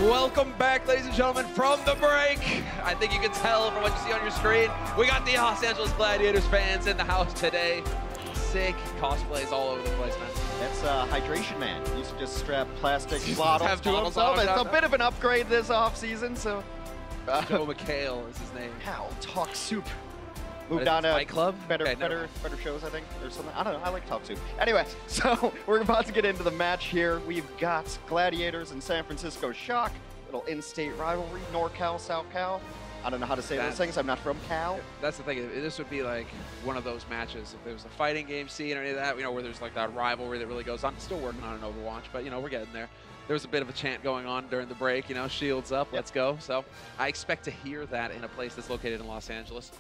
Welcome back, ladies and gentlemen, from the break. I think you can tell from what you see on your screen. We got the Los Angeles Gladiators fans in the house today. Sick cosplays all over the place, man. That's Hydration Man. He used to just strap plastic bottles to himself. It's a bit of an upgrade this offseason, so... Joe McHale is his name. Hal, talk soup. Moved on to Fight Club? better shows, I think, or something. I don't know. I like Talk Soup. Anyway, so we're about to get into the match here. We've got Gladiators and San Francisco Shock. Little in-state rivalry, NorCal, SoCal. I don't know how to say those things. I'm not from Cal. That's the thing. This would be like one of those matches. If there was a fighting game scene or any of that, you know, where there's like that rivalry that really goes on. I'm still working on an Overwatch, but you know, we're getting there. There was a bit of a chant going on during the break, you know, shields up, let's go. So I expect to hear that in a place that's located in Los Angeles.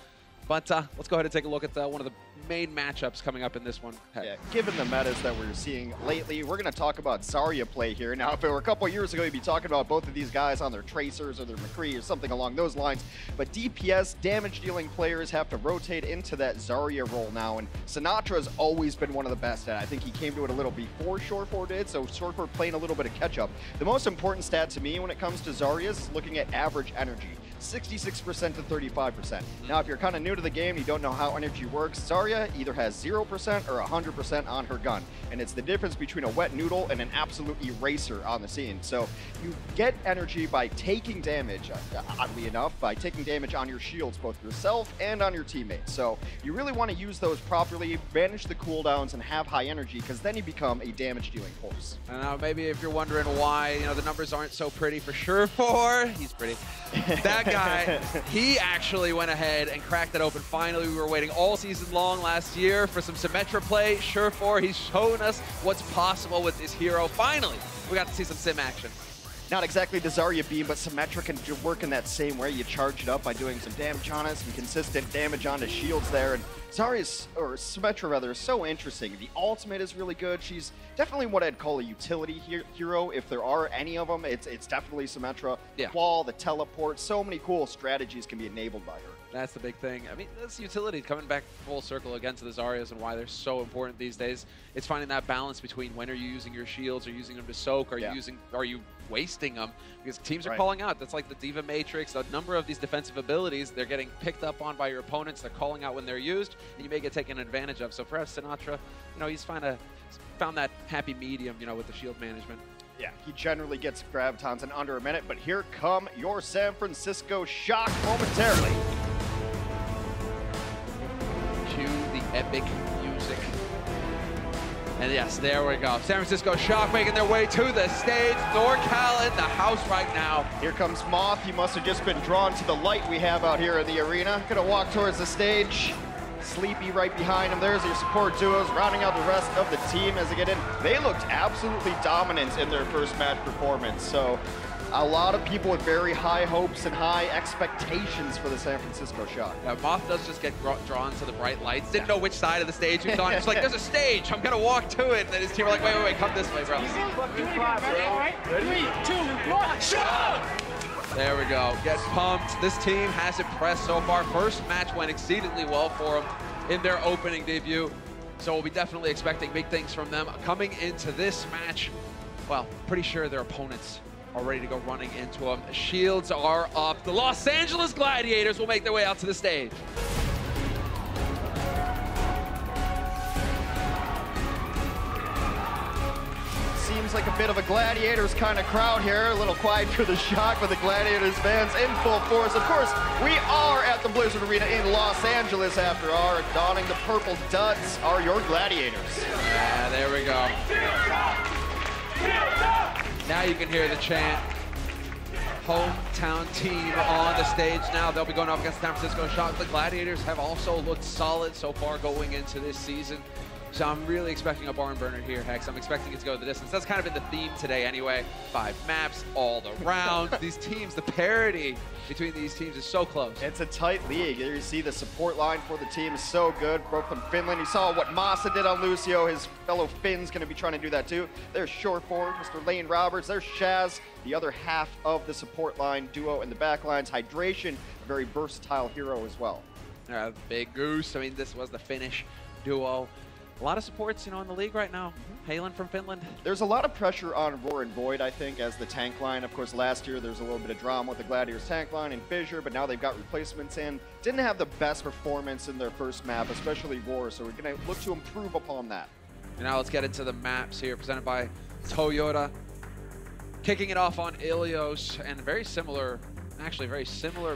But let's go ahead and take a look at one of the main matchups coming up in this one. Yeah, given the metas that we're seeing lately, we're going to talk about Zarya play here. Now, if it were a couple years ago, you'd be talking about both of these guys on their Tracers or their McCree or something along those lines. But DPS, damage-dealing players, have to rotate into that Zarya role now. And Sinatra's always been one of the best at it. I think he came to it a little before Short4 did, so Short4 playing a little bit of catch-up. The most important stat to me when it comes to Zarya is looking at average energy. 66% to 35%. Now, if you're kind of new to the game, you don't know how energy works, Zarya either has 0% or 100% on her gun. And it's the difference between a wet noodle and an absolute eraser on the scene. So you get energy by taking damage, oddly enough, by taking damage on your shields, both yourself and on your teammates. So you really want to use those properly, manage the cooldowns, and have high energy, because then you become a damage-dealing force. And now maybe if you're wondering why, you know, the numbers aren't so pretty for Short4, he's pretty. That guy, he actually went ahead and cracked it open. Finally, we were waiting all season long last year for some Symmetra play. Short4, he's shown us what's possible with this hero. Finally, we got to see some sim action. Not exactly the Zarya beam, but Symmetra can work in that same way. You charge it up by doing some damage on it, some consistent damage onto shields there. And Zarya's, or Symmetra rather, is so interesting. The ultimate is really good. She's definitely what I'd call a utility hero. If there are any of them, it's definitely Symmetra. The Qual, the teleport, so many cool strategies can be enabled by her. That's the big thing. I mean, that's utility coming back full circle again to the Zaryas and why they're so important these days. It's finding that balance between when are you using your shields, are you using them to soak, are you wasting them? Because teams are calling out. That's like the Diva Matrix. A number of these defensive abilities, they're getting picked up on by your opponents. They're calling out when they're used, and you may get taken advantage of. So perhaps Sinatra, you know, he's found that happy medium, you know, with the shield management. Yeah, he generally gets gravitons in under a minute, but here come your San Francisco Shock momentarily. Cue the epic music. And yes, there we go. San Francisco Shock making their way to the stage. NorCal in the house right now. Here comes Moth. He must have just been drawn to the light we have out here in the arena. Gonna walk towards the stage. Sleepy right behind him. There's your support duos rounding out the rest of the team as they get in. They looked absolutely dominant in their first match performance. So a lot of people with very high hopes and high expectations for the San Francisco Shock. Yeah, Moth does just get drawn to the bright lights. Didn't know which side of the stage he was on. He's like, there's a stage. I'm going to walk to it. And then his team were like, wait, come this way, bro. Ready? 3, 2, 1, shoot! There we go. Get pumped. This team has impressed so far. First match went exceedingly well for them in their opening debut. So we'll be definitely expecting big things from them. Coming into this match, well, pretty sure their opponents are ready to go running into them. Shields are up. The Los Angeles Gladiators will make their way out to the stage. Seems like a bit of a Gladiators kind of crowd here. A little quiet for the Shock, but the Gladiators fans in full force. Of course, we are at the Blizzard Arena in Los Angeles after all. Donning the purple duds are your Gladiators. Yeah, there we go. Now you can hear the chant. Hometown team on the stage now. They'll be going up against San Francisco Shock. The Gladiators have also looked solid so far going into this season. So I'm really expecting a barn burner here, Hex. I'm expecting it to go the distance. That's kind of been the theme today anyway. 5 maps all around. These teams, the parity between these teams is so close. It's a tight league. Here you see the support line for the team is so good. Broke from Finland. You saw what Masa did on Lucio. His fellow Finn's going to be trying to do that too. There's Short4, Mr. Lane Roberts. There's Shaz, the other half of the support line duo in the back lines. Hydration, a very versatile hero as well. Big Goose. I mean, this was the Finnish duo. A lot of supports, you know, in the league right now, hailing from Finland. There's a lot of pressure on Roar and Void, I think, as the tank line. Of course, last year there's a little bit of drama with the Gladiators tank line and Fissure, but now they've got replacements in. Didn't have the best performance in their first map, especially Roar, so we're going to look to improve upon that. And now let's get into the maps here, presented by Toyota. Kicking it off on Ilios, and very similar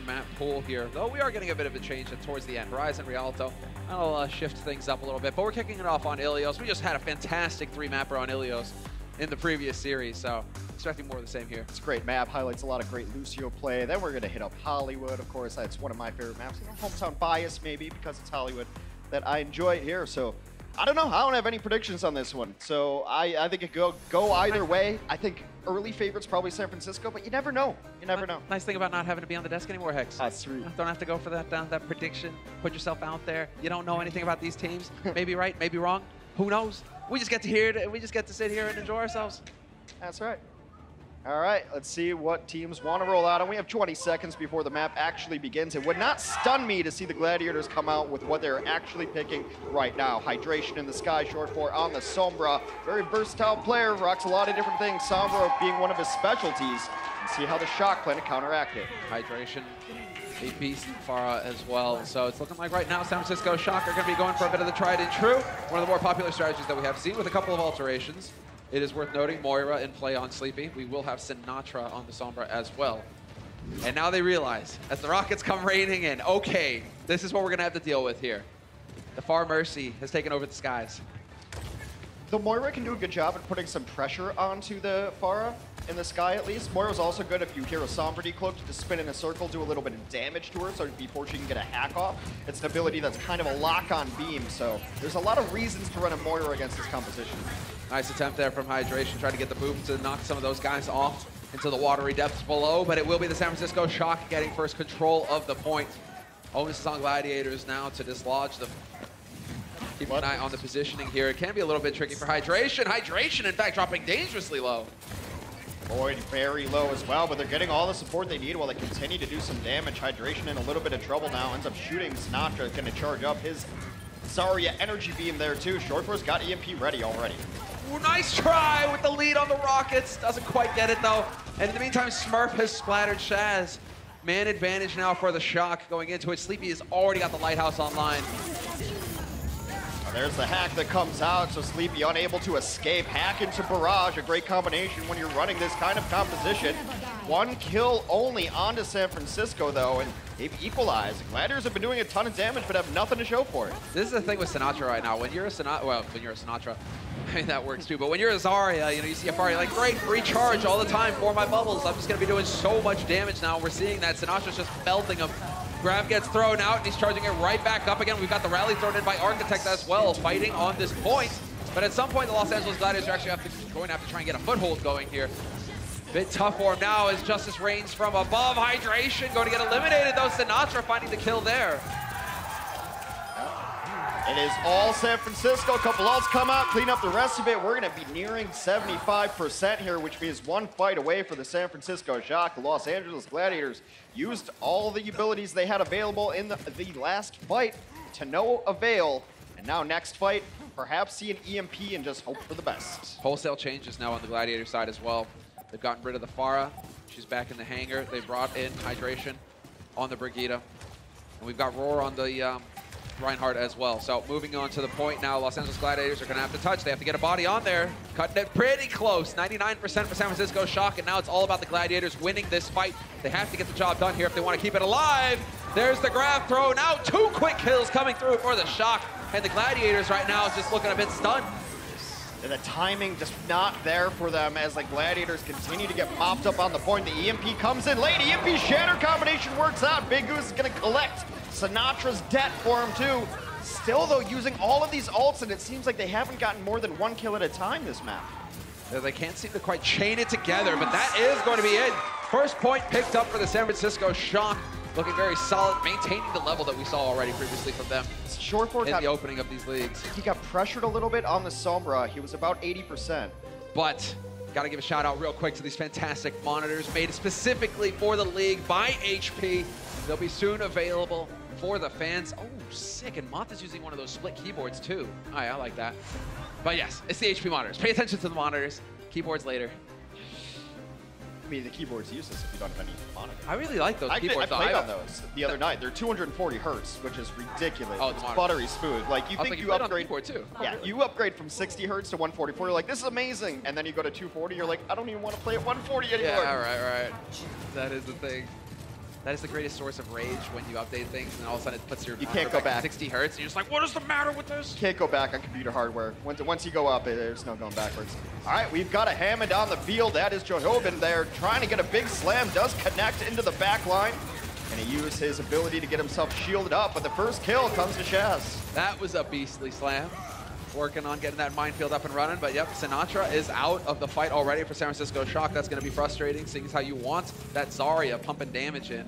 map pool here, though we are getting a bit of a change towards the end. Horizon, Rialto, I'll shift things up a little bit, but we're kicking it off on Ilios. We just had a fantastic 3-mapper on Ilios in the previous series, so expecting more of the same here. It's a great map, highlights a lot of great Lucio play. Then we're going to hit up Hollywood. Of course, that's one of my favorite maps. Hometown bias, maybe, because it's Hollywood, that I enjoy here. So I don't know. I don't have any predictions on this one. So I think it could go either way. I think early favorite's probably San Francisco, but you never know. You never know. Nice thing about not having to be on the desk anymore, Hex. That's true. Don't have to go for that prediction. Put yourself out there. You don't know anything about these teams. Maybe right, maybe wrong. Who knows? We just get to hear it. We just get to sit here and enjoy ourselves. That's right. All right, let's see what teams want to roll out. And we have 20 seconds before the map actually begins. It would not stun me to see the Gladiators come out with what they're actually picking right now. Hydration in the sky, short 4 on the Sombra. Very versatile player, rocks a lot of different things. Sombra being one of his specialties. And see how the Shock plan to counteract it. Hydration, a beast Farah as well. So it's looking like right now San Francisco Shock are going to be going for a bit of the tried and true. One of the more popular strategies that we have seen with a couple of alterations. It is worth noting Moira in play on Sleepy. We will have Sinatra on the Sombra as well. And now they realize, as the rockets come raining in, okay, this is what we're going to have to deal with here. The Far Mercy has taken over the skies. The Moira can do a good job at putting some pressure onto the Farah in the sky, at least. Moira's also good if you hear a Sombra decloak to spin in a circle, do a little bit of damage to her, so before she can get a hack off. It's an ability that's kind of a lock-on beam, so there's a lot of reasons to run a Moira against this composition. Nice attempt there from Hydration, trying to get the move to knock some of those guys off into the watery depths below, but it will be the San Francisco Shock getting first control of the point. Onus is on Gladiators now to dislodge them. Keep an eye on the positioning here. It can be a little bit tricky for Hydration. Hydration, in fact, dropping dangerously low. Void very low as well, but they're getting all the support they need while they continue to do some damage. Hydration in a little bit of trouble now, ends up shooting Sinatra, going to charge up his Zarya energy beam there too. Shortforce got EMP ready already. Ooh, nice try with the lead on the Rockets. Doesn't quite get it though. And in the meantime, Smurf has splattered Shaz. Man advantage now for the Shock going into it. Sleepy has already got the Lighthouse online. There's the hack that comes out, so Sleepy unable to escape. Hack into Barrage, a great combination when you're running this kind of composition. 1 kill only onto San Francisco, though, and they've equalized. The Gladiators have been doing a ton of damage, but have nothing to show for it. This is the thing with Sinatra right now. When you're a Sinatra, well, when you're a Sinatra, I mean, that works too, but when you're a Zarya, you know, you see a Far, you're like, great, recharge all the time for my bubbles. I'm just going to be doing so much damage now. We're seeing that Sinatra's just belting him. Grab gets thrown out, and he's charging it right back up again. We've got the rally thrown in by Architect as well, fighting on this point. But at some point, the Los Angeles Gladiators are actually going to have to try and get a foothold going here. Bit tough for him now as Justice reigns from above. Hydration going to get eliminated, though. Sinatra finding the kill there. It is all San Francisco. A couple ults come out, clean up the rest of it. We're going to be nearing 75% here, which means 1 fight away for the San Francisco Shock. The Los Angeles Gladiators used all the abilities they had available in the last fight to no avail. And now next fight, perhaps see an EMP and just hope for the best. Wholesale changes now on the Gladiator side as well. They've gotten rid of the Farah. She's back in the hangar. They brought in Hydration on the Brigida. And we've got Roar on the Reinhardt as well. So moving on to the point now, Los Angeles Gladiators are going to have to touch. They have to get a body on there. Cutting it pretty close. 99% for San Francisco Shock, and now it's all about the Gladiators winning this fight. They have to get the job done here if they want to keep it alive. There's the grab thrown out. 2 quick kills coming through for the Shock, and the Gladiators right now just looking a bit stunned. And the timing just not there for them as the Gladiators continue to get mopped up on the point. The EMP comes in late. EMP Shatter combination works out. Big Goose is going to collect Sinatra's debt for him too. Still though, using all of these ults, and it seems like they haven't gotten more than 1 kill at a time this map. They can't seem to quite chain it together, but that is going to be it. First point picked up for the San Francisco Shock. Looking very solid, maintaining the level that we saw already previously from them in the opening of these leagues. He got pressured a little bit on the Sombra. He was about 80%. But got to give a shout out real quick to these fantastic monitors made specifically for the league by HP. They'll be soon available for the fans. Oh, sick. And Moth is using one of those split keyboards too. Oh, yeah, I like that. But yes, it's the HP monitors. Pay attention to the monitors. Keyboards later. I mean, the keyboard's useless if you don't have any monitor. I really like those keyboards. I played on those the other night. They're 240 hertz, which is ridiculous. Oh, it's buttery smooth. Like, you think you upgrade too. Yeah, you upgrade from 60 hertz to 144. You're like, this is amazing. And then you go to 240. You're like, I don't even want to play at 140 anymore. Yeah, right. That is the thing. That is the greatest source of rage when you update things and all of a sudden it puts your you can't go back 60 hertz and you're just like, what is the matter with this? You can't go back on computer hardware. Once you go up, there's no going backwards. All right, we've got a Hammond on the field. That is Johoben there, trying to get a big slam. Does connect into the back line. And he used his ability to get himself shielded up, but the first kill comes to Shaz. That was a beastly slam. Working on getting that minefield up and running, but yep, Sinatra is out of the fight already for San Francisco Shock. That's going to be frustrating, seeing as how you want that Zarya pumping damage in.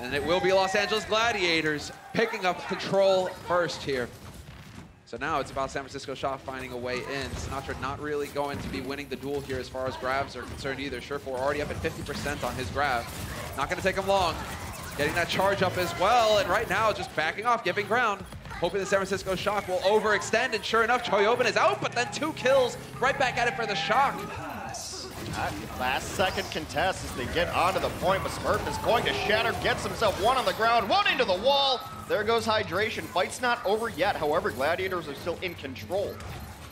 And it will be Los Angeles Gladiators picking up control first here. So now it's about San Francisco Shock finding a way in. Sinatra not really going to be winning the duel here as far as grabs are concerned either. Surefour already up at 50% on his grab. Not going to take him long. Getting that charge up as well, and right now just backing off, giving ground. Hoping the San Francisco Shock will overextend, and sure enough, Choyoben is out, but then 2 kills right back at it for the Shock. Last second contest as they get onto the point, but Smurf is going to shatter, gets himself 1 on the ground, 1 into the wall. There goes Hydration. Fight's not over yet. However, Gladiators are still in control.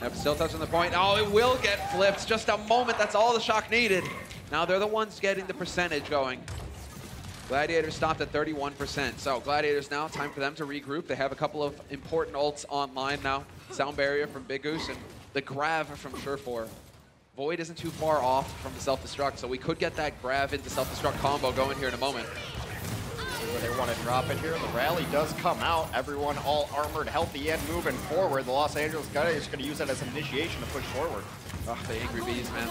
Yep, still touching the point. Oh, it will get flipped. Just a moment. That's all the Shock needed. Now they're the ones getting the percentage going. Gladiators stopped at 31%. So Gladiators now, time for them to regroup. They have a couple of important ults online now. Sound Barrier from Big Goose and the Grav from Surefour. Void isn't too far off from the self-destruct, so we could get that Grav into self-destruct combo going here in a moment. See where they want to drop it here. The rally does come out. Everyone all armored, healthy, and moving forward. The Los Angeles Gladiators are going to use that as an initiation to push forward. Oh, the Angry Bees, man.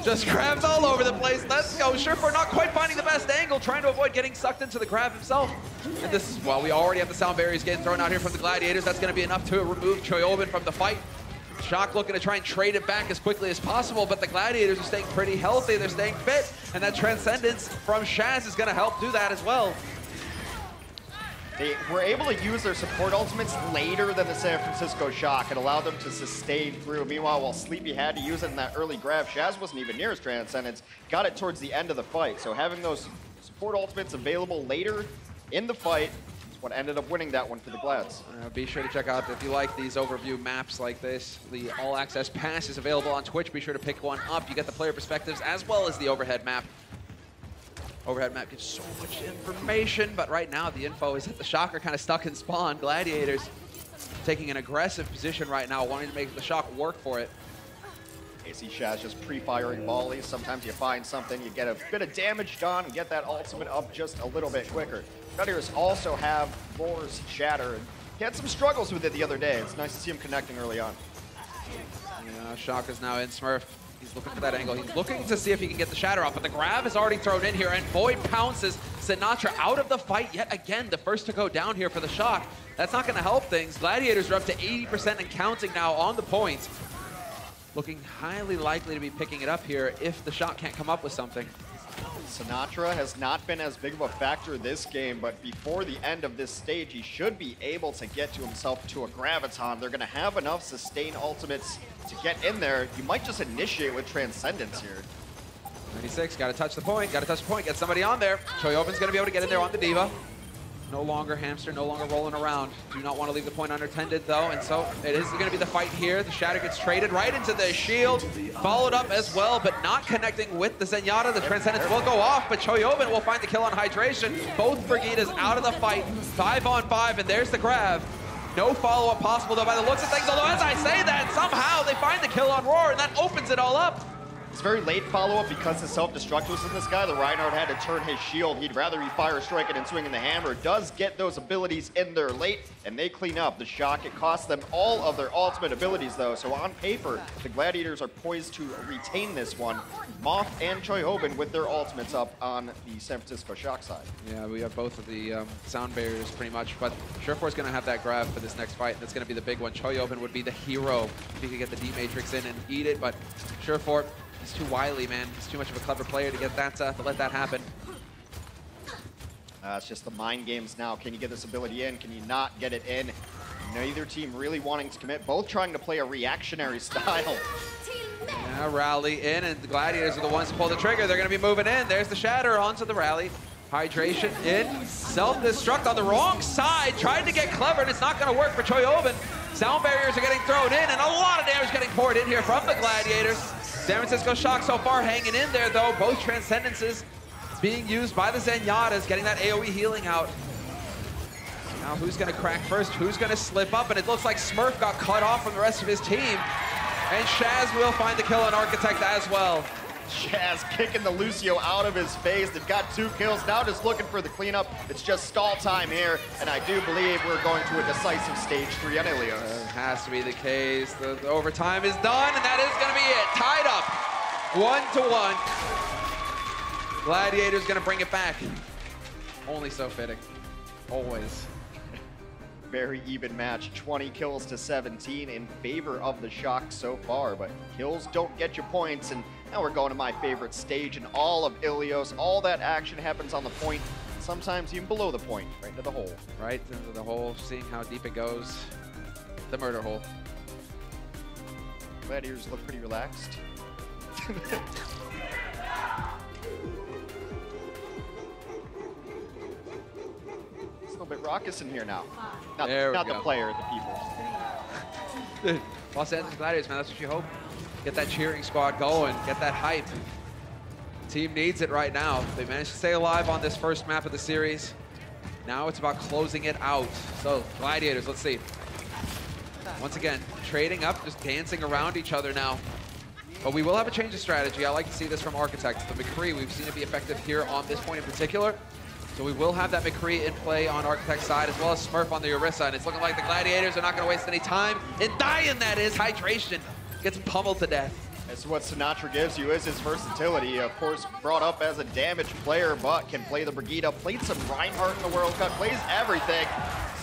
Just grabs all over the place. Let's go. Surefour not quite finding the best angle, trying to avoid getting sucked into the grab himself. And this is, well, we already have the sound barriers getting thrown out here from the Gladiators. That's going to be enough to remove Choyoben from the fight. Shock looking to try and trade it back as quickly as possible, but the Gladiators are staying pretty healthy. They're staying fit, and that Transcendence from Shaz is going to help do that as well. They were able to use their support ultimates later than the San Francisco Shock and allow them to sustain through. Meanwhile, while Sleepy had to use it in that early grab, Shaz wasn't even near his Transcendence, got it towards the end of the fight. So having those support ultimates available later in the fight is what ended up winning that one for the Glads. Be sure to check out, if you like these overview maps like this, the All Access Pass is available on Twitch. Be sure to pick one up. You get the player perspectives as well as the overhead map. Overhead map gives so much information, but right now the info is that the Shock are kind of stuck in spawn. Gladiators taking an aggressive position right now, wanting to make the Shock work for it. You see Shaz just pre-firing volleys. Sometimes you find something, you get a bit of damage done, and get that ultimate up just a little bit quicker. Gladiators also have Roar's Shatter, and he had some struggles with it the other day. It's nice to see him connecting early on. Yeah, Shock is now in Smurf. He's looking for that angle. He's looking to see if he can get the Shatter off, but the grab is already thrown in here, and Void pounces Sinatra out of the fight yet again. The first to go down here for the Shock. That's not going to help things. Gladiators are up to 80% and counting now on the points. Looking highly likely to be picking it up here if the Shock can't come up with something. Sinatra has not been as big of a factor this game, but before the end of this stage, he should be able to get to himself to a Graviton. They're going to have enough sustain ultimates to get in there. You might just initiate with Transcendence here. 96, got to touch the point, get somebody on there. Choyoben's going to be able to get in there on the Diva. No longer hamster, no longer rolling around. Do not want to leave the point unattended though, and so it is going to be the fight here. The Shatter gets traded right into the shield, followed up as well, but not connecting with the Zenyatta. The Transcendence will go off, but Choyoben will find the kill on Hydration. Both Brigidas out of the fight, 5 on 5, and there's the grab. No follow-up possible though by the looks of things, although as I say that, somehow they find the kill on Roar, and that opens it all up. It's very late follow-up because the self-destruct was in this guy. The Reinhardt had to turn his shield. He'd rather be fire striking and swinging the hammer. Does get those abilities in there late, and they clean up. The Shock, it costs them all of their ultimate abilities, though. So on paper, the Gladiators are poised to retain this one. Moth and Choyoben with their ultimates up on the San Francisco Shock side. Yeah, we have both of the sound barriers pretty much, but Surefour's going to have that grab for this next fight. That's going to be the big one. Choyoben would be the hero if he could get the D-Matrix in and eat it, but Surefour, he's too wily, man. He's too much of a clever player to get that to let that happen. It's just the mind games now. Can you get this ability in? Can you not get it in? Neither team really wanting to commit, both trying to play a reactionary style. Yeah, rally in, and the Gladiators are the ones to pull the trigger. They're going to be moving in. There's the Shatter onto the rally. Hydration in. Self-destruct on the wrong side. Trying to get clever, and it's not going to work for Choyoven. Sound barriers are getting thrown in, and a lot of damage getting poured in here from the Gladiators. San Francisco Shock so far hanging in there, though. Both Transcendences being used by the Zenyatas, getting that AoE healing out. Now who's going to crack first? Who's going to slip up? And it looks like Smurf got cut off from the rest of his team. And Shaz will find the kill on Architect as well. Shaz kicking the Lucio out of his face. They've got 2 kills, now just looking for the cleanup. It's just stall time here, and I do believe we're going to a decisive stage 3 on Ilios. It has to be the case. The overtime is done, and that is going to be it. Tied up, 1-1. Gladiators going to bring it back. Only so fitting, always. Very even match, 20 kills to 17 in favor of the Shock so far, but kills don't get you points, and now we're going to my favorite stage in all of Ilios. All that action happens on the point, sometimes even below the point, right into the hole. Right into the hole, seeing how deep it goes. The murder hole. Gladiators look pretty relaxed. A little bit raucous in here now. Not the player, the people. Los Angeles Gladiators, man, that's what you hope. Get that cheering squad going, get that hype. Team needs it right now. They managed to stay alive on this first map of the series. Now it's about closing it out. So, Gladiators, let's see. Once again, trading up, just dancing around each other now. But we will have a change of strategy. I like to see this from Architect. The McCree, we've seen it be effective here on this point in particular. So we will have that McCree in play on Architect's side, as well as Smurf on the Orisa, and it's looking like the Gladiators are not going to waste any time. And dying, that is, hydration. Gets pummeled to death. That's what Sinatra gives you, is his versatility. Of course, brought up as a damage player, but can play the Brigida. Played some Reinhardt in the World Cup, plays everything.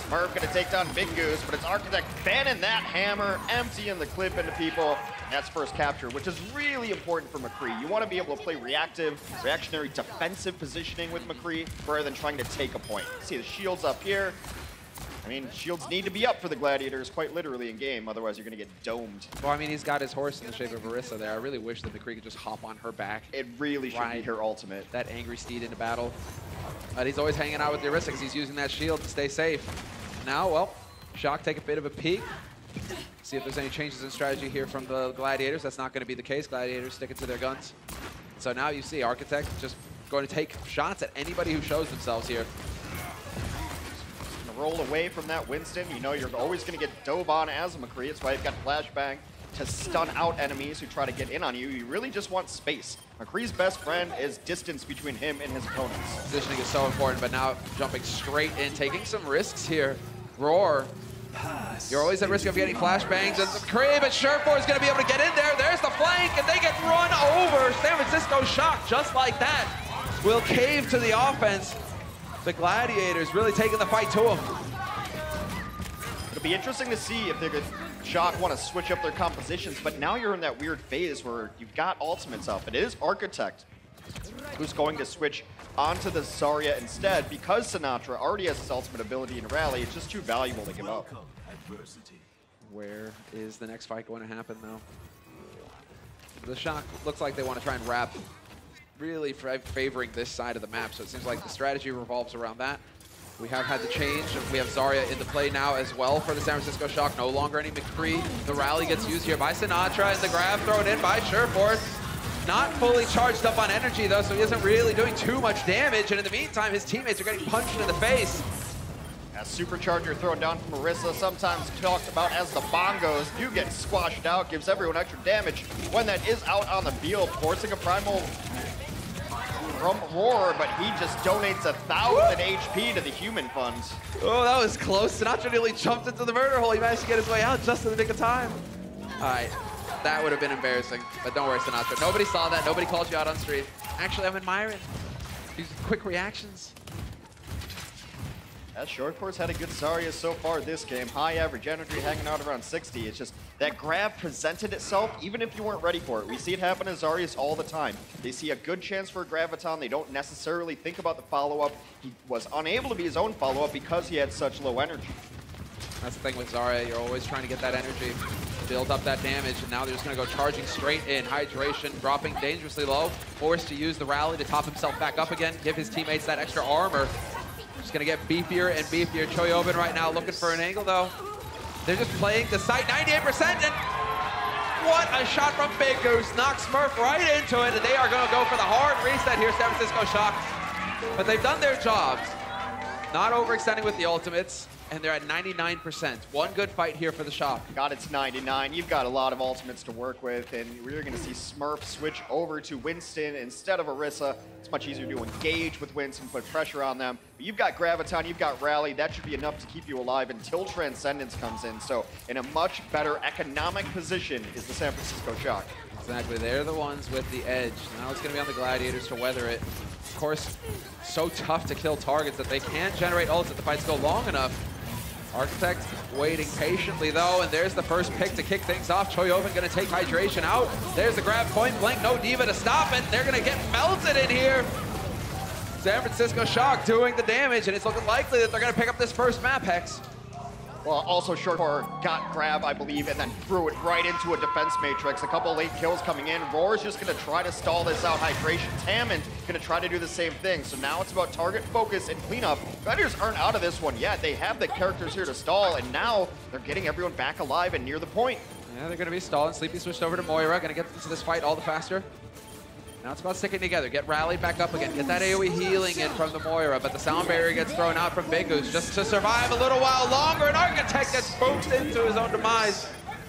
Smurf gonna take down Big Goose, but it's Architect banning that hammer, emptying the clip into people. That's first capture, which is really important for McCree. You want to be able to play reactionary defensive positioning with McCree rather than trying to take a point. See the shields up here. I mean, shields need to be up for the Gladiators, quite literally in game, otherwise you're going to get domed. Well, I mean, he's got his horse in the shape of Orisa there. I really wish that McCree could just hop on her back. It really should be her ultimate. That angry steed into battle. But he's always hanging out with the Orisa because he's using that shield to stay safe. Now, well, Shock take a bit of a peek. See if there's any changes in strategy here from the Gladiators. That's not going to be the case. Gladiators sticking to their guns. So now you see Architect just going to take shots at anybody who shows themselves here. Roll away from that Winston. You know you're always going to get dove on as a McCree. That's why you've got Flashbang to stun out enemies who try to get in on you. You really just want space. McCree's best friend is distance between him and his opponents. Positioning is so important, but now jumping straight in, taking some risks here. Roar. You're always at risk of getting flashbangs, and McCree, but Surefour is going to be able to get in there. There's the flank, and they get run over. San Francisco Shock, just like that, will cave to the offense. The Gladiators really taking the fight to them. It'll be interesting to see if the Shock want to switch up their compositions, but now you're in that weird phase where you've got ultimates up. It is Architect who's going to switch onto the Zarya instead because Sinatra already has his ultimate ability in Rally. It's just too valuable to give up. Where is the next fight going to happen, though? The Shock looks like they want to try and wrap, really favoring this side of the map, so it seems like the strategy revolves around that. We have had the change, and we have Zarya into play now as well for the San Francisco Shock. No longer any McCree. The rally gets used here by Sinatra, and the grab thrown in by Surefour. Not fully charged up on energy, though, so he isn't really doing too much damage, and in the meantime, his teammates are getting punched in the face. A supercharger thrown down from Orisa, sometimes talked about as the bongos, do get squashed out, gives everyone extra damage when that is out on the field, forcing a primal from Roar, but he just donates 1,000 HP to the human funds. Oh, that was close. Sinatra nearly jumped into the murder hole. He managed to get his way out just in the nick of time. All right, that would have been embarrassing, but don't worry, Sinatra. Nobody saw that. Nobody called you out on stream. Actually, I'm admiring these quick reactions. As Short Course had a good Zarya so far this game. High average energy, hanging out around 60. It's just that grab presented itself, even if you weren't ready for it. We see it happen to Zarius all the time. They see a good chance for a graviton. They don't necessarily think about the follow-up. He was unable to be his own follow-up because he had such low energy. That's the thing with Zarya. You're always trying to get that energy, build up that damage, and now they're just going to go charging straight in. Hydration, dropping dangerously low, forced to use the rally to top himself back up again, give his teammates that extra armor. Just going to get beefier and beefier. Choyobin right now looking for an angle, though. They're just playing the site 98%, and what a shot from Big Goose. Knocks Smurf right into it, and they are going to go for the hard reset here, San Francisco Shock. But they've done their jobs. Not overextending with the ultimates, and they're at 99%. One good fight here for the Shock. Got it to 99. You've got a lot of ultimates to work with, and we're going to see Smurf switch over to Winston instead of Orisa. It's much easier to engage with Winston, put pressure on them. But you've got Graviton, you've got Rally. That should be enough to keep you alive until Transcendence comes in. So in a much better economic position is the San Francisco Shock. Exactly, they're the ones with the edge. Now it's going to be on the Gladiators to weather it. Of course, so tough to kill targets that they can't generate ults if the fights go long enough. Architect waiting patiently though, and there's the first pick to kick things off. Choyobin gonna take Hydration out. There's the grab, point blank, no D.Va to stop it. They're gonna get melted in here. San Francisco Shock doing the damage, and it's looking likely that they're gonna pick up this first map, Hex. Well, also Short got grab, I believe, and then threw it right into a defense matrix. A couple late kills coming in. Roar's just gonna try to stall this out. Hydration, Tammond gonna try to do the same thing. So now it's about target focus and cleanup. Gladiators aren't out of this one yet. They have the characters here to stall, and now they're getting everyone back alive and near the point. Yeah, they're gonna be stalling. Sleepy switched over to Moira, gonna get into this fight all the faster. Now it's about sticking together, get rallied back up again, get that AoE healing in from the Moira, but the sound barrier gets thrown out from Big Goose just to survive a little while longer, and Architect gets booped into his own demise.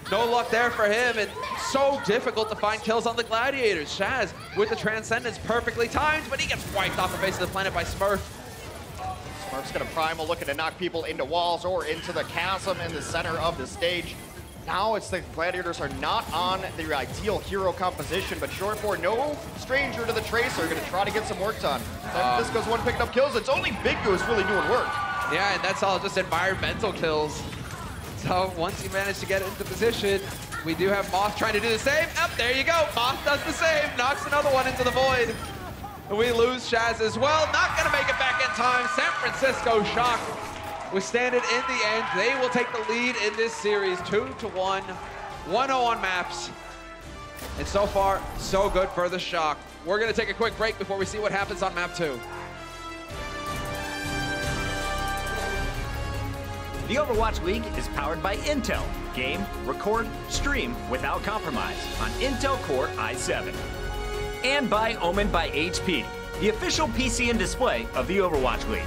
No luck there for him, and so difficult to find kills on the Gladiators. Shaz with the Transcendence perfectly timed, but he gets wiped off the face of the planet by Smurf. Smurf's gonna primal, looking to knock people into walls or into the chasm in the center of the stage. Now it's the Gladiators are not on their ideal hero composition, but Short4, no stranger to the Tracer, gonna try to get some work done. San Francisco's one picking up kills. It's only Big Goose really doing work. Yeah, and that's all just environmental kills. So once you manage to get into position, we do have Moth trying to do the same. There you go. Moth does the same, knocks another one into the void. And we lose Shaz as well. Not gonna make it back in time. San Francisco Shock withstand it in the end. They will take the lead in this series, 2-1, 1-0 on maps. And so far, so good for the Shock. We're gonna take a quick break before we see what happens on map 2. The Overwatch League is powered by Intel. Game, record, stream without compromise on Intel Core i7. And by Omen by HP, the official PC and display of the Overwatch League.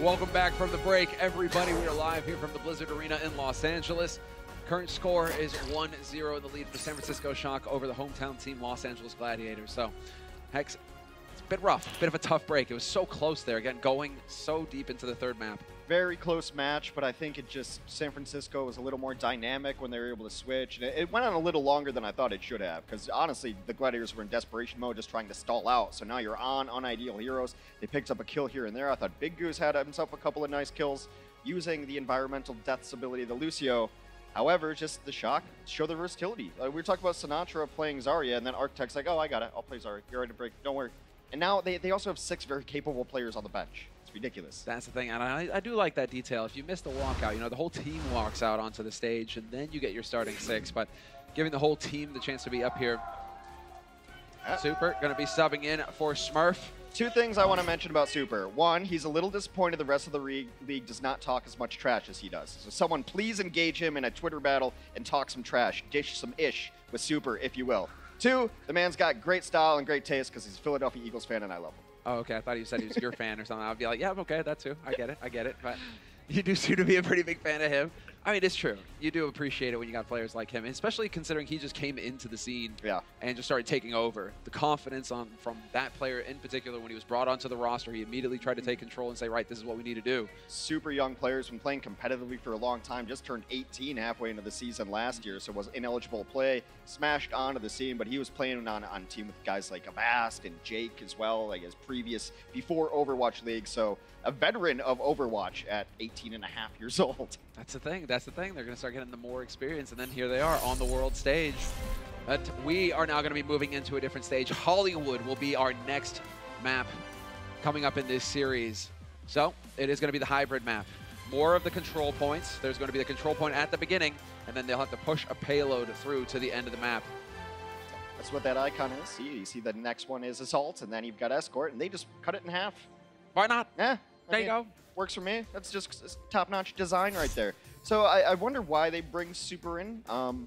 Welcome back from the break, everybody. We are live here from the Blizzard Arena in Los Angeles. Current score is 1-0 in the lead for San Francisco Shock over the hometown team, Los Angeles Gladiators. So, Hex, it's bit rough, bit of a tough break. It was so close there, again, going so deep into the third map. Very close match, but I think it just, San Francisco was a little more dynamic when they were able to switch. And it went on a little longer than I thought it should have, because honestly, the Gladiators were in desperation mode, just trying to stall out. So now you're on Unideal Heroes. They picked up a kill here and there. I thought Big Goose had himself a couple of nice kills using the environmental deaths ability of the Lucio. However, just the shock, show the versatility. We were talking about Sinatra playing Zarya, and then Architect's like, oh, I got it. I'll play Zarya. You're ready to break. Don't worry. And now they also have 6 very capable players on the bench. Ridiculous. That's the thing, and I do like that detail. If you miss the walkout, you know, the whole team walks out onto the stage, and then you get your starting 6, but giving the whole team the chance to be up here. Super going to be subbing in for Smurf. 2 things I want to mention about Super. 1, he's a little disappointed the rest of the league does not talk as much trash as he does. So someone please engage him in a Twitter battle and talk some trash, dish some ish with Super, if you will. 2, the man's got great style and great taste because he's a Philadelphia Eagles fan and I love him. Oh, okay. I thought you said he was your fan or something. I'd be like, yeah, I'm okay. That too. I get it. But you do seem to be a pretty big fan of him. I mean, it's true. You do appreciate it when you got players like him, especially considering he just came into the scene and just started taking over. The confidence from that player in particular, when he was brought onto the roster, he immediately tried to take control and say, right, this is what we need to do. Super young players, been playing competitively for a long time, just turned 18 halfway into the season last year, so was ineligible to play, smashed onto the scene, but he was playing on a team with guys like Avast and Jake as well, like his before Overwatch League, so a veteran of Overwatch at 18 and a half years old. That's the thing. They're going to start getting the more experience, and then here they are on the world stage. But we are now going to be moving into a different stage. Hollywood will be our next map coming up in this series. So it is going to be the hybrid map. More of the control points. There's going to be the control point at the beginning, and then they'll have to push a payload through to the end of the map. That's what that icon is. You see the next one is Assault, and then you've got Escort, and they just cut it in half. Why not? Yeah. There you go. Works for me. That's just top-notch design right there. So I wonder why they bring Super in. You know,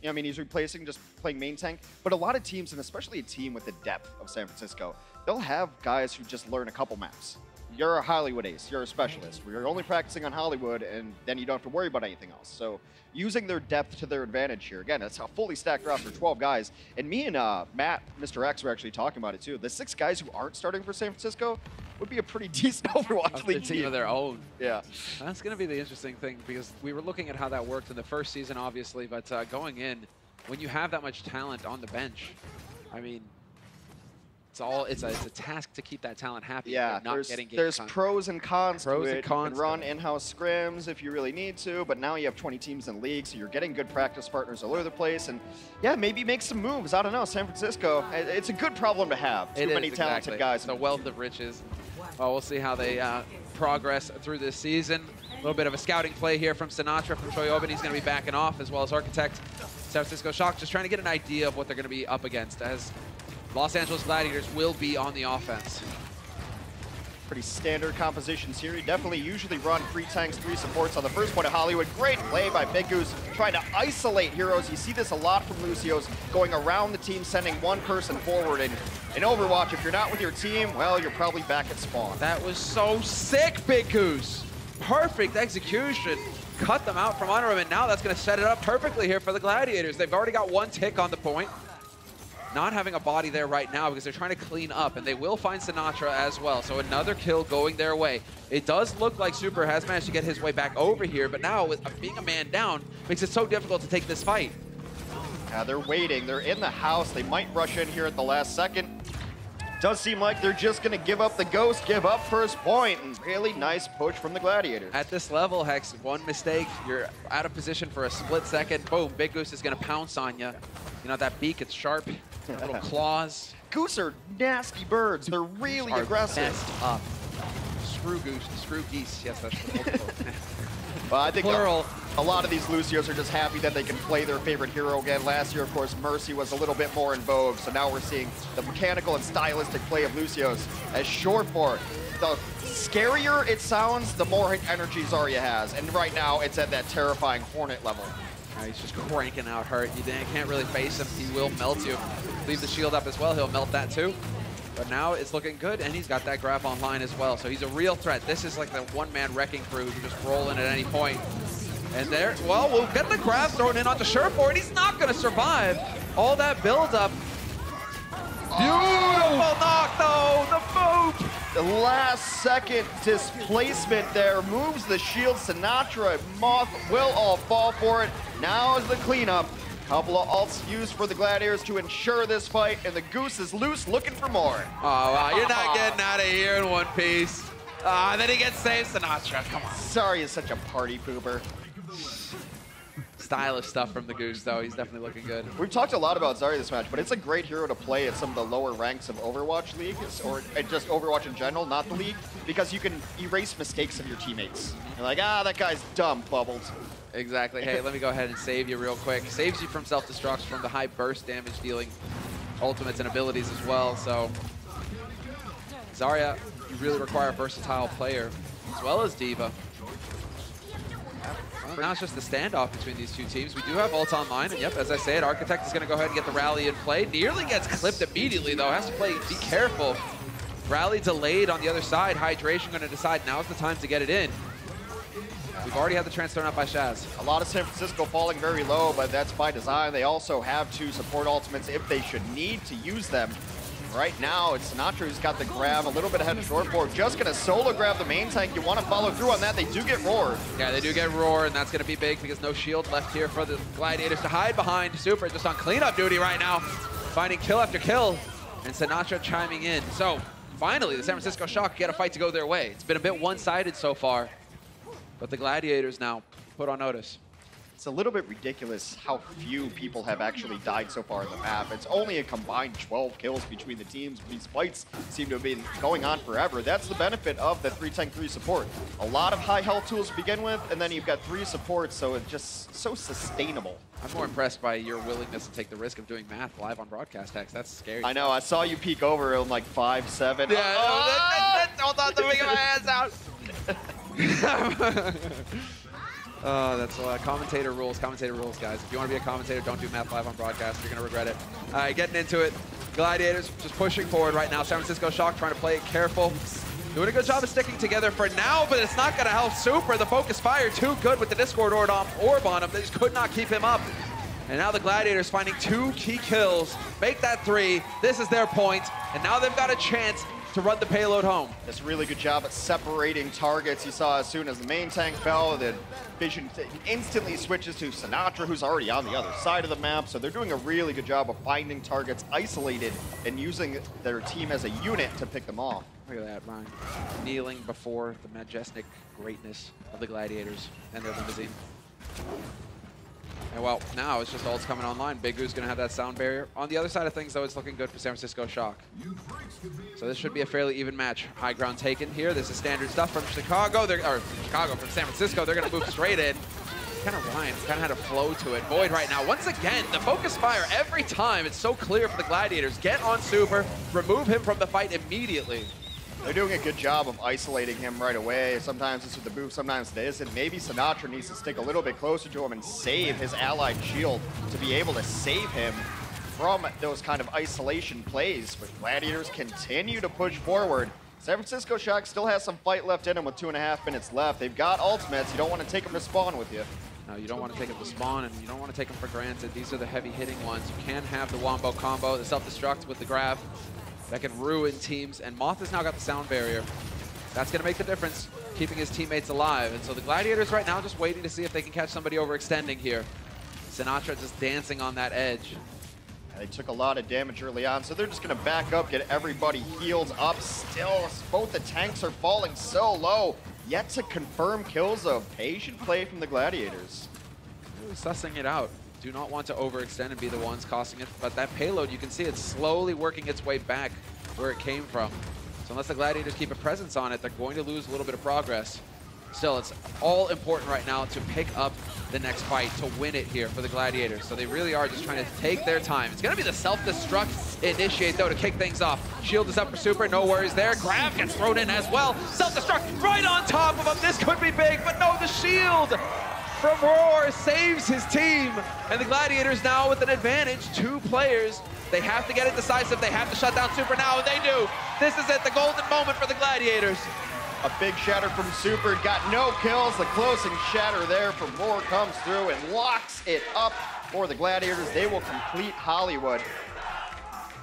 I mean, he's replacing just playing main tank. But a lot of teams, and especially a team with the depth of San Francisco, they'll have guys who just learn a couple maps. You're a Hollywood ace. You're a specialist. You're only practicing on Hollywood, and then you don't have to worry about anything else. So using their depth to their advantage here. Again, it's a fully stacked roster, 12 guys. And me and Matt, Mr. X, were actually talking about it too. The 6 guys who aren't starting for San Francisco would be a pretty decent Overwatch League team of their own. Yeah. That's going to be the interesting thing, because we were looking at how that worked in the first season, obviously, but going in, when you have that much talent on the bench, I mean, it's a task to keep that talent happy. Yeah, there's pros and cons to it. You can run in-house scrims if you really need to, but now you have 20 teams in the league, so you're getting good practice partners all over the place, and yeah, maybe make some moves. I don't know, San Francisco, it's a good problem to have. Too many talented guys. It's a wealth of riches. Well, we'll see how they progress through this season. A little bit of a scouting play here from Sinatra, from Choyobin. He's going to be backing off, as well as Architect. San Francisco Shock just trying to get an idea of what they're going to be up against, as Los Angeles Gladiators will be on the offense. Pretty standard compositions here. You definitely usually run 3 tanks, 3 supports on the first point of Hollywood. Great play by Big Goose, trying to isolate heroes. You see this a lot from Lucio's, going around the team, sending one person forward. And in Overwatch, if you're not with your team, well, you're probably back at spawn. That was so sick, Big Goose. Perfect execution. Cut them out from under him, and now that's going to set it up perfectly here for the Gladiators. They've already got 1 tick on the point. Not having a body there right now because they're trying to clean up, and they will find Sinatra as well. So another kill going their way. It does look like Super has managed to get his way back over here, but now with being a man down makes it so difficult to take this fight. Yeah, they're waiting. They're in the house. They might rush in here at the last second. Does seem like they're just going to give up the ghost, give up first point, and really nice push from the Gladiators. At this level, Hex, one mistake, you're out of position for a split second. Boom, Big Goose is going to pounce on you. You know, that beak, it's sharp, little claws. Goose are nasty birds. They're really aggressive. Messed up. Screw goose, screw geese. Yes, that's the Well, I think plural. A lot of these Lucios are just happy that they can play their favorite hero again. Last year, of course, Mercy was a little bit more in vogue, so now we're seeing the mechanical and stylistic play of Lucios as short for the scarier it sounds, the more energy Zarya has. And right now, it's at that terrifying Hornet level. He's just cranking out hurt. You can't really face him. He will melt you. Leave the shield up as well. He'll melt that too. But now it's looking good, and he's got that grab online as well. So he's a real threat. This is like the one-man wrecking crew who can just roll in at any point. And there, well, we'll get the grab thrown in onto Sherford. He's not going to survive all that build-up. Beautiful triple knock though, the boop! The last second displacement there moves the shield. Sinatra and Moth will all fall for it. Now is the cleanup. Couple of ults used for the Gladiators to ensure this fight, and the Goose is loose looking for more. Oh, wow, you're not getting out of here in one piece. Then he gets saved, Sinatra, come on. Sorry, is such a party pooper. Stylish stuff from the Goose, though. He's definitely looking good. We've talked a lot about Zarya this match, but it's a great hero to play at some of the lower ranks of Overwatch League, or just Overwatch in general, not the league, because you can erase mistakes of your teammates. You're like, that guy's dumb, Bubbles. Exactly. Hey, let me go ahead and save you real quick. Saves you from self-destruct, from the high burst damage dealing ultimates and abilities as well. So, Zarya, you really require a versatile player, as well as D.Va. Well, now it's just the standoff between these two teams. We do have ults online, and yep, as I said, Architect is going to go ahead and get the rally in play. Nearly gets clipped immediately, though. Has to play, be careful. Rally delayed on the other side. Hydration going to decide now's the time to get it in. We've already had the trance thrown up by Shaz. A lot of San Francisco falling very low, but that's by design. They also have two support ultimates if they should need to use them. Right now, it's Sinatra who's got the grab, a little bit ahead of Shortboard. Just going to solo grab the main tank. You want to follow through on that. They do get Roar. Yeah, they do get Roar, and that's going to be big because no shield left here for the Gladiators to hide behind. Super just on cleanup duty right now, finding kill after kill, and Sinatra chiming in. So, finally, the San Francisco Shock get a fight to go their way. It's been a bit one-sided so far, but the Gladiators now put on notice. It's a little bit ridiculous how few people have actually died so far in the map. It's only a combined 12 kills between the teams. These fights seem to have been going on forever. That's the benefit of the 3-tank-3 support. A lot of high health tools to begin with, and then you've got 3 supports, so it's just so sustainable. I'm more impressed by your willingness to take the risk of doing math live on broadcast text. That's scary. I know, I saw you peek over in like 5-7. Yeah, hold on, let me get my hands out. That's commentator rules, guys. If you want to be a commentator, don't do math live on broadcast. You're going to regret it. All right, getting into it. Gladiators just pushing forward right now. San Francisco Shock trying to play it careful. Doing a good job of sticking together for now, but it's not going to help Super. The focus fire too good with the Discord orb on him. They just could not keep him up. And now the Gladiators finding 2 key kills. Make that 3. This is their point. And now they've got a chance to run the payload home. That's a really good job at separating targets. You saw as soon as the main tank fell, the vision instantly switches to Sinatra, who's already on the other side of the map. So they're doing a really good job of finding targets isolated and using their team as a unit to pick them off. Look at that, Ryan. Kneeling before the majestic greatness of the Gladiators and their limousine. And well, now it's just ults coming online. Big Goo's going to have that sound barrier. On the other side of things, though, it's looking good for San Francisco Shock. So this should be a fairly even match. High ground taken here. This is standard stuff from Chicago. From San Francisco. They're going to move straight in. Kind of Ryan, kind of had a flow to it. Void right now. Once again, the focus fire every time. It's so clear for the Gladiators. Get on Super. Remove him from the fight immediately. They're doing a good job of isolating him right away. Sometimes it's with the boost, sometimes it isn't. Maybe Sinatra needs to stick a little bit closer to him and save his allied shield to be able to save him from those kind of isolation plays. But Gladiators continue to push forward. San Francisco Shock still has some fight left in him with 2.5 minutes left. They've got ultimates. You don't want to take them to spawn with you. No, you don't want to take them to spawn, and you don't want to take them for granted. These are the heavy-hitting ones. You can have the wombo combo, the self-destruct with the grab. That can ruin teams, and Moth has now got the sound barrier. That's going to make the difference, keeping his teammates alive. And so the Gladiators right now just waiting to see if they can catch somebody overextending here. Sinatra just dancing on that edge. They took a lot of damage early on, so they're just going to back up, get everybody healed up. Still, both the tanks are falling so low. Yet to confirm kills, though. Patient play from the Gladiators. Really sussing it out. Do not want to overextend and be the ones costing it, but that payload, you can see it's slowly working its way back where it came from. So unless the Gladiators keep a presence on it, they're going to lose a little bit of progress. Still, it's all important right now to pick up the next fight, to win it here for the Gladiators. So they really are just trying to take their time. It's going to be the self-destruct initiate, though, to kick things off. Shield is up for Super, no worries there. Grab gets thrown in as well. Self-destruct right on top of him. This could be big, but no, the shield from Roar saves his team, and the Gladiators now with an advantage, 2 players. They have to get it decisive. They have to shut down Super now, and they do. This is it, the golden moment for the Gladiators. A big shatter from Super, got no kills. The closing shatter there from Roar comes through and locks it up for the Gladiators. They will complete Hollywood.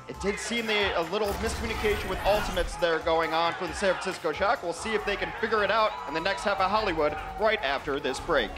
It did seem a little miscommunication with ultimates there going on for the San Francisco Shock. We'll see if they can figure it out in the next half of Hollywood right after this break.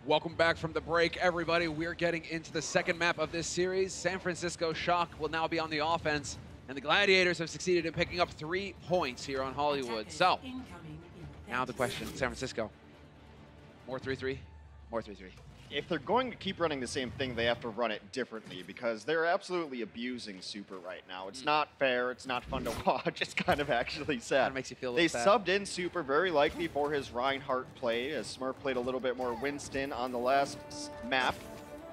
Welcome back from the break, everybody. We're getting into the second map of this series. San Francisco Shock will now be on the offense, and the Gladiators have succeeded in picking up 3 points here on Hollywood. So, now the question, San Francisco, more 3-3, more 3-3. If they're going to keep running the same thing, they have to run it differently because they're absolutely abusing Super right now. It's not fair. It's not fun to watch. It's kind of actually sad. Kinda makes you feel a little sad. They subbed in Super very likely for his Reinhardt play, as Smurf played a little bit more Winston on the last map,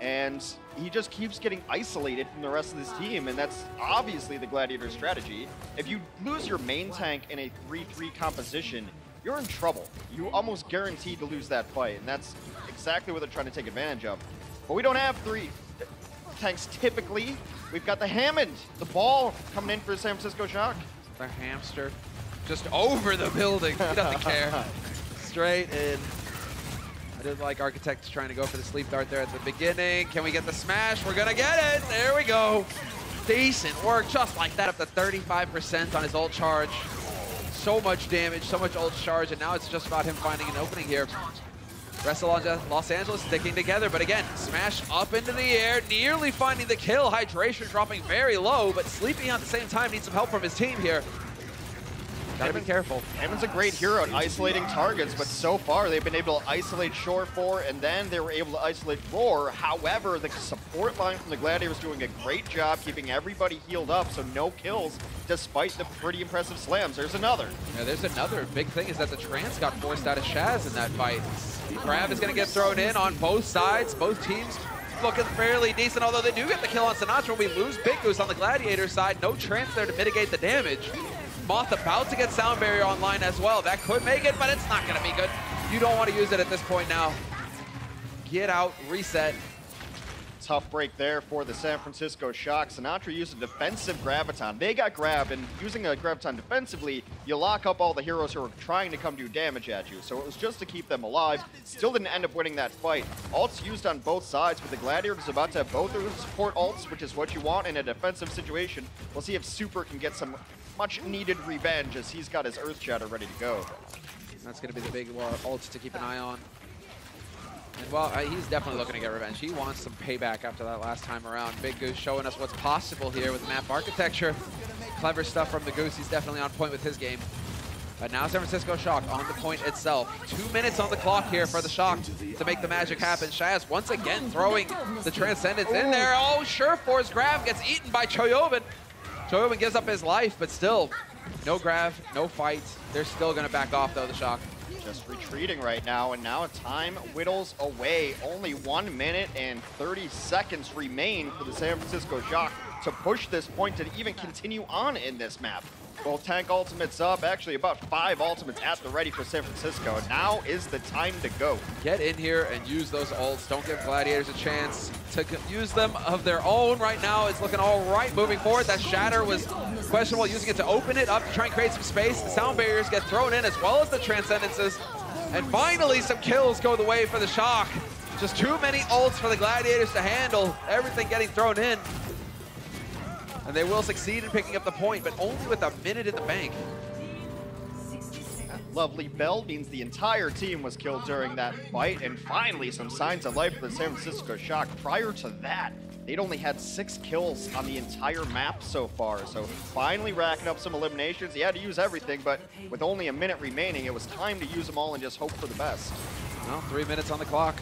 and he just keeps getting isolated from the rest of this team, and that's obviously the Gladiator strategy. If you lose your main tank in a 3-3 composition, you're in trouble. You almost guaranteed to lose that fight, and that's exactly what they're trying to take advantage of. But we don't have 3 tanks typically. We've got the Hammond, the ball coming in for San Francisco Shock. The hamster just over the building. He doesn't care. Straight in. I did like Architect trying to go for the sleep dart there at the beginning. Can we get the smash? We're gonna get it. There we go. Decent work, just like that, up to 35% on his ult charge. So much damage, so much ult charge, and now it's just about him finding an opening here. Rest of Los Angeles sticking together, but again, smash up into the air, nearly finding the kill. Hydration dropping very low, but Sleepy at the same time needs some help from his team here. Gotta be careful. Hammond's a great hero at isolating targets, but so far they've been able to isolate Shore 4, and then they were able to isolate Roar. However, the support line from the Gladiators doing a great job keeping everybody healed up, so no kills, despite the pretty impressive slams. There's another. Yeah, there's another big thing is that the trans got forced out of Shaz in that fight. Grab is going to get thrown in on both sides. Both teams looking fairly decent, although they do get the kill on Sinatra. We lose Big Goose on the Gladiator side. No trans there to mitigate the damage. Moth about to get Sound Barrier online as well. That could make it, but it's not going to be good. You don't want to use it at this point now. Get out, reset. Tough break there for the San Francisco Shock. Sinatra used a defensive Graviton. They got grabbed, and using a Graviton defensively, you lock up all the heroes who are trying to come do damage at you. So it was just to keep them alive. Still didn't end up winning that fight. Ults used on both sides, but the Gladiator is about to have both their support ults, which is what you want in a defensive situation. We'll see if Super can get some much-needed revenge as he's got his Earth Shatter ready to go. That's going to be the big ults to keep an eye on. And well, he's definitely looking to get revenge. He wants some payback after that last time around. Big Goose showing us what's possible here with map architecture. Clever stuff from the Goose. He's definitely on point with his game. But now San Francisco Shock on the point itself. 2 minutes on the clock here for the Shock to make the magic happen. Shaz once again throwing the Transcendence in there. Oh, Sureforce grab gets eaten by Choyobin. Choyobin gives up his life, but still, no grab, no fight. They're still going to back off, though, the Shock. Just retreating right now, and now time whittles away. Only 1 minute and 30 seconds remain for the San Francisco Shock to push this point to even continue on in this map. Both tank ultimates up, actually about 5 ultimates at the ready for San Francisco. Now is the time to go. Get in here and use those ults. Don't give Gladiators a chance to use them of their own. Right now, it's looking all right moving forward. That Shatter was questionable, using it to open it up to try and create some space. The sound barriers get thrown in as well as the Transcendences. And finally, some kills go the way for the Shock. Just too many ults for the Gladiators to handle. Everything getting thrown in. And they will succeed in picking up the point, but only with a minute in the bank. That lovely bell means the entire team was killed during that fight, and finally some signs of life for the San Francisco Shock. Prior to that, they'd only had 6 kills on the entire map so far, so finally racking up some eliminations. He had to use everything, but with only a minute remaining, it was time to use them all and just hope for the best. Well, 3 minutes on the clock.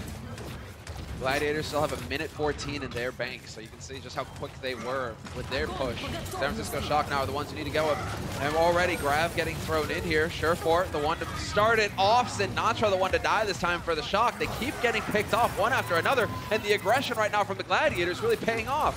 Gladiators still have a minute 14 in their bank, so you can see just how quick they were with their push. San Francisco Shock now are the ones who need to go up. And already Grav getting thrown in here. Surefour, the one to start it off. Sinatra, the one to die this time for the Shock. They keep getting picked off one after another, and the aggression right now from the Gladiators really paying off.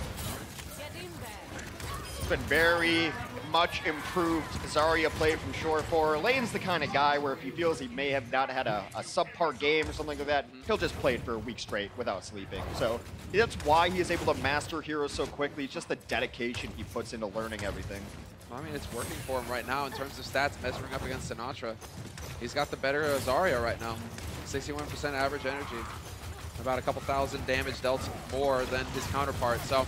It's been very much improved Zarya play from Surefour. Lane's the kind of guy where if he feels he may have not had a subpar game or something like that, he'll just play it for a week straight without sleeping. So that's why he is able to master heroes so quickly. It's just the dedication he puts into learning everything. I mean, it's working for him right now in terms of stats, measuring up against Sinatra. He's got the better Zarya right now. 61% average energy. About a couple thousand damage dealt more than his counterpart. So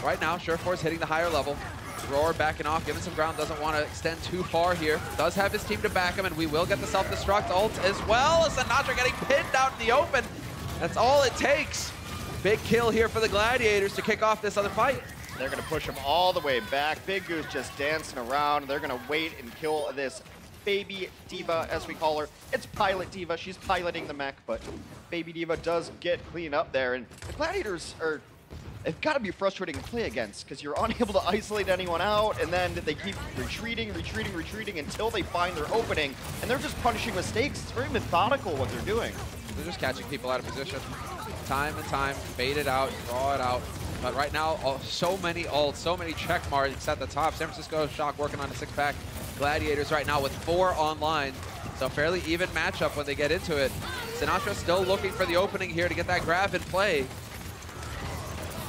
right now, Surefour's hitting the higher level. Roar backing off, giving some ground, doesn't want to extend too far here. Does have his team to back him, and we will get the self-destruct ult as well as Sinatra getting pinned out in the open. That's all it takes. Big kill here for the Gladiators to kick off this other fight. They're going to push him all the way back. Big Goose just dancing around. They're going to wait and kill this baby diva, as we call her. It's Pilot Diva. She's piloting the mech, but baby diva does get clean up there. And the Gladiators are... It's got to be frustrating to play against because you're unable to isolate anyone out, and then they keep retreating until they find their opening, and they're just punishing mistakes. It's very methodical what they're doing. They're just catching people out of position. Time and time, bait it out, draw it out. But right now, so many ults, so many check marks at the top. San Francisco Shock working on a 6-pack. Gladiators right now with 4 online. So fairly even matchup when they get into it. Sinatra still looking for the opening here to get that grab in play.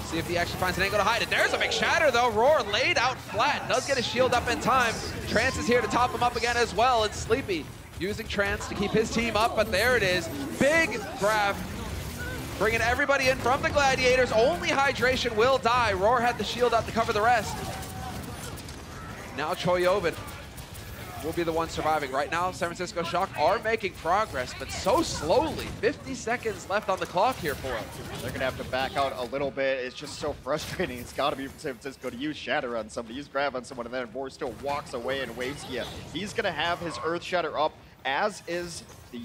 See if he actually finds an angle to hide it. There's a big shatter though. Roar laid out flat. Does get his shield up in time. Trance is here to top him up again as well. It's Sleepy using Trance to keep his team up, but there it is. Big grab. Bringing everybody in from the Gladiators. Only Hydration will die. Roar had the shield up to cover the rest. Now Choyobin will be the one surviving. Right now, San Francisco Shock are making progress, but so slowly. 50 seconds left on the clock here for them. They're gonna have to back out a little bit. It's just so frustrating. It's gotta be for San Francisco to use Shatter on somebody, use Grab on someone, and then Vor still walks away and waves here. He's gonna have his Earth Shatter up, as is the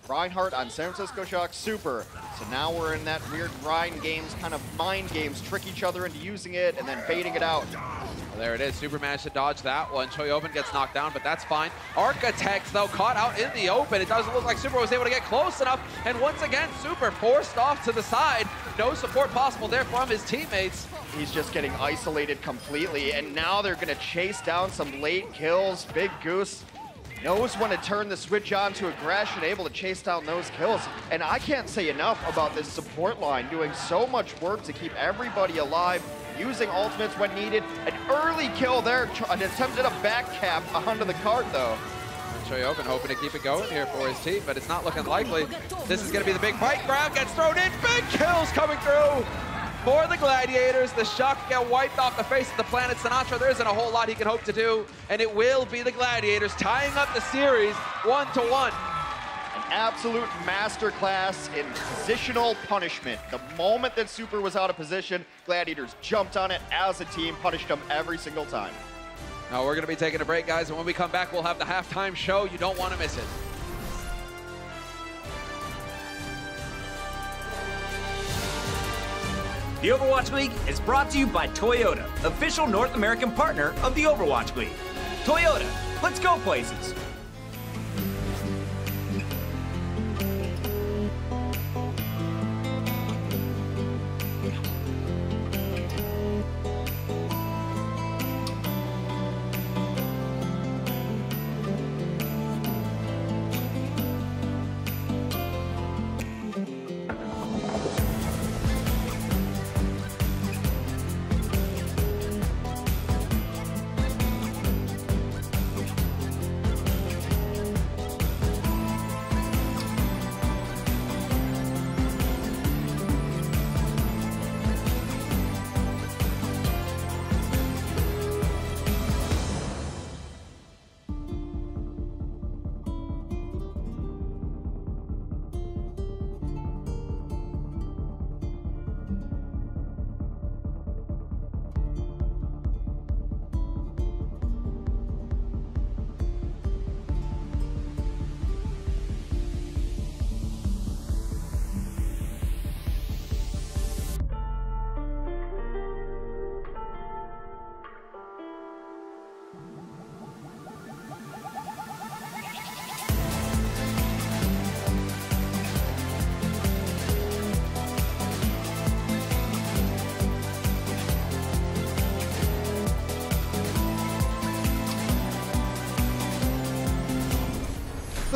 Reinhardt on San Francisco Shock Super. So now we're in that weird grind games, kind of mind games, trick each other into using it and then baiting it out. Well, there it is. Super managed to dodge that one. Choyobin gets knocked down, but that's fine. Architects, though, caught out in the open. It doesn't look like Super was able to get close enough. And once again, Super forced off to the side. No support possible there from his teammates. He's just getting isolated completely. And now they're going to chase down some late kills. Big Goose knows when to turn the switch on to aggression, able to chase down those kills. And I can't say enough about this support line doing so much work to keep everybody alive, using ultimates when needed. An early kill there, an attempt at a back cap onto the cart though. Choyobin hoping to keep it going here for his team, but it's not looking likely. This is going to be the big fight. Grab gets thrown in. Big kills coming through for the Gladiators. The Shock get wiped off the face of the planet. Sinatra, there isn't a whole lot he can hope to do, and it will be the Gladiators tying up the series 1-1. An absolute masterclass in positional punishment. The moment that Super was out of position, Gladiators jumped on it as a team, punished them every single time. Now we're going to be taking a break, guys, and when we come back, we'll have the halftime show. You don't want to miss it. The Overwatch League is brought to you by Toyota, official North American partner of the Overwatch League. Toyota, let's go places.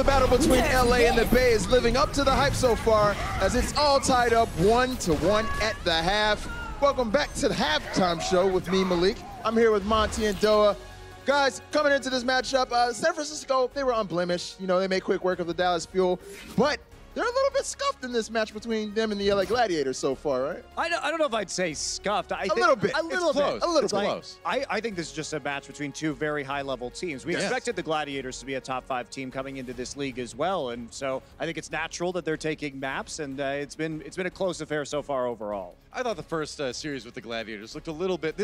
battle between LA and the Bay is living up to the hype so far, as it's all tied up 1-1 at the half. Welcome back to the halftime show with me, Malik. I'm here with Monty and Doa. Guys, coming into this matchup, San Francisco, they were unblemished. You know, they made quick work of the Dallas Fuel, but they're a little bit scuffed in this match between them and the LA Gladiators so far, right? I don't know if I'd say scuffed. A little bit. A little bit. A little It's bit. like, Close. I think this is just a match between two very high-level teams. We expected the Gladiators to be a top-5 team coming into this league as well, and so I think it's natural that they're taking maps, and it's been a close affair so far overall. I thought the first series with the Gladiators looked a little bit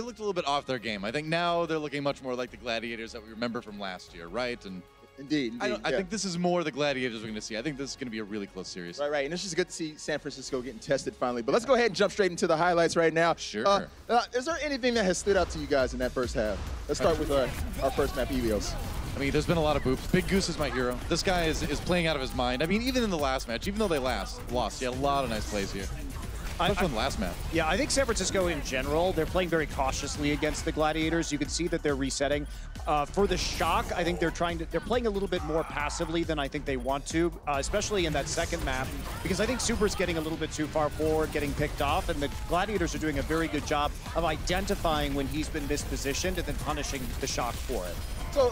off their game. I think now they're looking much more like the Gladiators that we remember from last year, right? And Indeed. I think this is more the Gladiators we're going to see. I think this is going to be a really close series. Right. And it's just good to see San Francisco getting tested finally. But let's go ahead and jump straight into the highlights right now. Sure. Is there anything that has stood out to you guys in that first half? Let's start with our first map, Elios. I mean, there's been a lot of boops. Big Goose is my hero. This guy is playing out of his mind. I mean, even in the last match, even though they lost, he had a lot of nice plays here. Especially on the last map. Yeah, I think San Francisco in general, they're playing very cautiously against the Gladiators. You can see that they're resetting. For the Shock, I think they're playing a little bit more passively than I think they want to, especially in that second map, because I think Super's getting a little bit too far forward, getting picked off, and the Gladiators are doing a very good job of identifying when he's been mispositioned and then punishing the Shock for it.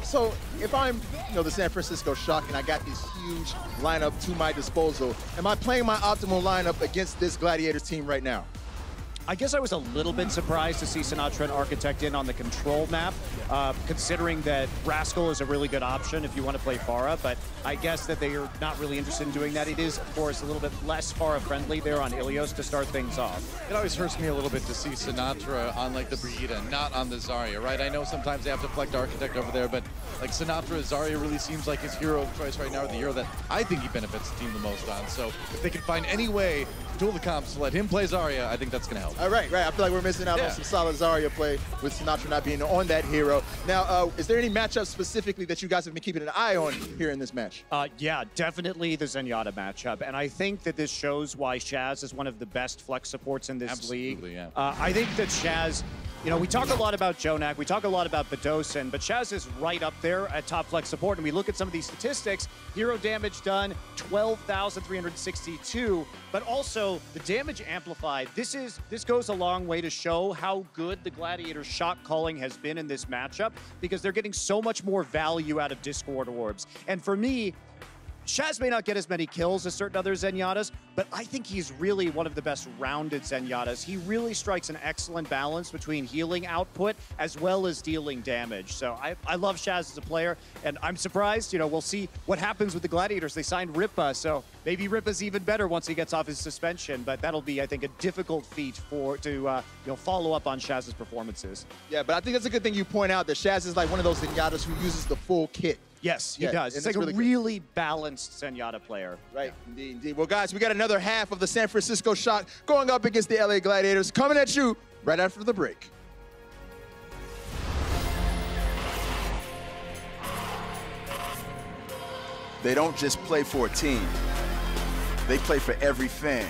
So if I'm, the San Francisco Shock and I got this huge lineup to my disposal, am I playing my optimal lineup against this Gladiators team right now? I guess I was a little bit surprised to see Sinatra and Architect in on the control map, considering that Rascal is a really good option if you want to play Pharah, but I guess that they are not really interested in doing that. It is, of course, a little bit less Pharah-friendly there on Ilios to start things off. It always hurts me a little bit to see Sinatra on, like, the Brigitte, not on the Zarya, right? I know sometimes they have to flex Architect over there, but, like, Sinatra, Zarya really seems like his hero of choice right now, or the hero that I think he benefits the team the most on. So if they can find any way to duel the comps to let him play Zarya, I think that's going to help. Right. I feel like we're missing out on some solid Zarya play with Sinatra not being on that hero. Now, is there any matchups specifically that you guys have been keeping an eye on here in this match? Yeah, definitely the Zenyatta matchup. And I think that this shows why Shaz is one of the best flex supports in this league. Yeah. I think that Shaz, we talk a lot about Jonak, we talk a lot about Badosin, but Shaz is right up there at top flex support. And we look at some of these statistics, hero damage done, 12,362, but also the damage amplified. This goes a long way to show how good the Gladiators shot calling has been in this matchup, because they're getting so much more value out of Discord Orbs. And for me, Shaz may not get as many kills as certain other Zenyatas, but I think he's really one of the best rounded Zenyatas. He really strikes an excellent balance between healing output as well as dealing damage. So I love Shaz as a player, and I'm surprised. We'll see what happens with the Gladiators. They signed Ripa, so maybe Ripa's even better once he gets off his suspension, but that'll be, I think, a difficult feat to follow up on Shaz's performances. Yeah, but I think that's a good thing you point out, that Shaz is like one of those Zenyatas who uses the full kit. Yes, he does. It's like a really balanced Zenyatta player. Right, indeed. Well, guys, we got another half of the San Francisco Shock going up against the LA Gladiators, coming at you right after the break. They don't just play for a team. They play for every fan,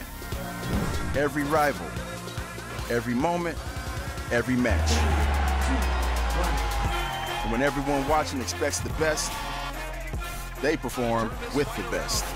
every rival, every moment, every match. And when everyone watching expects the best, they perform with the best.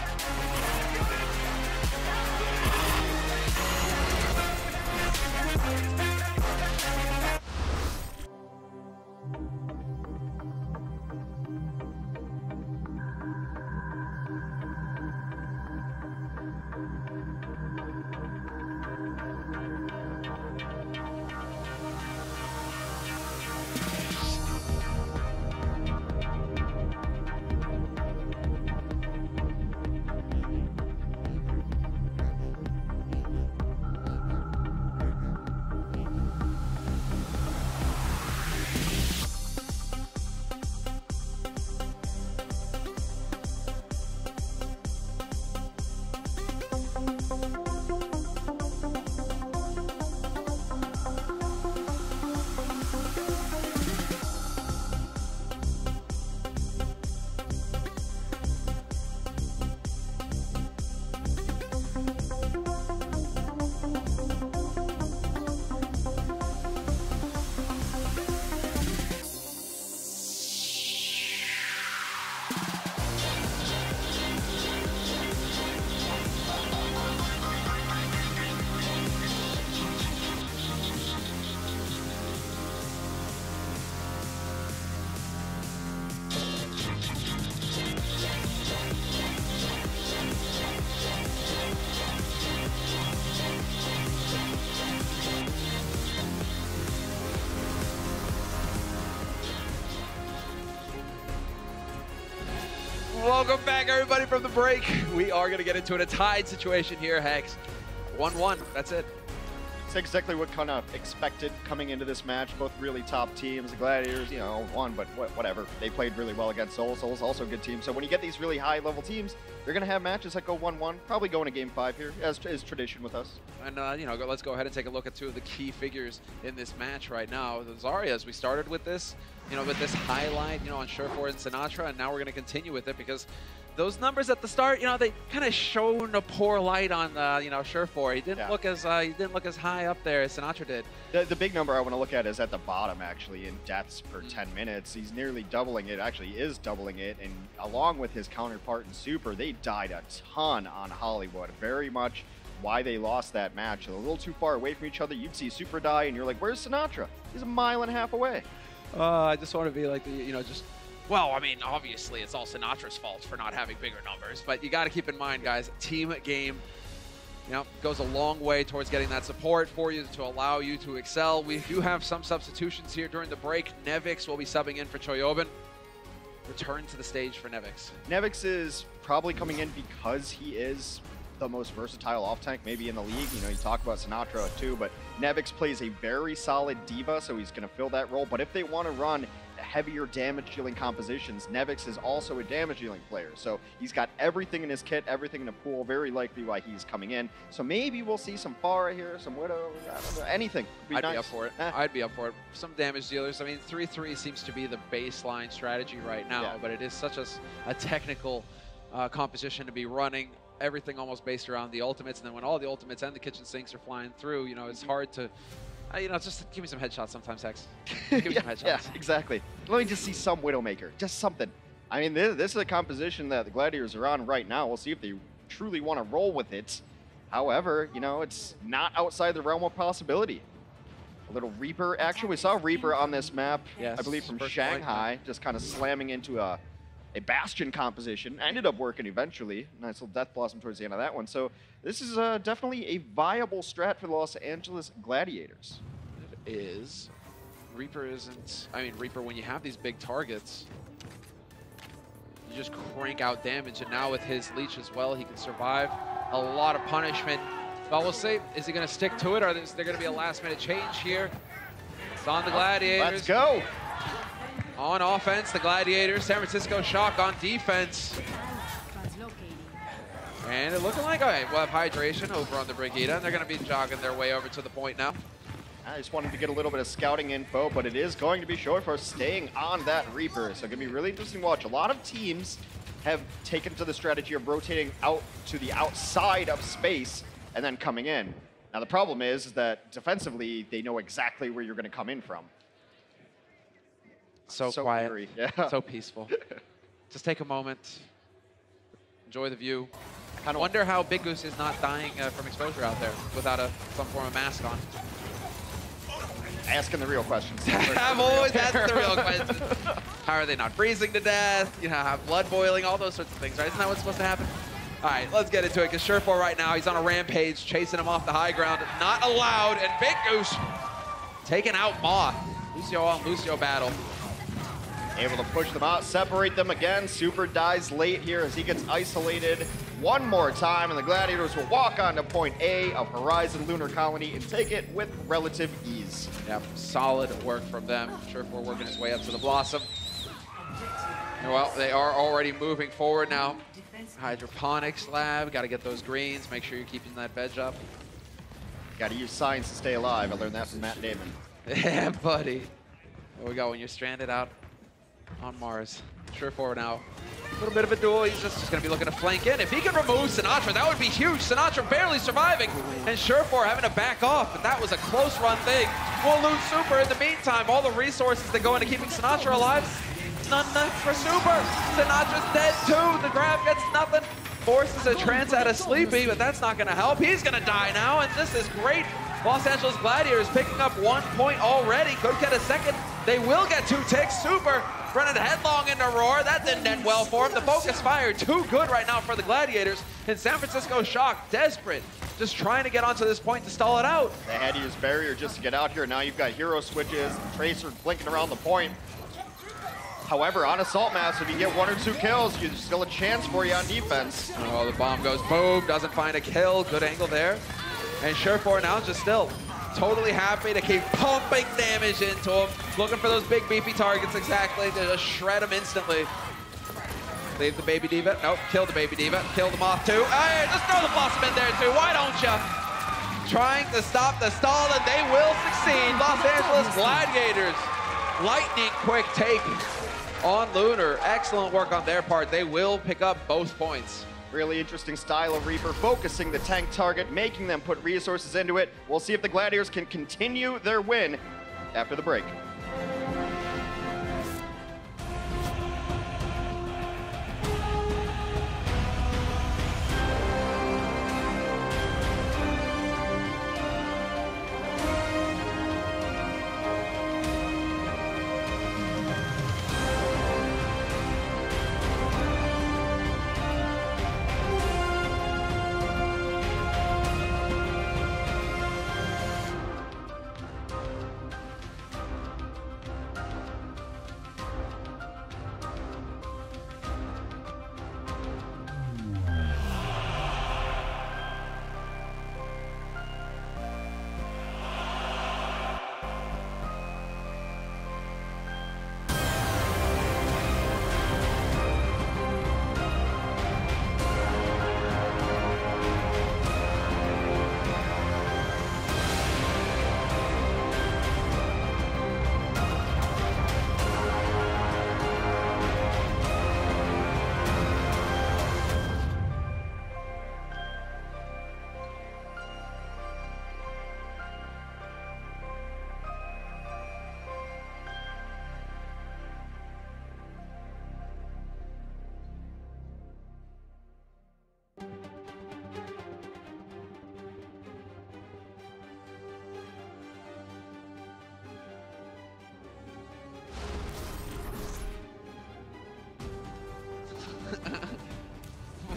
Welcome back, everybody, from the break. We are going to get into a tied situation here, Hex. 1-1, that's it. It's exactly what kind of expected coming into this match. Both really top teams. The Gladiators, you know, won, but whatever. They played really well against Seoul. Seoul's also a good team. So when you get these really high-level teams, you're going to have matches that go 1-1. Probably going to Game 5 here, as is tradition with us. And, you know, let's go ahead and take a look at two of the key figures in this match right now. The Zarias, we started with this, you know, with this highlight, you know, on Surefour and Sinatra, and now we're going to continue with it because those numbers at the start, you know, they kind of shone a poor light on, you know, Surefour. He didn't look as high up there as Sinatra did. The big number I want to look at is at the bottom, actually, in deaths per 10 minutes. He's nearly doubling it, actually is doubling it, and along with his counterpart in Super, they died a ton on Hollywood. Very much why they lost that match. A little too far away from each other. You'd see Super die, and you're like, where's Sinatra? He's a mile and a half away. I just want to be like, you know, just... Well, I mean, obviously, it's all Sinatra's fault for not having bigger numbers, but you got to keep in mind, guys, team game, you know, goes a long way towards getting that support for you to allow you to excel. We do have some substitutions here during the break. Nevix will be subbing in for Choyobin. Return to the stage for Nevix. Nevix is probably coming in because he is the most versatile off-tank maybe in the league. You know, you talk about Sinatra too, but Nevix plays a very solid diva, so he's going to fill that role. But if they want to run heavier damage-dealing compositions, Nevix is also a damage-dealing player. So he's got everything in his kit, everything in the pool, very likely why he's coming in. So maybe we'll see some Pharah here, some Widow, I don't know, anything. I'd be up for it. I'd be up for it. Some damage dealers. I mean, 3-3 seems to be the baseline strategy right now, but it is such a technical composition to be running. Everything almost based around the ultimates, and then when all the ultimates and the kitchen sinks are flying through, you know, it's hard to... you know, just give me some headshots sometimes, Hex. Give me some headshots. Yeah, exactly. Let me just see some Widowmaker. Just something. I mean, this is a composition that the Gladiators are on right now. We'll see if they truly want to roll with it. However, you know, it's not outside the realm of possibility. A little Reaper action. We saw Reaper on this map, I believe from Shanghai, just kind of slamming into a Bastion composition. Ended up working eventually. Nice little Death Blossom towards the end of that one. So this is definitely a viable strat for the Los Angeles Gladiators. It is. Reaper isn't... I mean, Reaper, when you have these big targets, you just crank out damage. And now with his leech as well, he can survive a lot of punishment. But we'll see, is he going to stick to it, or is there going to be a last-minute change here? It's on the Gladiators. Let's go. On offense, the Gladiators. San Francisco Shock on defense. And it looking like, okay, we'll have Hydration over on the Brigida, and they're going to be jogging their way over to the point now. I just wanted to get a little bit of scouting info, but it is going to be Surefour staying on that Reaper. So it's going to be really interesting to watch. A lot of teams have taken to the strategy of rotating out to the outside of space and then coming in. Now, the problem is that defensively, they know exactly where you're going to come in from. So quiet, so peaceful. Just take a moment, enjoy the view. I kind of wonder how Big Goose is not dying from exposure out there without some form of mask on. Asking the real questions. I'm always asking the real questions. How are they not freezing to death? You know, have blood boiling, all those sorts of things, right? Isn't that what's supposed to happen? All right, let's get into it, because Surefour right now, he's on a rampage, chasing him off the high ground. Not allowed, and Big Goose taking out Moth. Lucio on Lucio battle. Able to push them out, separate them again. Super dies late here as he gets isolated one more time, and the Gladiators will walk on to point A of Horizon Lunar Colony and take it with relative ease. Yep, solid work from them. Surefour working his way up to the Blossom. Well, they are already moving forward now. Hydroponics lab, got to get those greens, make sure you're keeping that veg up. Got to use science to stay alive. I learned that from Matt Damon. Yeah, buddy. There we go, when you're stranded out on Mars. Surefour now. A little bit of a duel. He's just going to be looking to flank in. If he can remove Sinatra, that would be huge. Sinatra barely surviving, and Surefour having to back off, but that was a close run thing. We'll lose Super in the meantime. All the resources that go into keeping Sinatra alive, none left for Super. Sinatra's dead too. The grab gets nothing. Forces a trance out of Sleepy, but that's not going to help. He's going to die now, and this is great. Los Angeles Gladiators picking up 1 point already. Could get a second. They will get 2 ticks. Super running headlong into Roar. That didn't end well for him. The focus fire too good right now for the Gladiators. And San Francisco Shock, desperate, just trying to get onto this point to stall it out. They had to use barrier just to get out here. Now you've got hero switches, Tracer blinking around the point. However, on Assault Mask, if you get 1 or 2 kills, there's still a chance for you on defense. Oh, the bomb goes boom, doesn't find a kill. Good angle there. And Surefour now just still totally happy to keep pumping damage into him. Looking for those big beefy targets exactly to just shred him instantly. Leave the Baby Diva. Nope, kill the Baby Diva. Kill the Moth too. Hey, just throw the Blossom in there too. Why don't you? Trying to stop the stall, and they will succeed. Los Angeles Gladiators. Lightning quick take on Lunar. Excellent work on their part. They will pick up both points. Really interesting style of Reaper, focusing the tank target, making them put resources into it. We'll see if the Gladiators can continue their win after the break.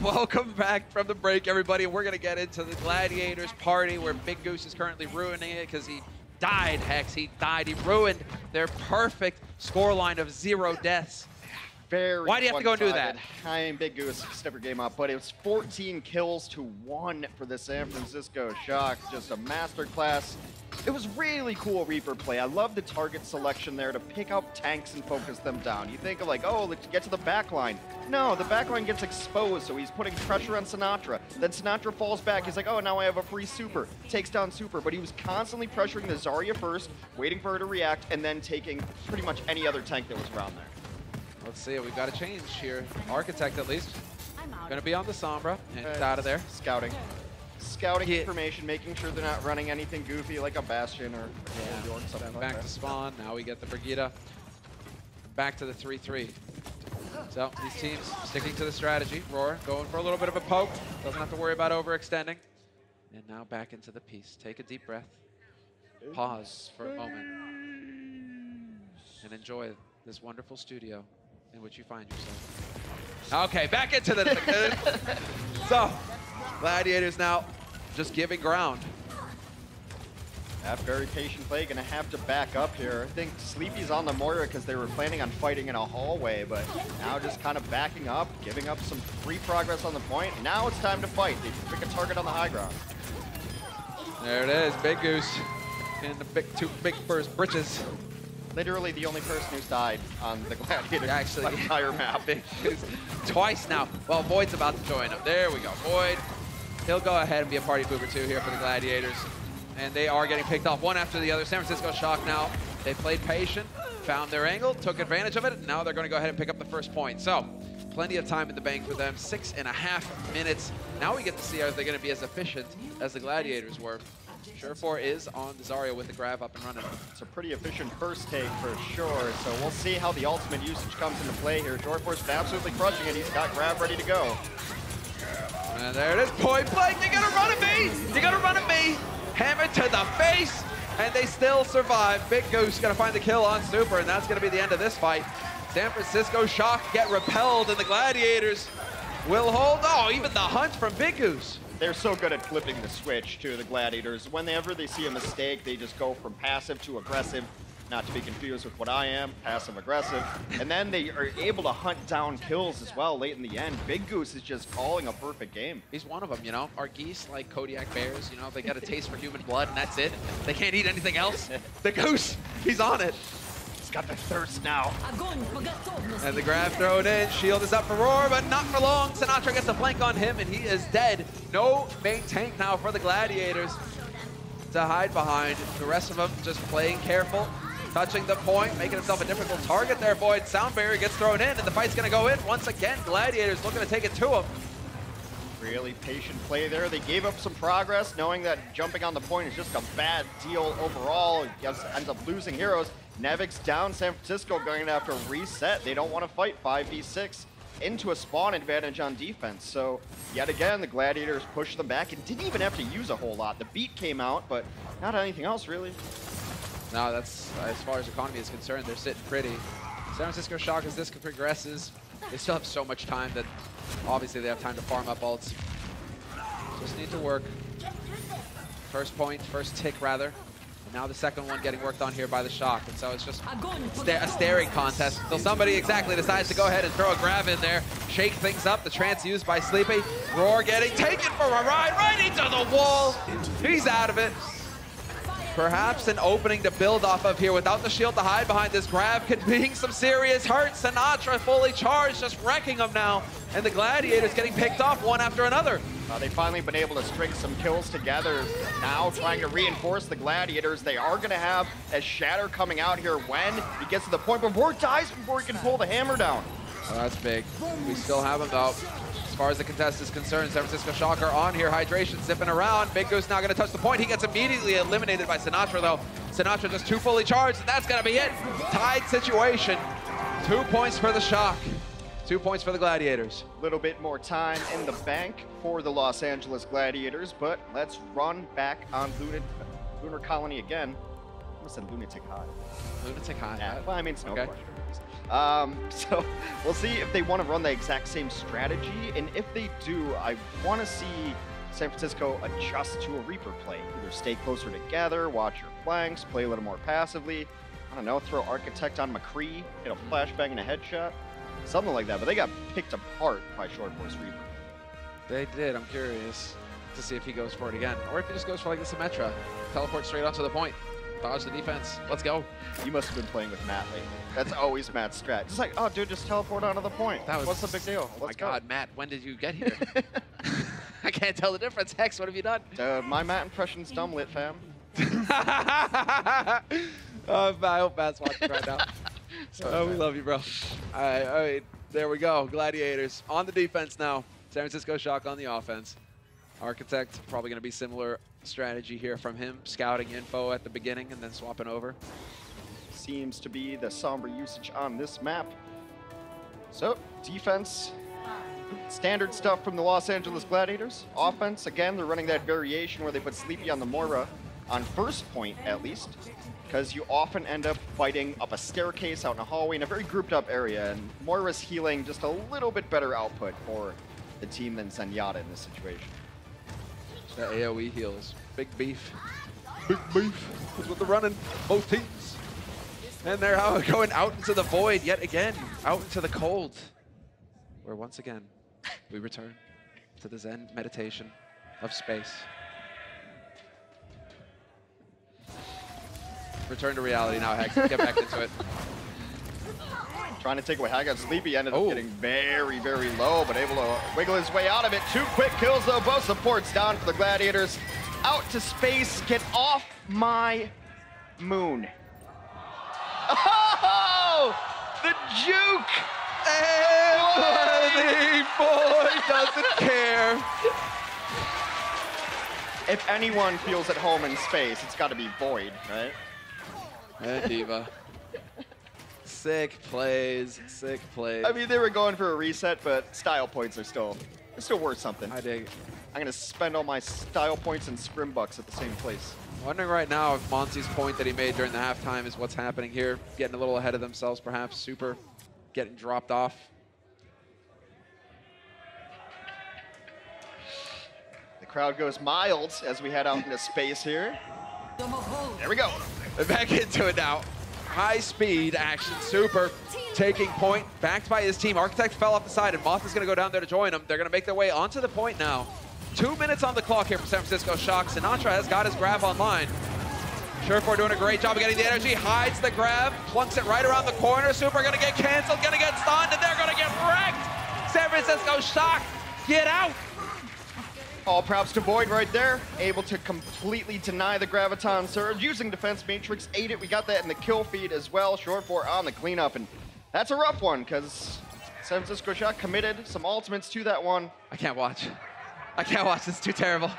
Welcome back from the break, everybody. We're going to get into the Gladiators party where Big Goose is currently ruining it because he died, Hex. He died. He ruined their perfect scoreline of 0 deaths. Why do you have to go and do that? I mean, Big Goose stepped her game up, but it was 14 kills to 1 for the San Francisco Shock. Just a masterclass. It was really cool Reaper play. I love the target selection there to pick up tanks and focus them down. You think of like, oh, let's get to the back line. No, the back line gets exposed, so he's putting pressure on Sinatra. Then Sinatra falls back. He's like, oh, now I have a free super. Takes down super, but he was constantly pressuring the Zarya first, waiting for her to react, and then taking pretty much any other tank that was around there. Let's see, we've got a change here. Architect, at least. Going to be on the Sombra, and it's out of there. Scouting information, making sure they're not running anything goofy like a Bastion or something like back that. to spawn. Now we get the Brigitte. Back to the 3-3. So these teams sticking to the strategy. Roar going for a little bit of a poke. Doesn't have to worry about overextending. And now back into the piece. Take a deep breath. Pause for a moment. And enjoy this wonderful studio in which you find yourself. Okay, back into the... So, Gladiators now just giving ground. That very patient play, gonna have to back up here. I think Sleepy's on the Moira because they were planning on fighting in a hallway, but now just kind of backing up, giving up some free progress on the point. Now it's time to fight. They pick a target on the high ground. There it is, Big Goose in the two big first britches. Literally the only person who's died on the Gladiators entire map. Big Goose twice now. Well, Void's about to join him. There we go, Void. He'll go ahead and be a party pooper too here for the Gladiators. And they are getting picked off one after the other. San Francisco Shock now, they played patient, found their angle, took advantage of it, and now they're going to go ahead and pick up the first point. So, plenty of time in the bank for them, 6.5 minutes. Now we get to see are they going to be as efficient as the Gladiators were. Surefour is on the Zarya with the grab up and running. It's a pretty efficient first take for sure, so we'll see how the ultimate usage comes into play here. Surefour's been absolutely crushing it. He's got grab ready to go. And there it is, point blank. You're going to run at me. You're going to run at me. Hammer to the face, and they still survive. Big Goose going to find the kill on Super, and that's going to be the end of this fight. San Francisco Shock get repelled, and the Gladiators will hold. Oh, even the hunt from Big Goose. They're so good at flipping the switch to the Gladiators. Whenever they see a mistake, they just go from passive to aggressive. not to be confused with what I am, passive-aggressive. And then they are able to hunt down kills as well late in the end. Big Goose is just calling a perfect game. He's one of them, you know? Our geese, like Kodiak bears, you know, they got a taste for human blood and that's it. They can't eat anything else. The Goose, he's on it. He's got the thirst now. And the grab thrown in. Shield is up for Roar, but not for long. Sinatraa gets a flank on him, and he is dead. No main tank now for the Gladiators to hide behind. The rest of them just playing careful, touching the point, making himself a difficult target there. Void Sound Barrier gets thrown in, and the fight's going to go in once again. Gladiators looking to take it to him. Really patient play there. They gave up some progress, knowing that jumping on the point is just a bad deal overall. He ends up losing heroes. Nevix down, San Francisco going to have to reset. They don't want to fight 5v6 into a spawn advantage on defense. So yet again, the Gladiators pushed them back and didn't even have to use a whole lot. The beat came out, but not anything else really. No, that's, as far as economy is concerned, they're sitting pretty. San Francisco Shock, as this progresses, they still have so much time that obviously they have time to farm up ults. Just need to work. First point, first tick rather. And now the second one getting worked on here by the Shock. And so it's just a staring contest until somebody exactly decides to go ahead and throw a grab in there, shake things up. The trance used by Sleepy. Roar getting taken for a ride right into the wall. He's out of it. Perhaps an opening to build off of here without the shield to hide behind this grab could bring some serious hurt. Sinatraa fully charged, just wrecking them now. And the Gladiators getting picked off one after another. They've finally been able to string some kills together. Now trying to reinforce the Gladiators. They are going to have a Shatter coming out here when he gets to the point, but Roar dies before he can pull the hammer down. Oh, that's big. We still have him though. As far as the contest is concerned, San Francisco Shock are on here. Hydration zipping around. Big Goose now going to touch the point. He gets immediately eliminated by Sinatraa though. Sinatraa just too fully charged, and that's going to be it. Tied situation. 2 points for the Shock. 2 points for the Gladiators. A little bit more time in the bank for the Los Angeles Gladiators, but let's run back on Lunar Colony again. I almost said Lunatic High. Lunatic High? Yeah, well, I mean, Snow Okay. So we'll see if they want to run the exact same strategy, and if they do, I want to see San Francisco adjust to a Reaper play. Either stay closer together, watch your flanks, play a little more passively. I don't know, throw Architect on McCree, get a flashbang and a headshot. Something like that, but they got picked apart by Short Force Reaper. They did. I'm curious to see if he goes for it again, or if he just goes for like the Symmetra. Teleport straight onto the point. Dodge the defense. Let's go. You must have been playing with Matt lately. That's always Matt's strat. Just like, oh, dude, just teleport onto the point. What's the big deal? Oh my God, Matt, when did you get here? I can't tell the difference. Hex, what have you done? My Matt impression's dumb lit, fam. I hope Matt's watching right now. We love you, bro. All right, there we go. Gladiators on the defense now. San Francisco Shock on the offense. Architect, probably going to be similar strategy here from him. Scouting info at the beginning and then swapping over. Seems to be the somber usage on this map. So, defense, standard stuff from the Los Angeles Gladiators. Offense, again, they're running that variation where they put Sleepy on the Moira, on first point at least, because you often end up fighting up a staircase out in a hallway in a very grouped up area, and Moira's healing just a little bit better output for the team than Zenyatta in this situation. The AoE heals. Big beef. Big beef. That's what they're running, both teams. And they're going out into the void yet again, out into the cold, where once again, we return to the Zen meditation of space. Return to reality now, Hex. Get back into it. Trying to take away Haggard. Sleepy ended up getting very, very low, but able to wiggle his way out of it. 2 quick kills, though. Both supports down for the Gladiators. Out to space. Get off my moon. Oh! The juke! And boy doesn't care. If anyone feels at home in space, it's got to be Void, right? And Diva. Sick plays, sick plays. I mean, they were going for a reset, but style points are still worth something. I dig. I'm gonna spend all my style points and scrim bucks at the same place. Wondering right now if Monty's point that he made during the halftime is what's happening here. Getting a little ahead of themselves, perhaps. Super getting dropped off. The crowd goes mild as we head out into space here. There we go. They're back into it now. high-speed action. Super taking point, backed by his team. Architect fell off the side, and Moth is going to go down there to join him. They're going to make their way onto the point now. 2 minutes on the clock here for San Francisco Shock. Sinatra has got his grab online. Surefour doing a great job of getting the energy, hides the grab, plunks it right around the corner. Super going to get canceled, going to get stunned, and they're going to get wrecked. San Francisco Shock, get out. All props to Void right there, able to completely deny the Graviton Surge, using Defense Matrix, ate it. We got that in the kill feed as well. Surefour on the cleanup, and that's a rough one, because San Francisco Shock committed some ultimates to that one. I can't watch. I can't watch, this is too terrible.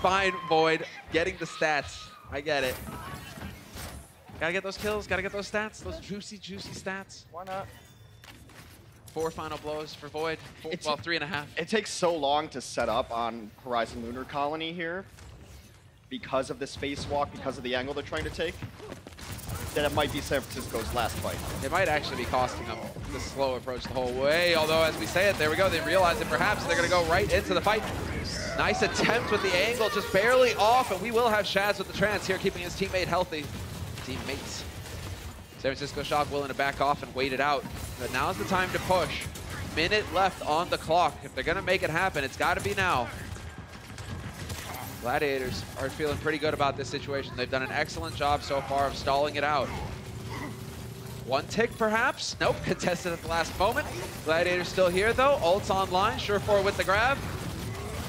Fine, Void, getting the stats. I get it. Gotta get those kills, gotta get those stats, those juicy, juicy stats. Why not? 4 final blows for Void. Well, 3.5. It takes so long to set up on Horizon Lunar Colony here because of the spacewalk, because of the angle they're trying to take, that it might be San Francisco's last fight. It might actually be costing them the slow approach the whole way, although as we say it, there we go, they realize that perhaps they're going to go right into the fight. Nice attempt with the angle, just barely off, and we will have Shaz with the trance here, keeping his teammate healthy. Teammates. San Francisco Shock willing to back off and wait it out, but now's the time to push. Minute left on the clock. If they're going to make it happen, it's got to be now. Gladiators are feeling pretty good about this situation. They've done an excellent job so far of stalling it out. One tick, perhaps? Nope, contested at the last moment. Gladiators still here, though. Ult's online. Surefour with the grab.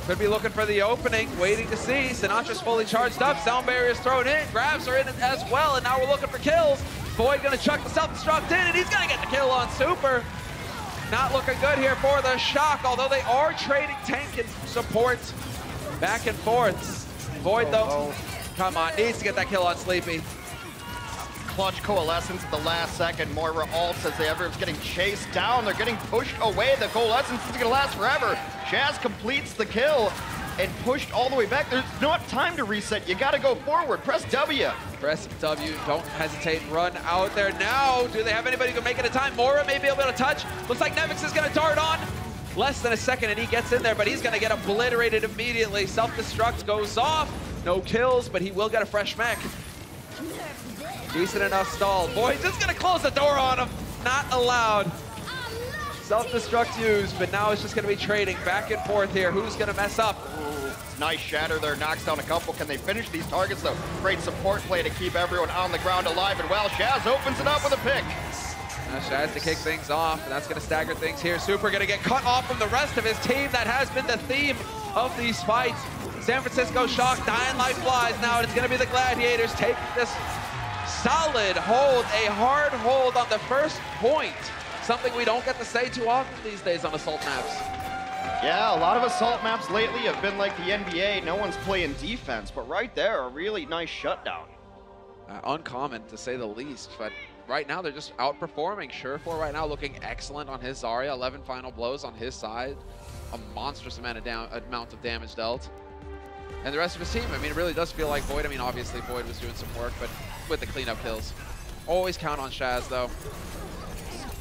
Could be looking for the opening, waiting to see. Sinatra's fully charged up. Sound barrier's thrown in. Grabs are in as well, and now we're looking for kills. Void gonna chuck the self-destruct in, and he's gonna get the kill on Super. Not looking good here for the Shock, although they are trading tank and support back and forth. Void, though, come on, needs to get that kill on Sleepy. Clutch Coalescence at the last second. Moira ults as everyone's getting chased down. They're getting pushed away. The Coalescence is gonna last forever. Shaz completes the kill and pushed all the way back. There's not time to reset. You gotta go forward. Press W. Press W, don't hesitate, run out there now. Do they have anybody who can make it a time? Moira may be able to touch. Looks like Nevix is gonna dart on. Less than a second and he gets in there, but he's gonna get obliterated immediately. Self-destruct goes off. No kills, but he will get a fresh mech. Decent enough stall. Boy, just gonna close the door on him. Not allowed. Self-destruct used, but now it's just gonna be trading back and forth here. Who's gonna mess up? Ooh, nice shatter there, knocks down a couple. Can they finish these targets though? Great support play to keep everyone on the ground alive, and well, Shaz opens it up with a pick. Now Shaz to kick things off, and that's gonna stagger things here. Super gonna get cut off from the rest of his team. That has been the theme of these fights. San Francisco Shock dying like flies now, and it's gonna be the Gladiators taking this solid hold, a hard hold on the first point. Something we don't get to say too often these days on Assault maps. Yeah, a lot of Assault maps lately have been like the NBA. No one's playing defense, but right there, a really nice shutdown. Uncommon, to say the least, but right now they're just outperforming. Surefour right now looking excellent on his Zarya. 11 final blows on his side. A monstrous amount of damage dealt. And the rest of his team, I mean, it really does feel like Void. I mean, obviously Void was doing some work, but with the cleanup kills. Always count on Shaz, though.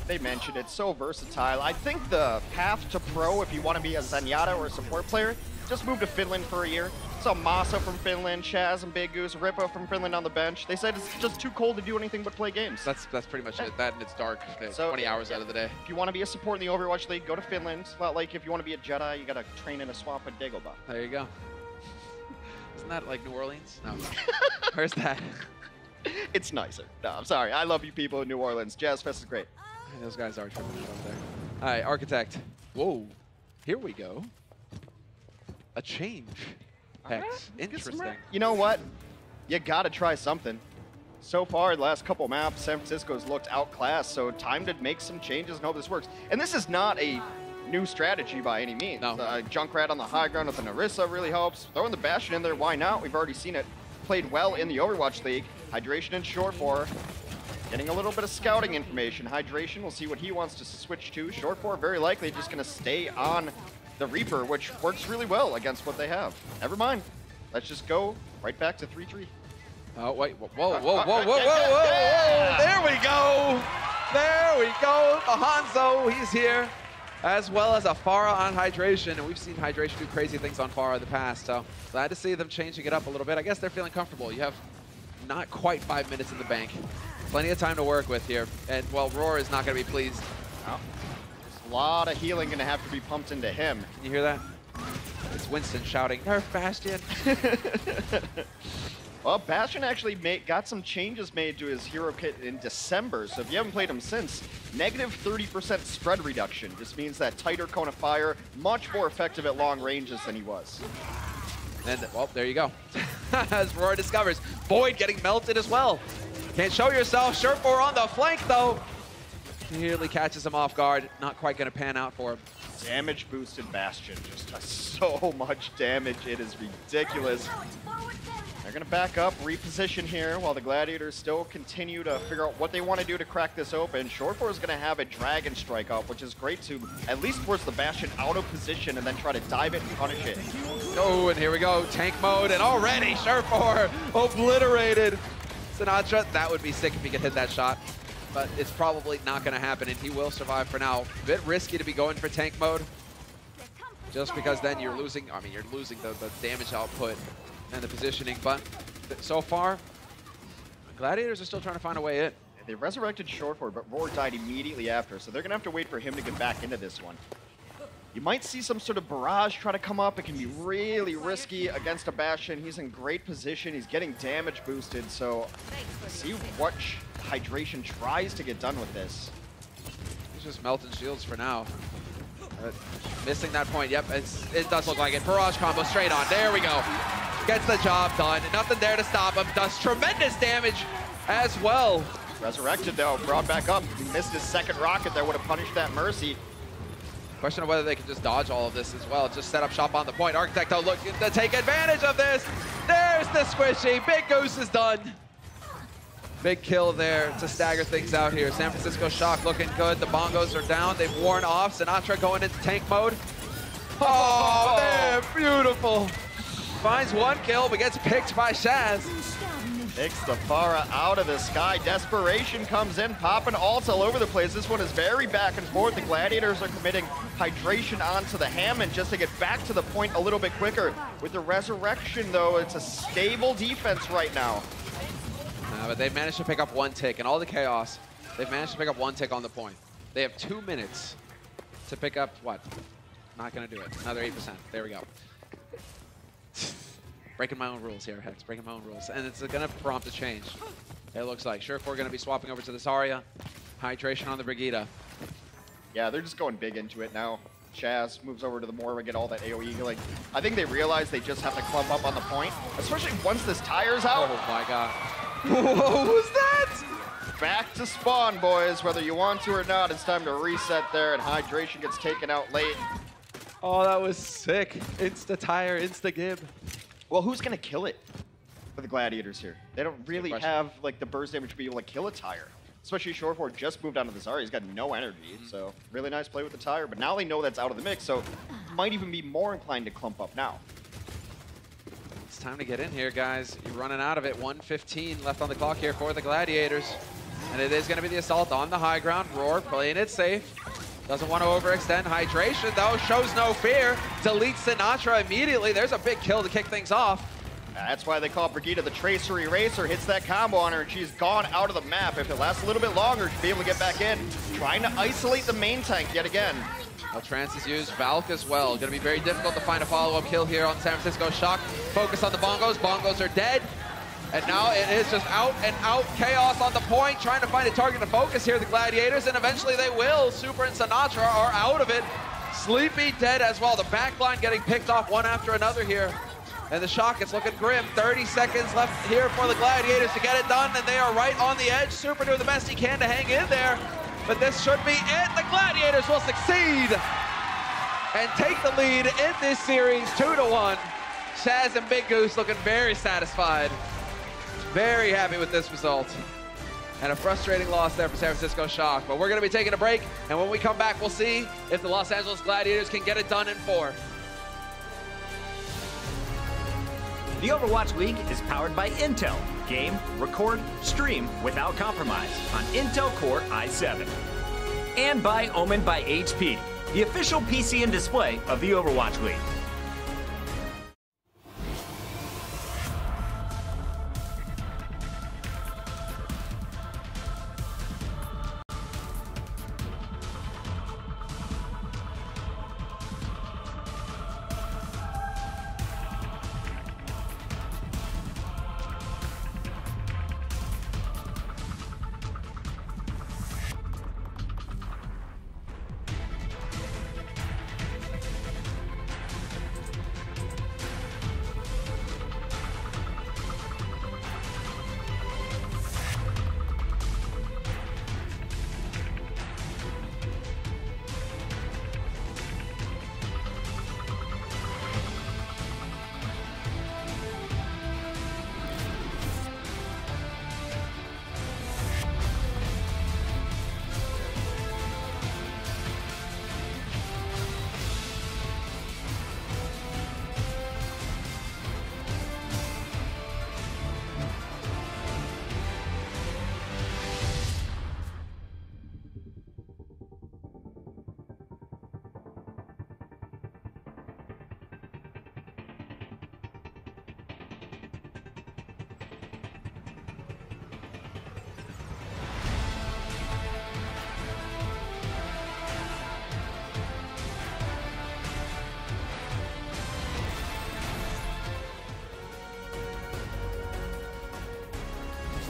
They mentioned it's so versatile. I think the path to pro, if you want to be a Zenyatta or a support player, just move to Finland for a year. Saw Masa from Finland, Shaz and Big Goose, Rippo from Finland on the bench. They said it's just too cold to do anything but play games. That's pretty much it. That and it's dark. So 20 hours out of the day. If you want to be a support in the Overwatch League, go to Finland. It's not like if you want to be a Jedi, you got to train in a swamp at Dagobah. There you go. Isn't that like New Orleans? No. Where's that? It's nicer. No, I'm sorry. I love you people in New Orleans. Jazz Fest is great. Those guys are tripping it up there. All right, Architect. Whoa. Here we go. A change. Hex. Interesting. You know what? You got to try something. So far, the last couple maps, San Francisco's looked outclassed, so time to make some changes and hope this works. And this is not a new strategy by any means. No. Junkrat on the high ground with an Orisa really helps. Throwing the Bastion in there, why not? We've already seen it played well in the Overwatch League. Hydration and Surefour. Getting a little bit of scouting information. Hydration, we'll see what he wants to switch to. Surefour, very likely just going to stay on the Reaper, which works really well against what they have. Never mind. Let's just go right back to 3-3. Oh, wait. Whoa, whoa, whoa, whoa, whoa, whoa, whoa. There we go. There we go. The Hanzo, he's here. As well as a Pharah on Hydration. And we've seen Hydration do crazy things on Pharah in the past. So glad to see them changing it up a little bit. I guess they're feeling comfortable. You have not quite 5 minutes in the bank. Plenty of time to work with here. And, well, Roar is not going to be pleased. Oh. There's a lot of healing going to have to be pumped into him. Can you hear that? It's Winston shouting, "Nerf Bastion!" Well, Bastion actually got some changes made to his hero kit in December, so if you haven't played him since, negative 30% spread reduction just means that tighter cone of fire, much more effective at long ranges than he was. And, well, there you go. As Roar discovers, Void getting melted as well. Can't show yourself. Surefour on the flank, though. Nearly catches him off guard. Not quite going to pan out for him. Damage boosted Bastion just does so much damage. It is ridiculous. They're going to back up, reposition here while the Gladiators still continue to figure out what they want to do to crack this open. Surefour is going to have a Dragon Strike up, which is great to at least force the Bastion out of position and then try to dive it and punish it. Oh, and here we go. Tank mode, and already Surefour obliterated. Sinatra, that would be sick if he could hit that shot, but it's probably not going to happen, and he will survive for now. A bit risky to be going for tank mode, just because then you're losing, I mean, you're losing the damage output and the positioning, but so far, Gladiators are still trying to find a way in. They resurrected Surefour, but Roar died immediately after, so they're going to have to wait for him to get back into this one. You might see some sort of barrage try to come up. It can be really risky against a Bastion. He's in great position. He's getting damage boosted, so see what Hydration tries to get done with this. He's just melting shields for now. Missing that point. Yep, it does look like it. Barrage combo straight on. There we go. Gets the job done. Nothing there to stop him. Does tremendous damage as well. Resurrected, though. Brought back up. He missed his second rocket that would have punished that Mercy. Question of whether they can just dodge all of this as well. Just set up shop on the point. Architect, though, looking to take advantage of this. There's the squishy. Big Goose is done. Big kill there to stagger things out here. San Francisco Shock looking good. The bongos are down. They've worn off. Sinatra going into tank mode. Oh, man, beautiful. Finds one kill, but gets picked by Shaz. Takes the Pharah out of the sky. Desperation comes in, popping ults all over the place. This one is very back and forth. The Gladiators are committing Hydration onto the Hammond just to get back to the point a little bit quicker. With the Resurrection, though, it's a stable defense right now. But they've managed to pick up one tick, and all the chaos, they've managed to pick up one tick on the point. They have 2 minutes to pick up, what? Not going to do it. Another 8%. There we go. Breaking my own rules here, Hex. Breaking my own rules. And it's going to prompt a change. It looks like. Surefour going to be swapping over to the Zarya. Hydration on the Brigida. Yeah, they're just going big into it now. Chaz moves over to the Moira, get all that AoE. Like, I think they realize they just have to clump up on the point, especially once this tire's out. Oh my god. What was that? Back to spawn, boys. Whether you want to or not, it's time to reset there, and Hydration gets taken out late. Oh, that was sick. Insta-tire, insta-gib. Well, who's going to kill it for the Gladiators here? They don't really have like the burst damage to be able to kill a tire. Especially Surefour just moved on to the Zarya. He's got no energy, so really nice play with the tire. But now they know that's out of the mix, so might even be more inclined to clump up now. It's time to get in here, guys. You're running out of it. 1:15 left on the clock here for the Gladiators. And it is going to be the assault on the high ground. Roar playing it safe. Doesn't want to overextend. Hydration, though, shows no fear. Deletes Sinatra immediately. There's a big kill to kick things off. That's why they call Brigida the Tracer Eraser. Hits that combo on her, and she's gone out of the map. If it lasts a little bit longer, she'll be able to get back in. Trying to isolate the main tank yet again. Well, Trance is used. Valk as well. Going to be very difficult to find a follow-up kill here on San Francisco Shock. Focus on the bongos. Bongos are dead. And now it is just out and out chaos on the point, trying to find a target to focus here, the Gladiators, and eventually they will. Super and Sinatra are out of it. Sleepy dead as well. The backline getting picked off one after another here. And the Shock is looking grim. 30 seconds left here for the Gladiators to get it done, and they are right on the edge. Super doing the best he can to hang in there. But this should be it. The Gladiators will succeed and take the lead in this series 2-1. Shaz and Big Goose looking very satisfied. Very happy with this result. And a frustrating loss there for San Francisco Shock. But we're going to be taking a break, and when we come back, we'll see if the Los Angeles Gladiators can get it done in 4. The Overwatch League is powered by Intel. Game, record, stream without compromise on Intel Core i7. And by Omen by HP, the official PC and display of the Overwatch League.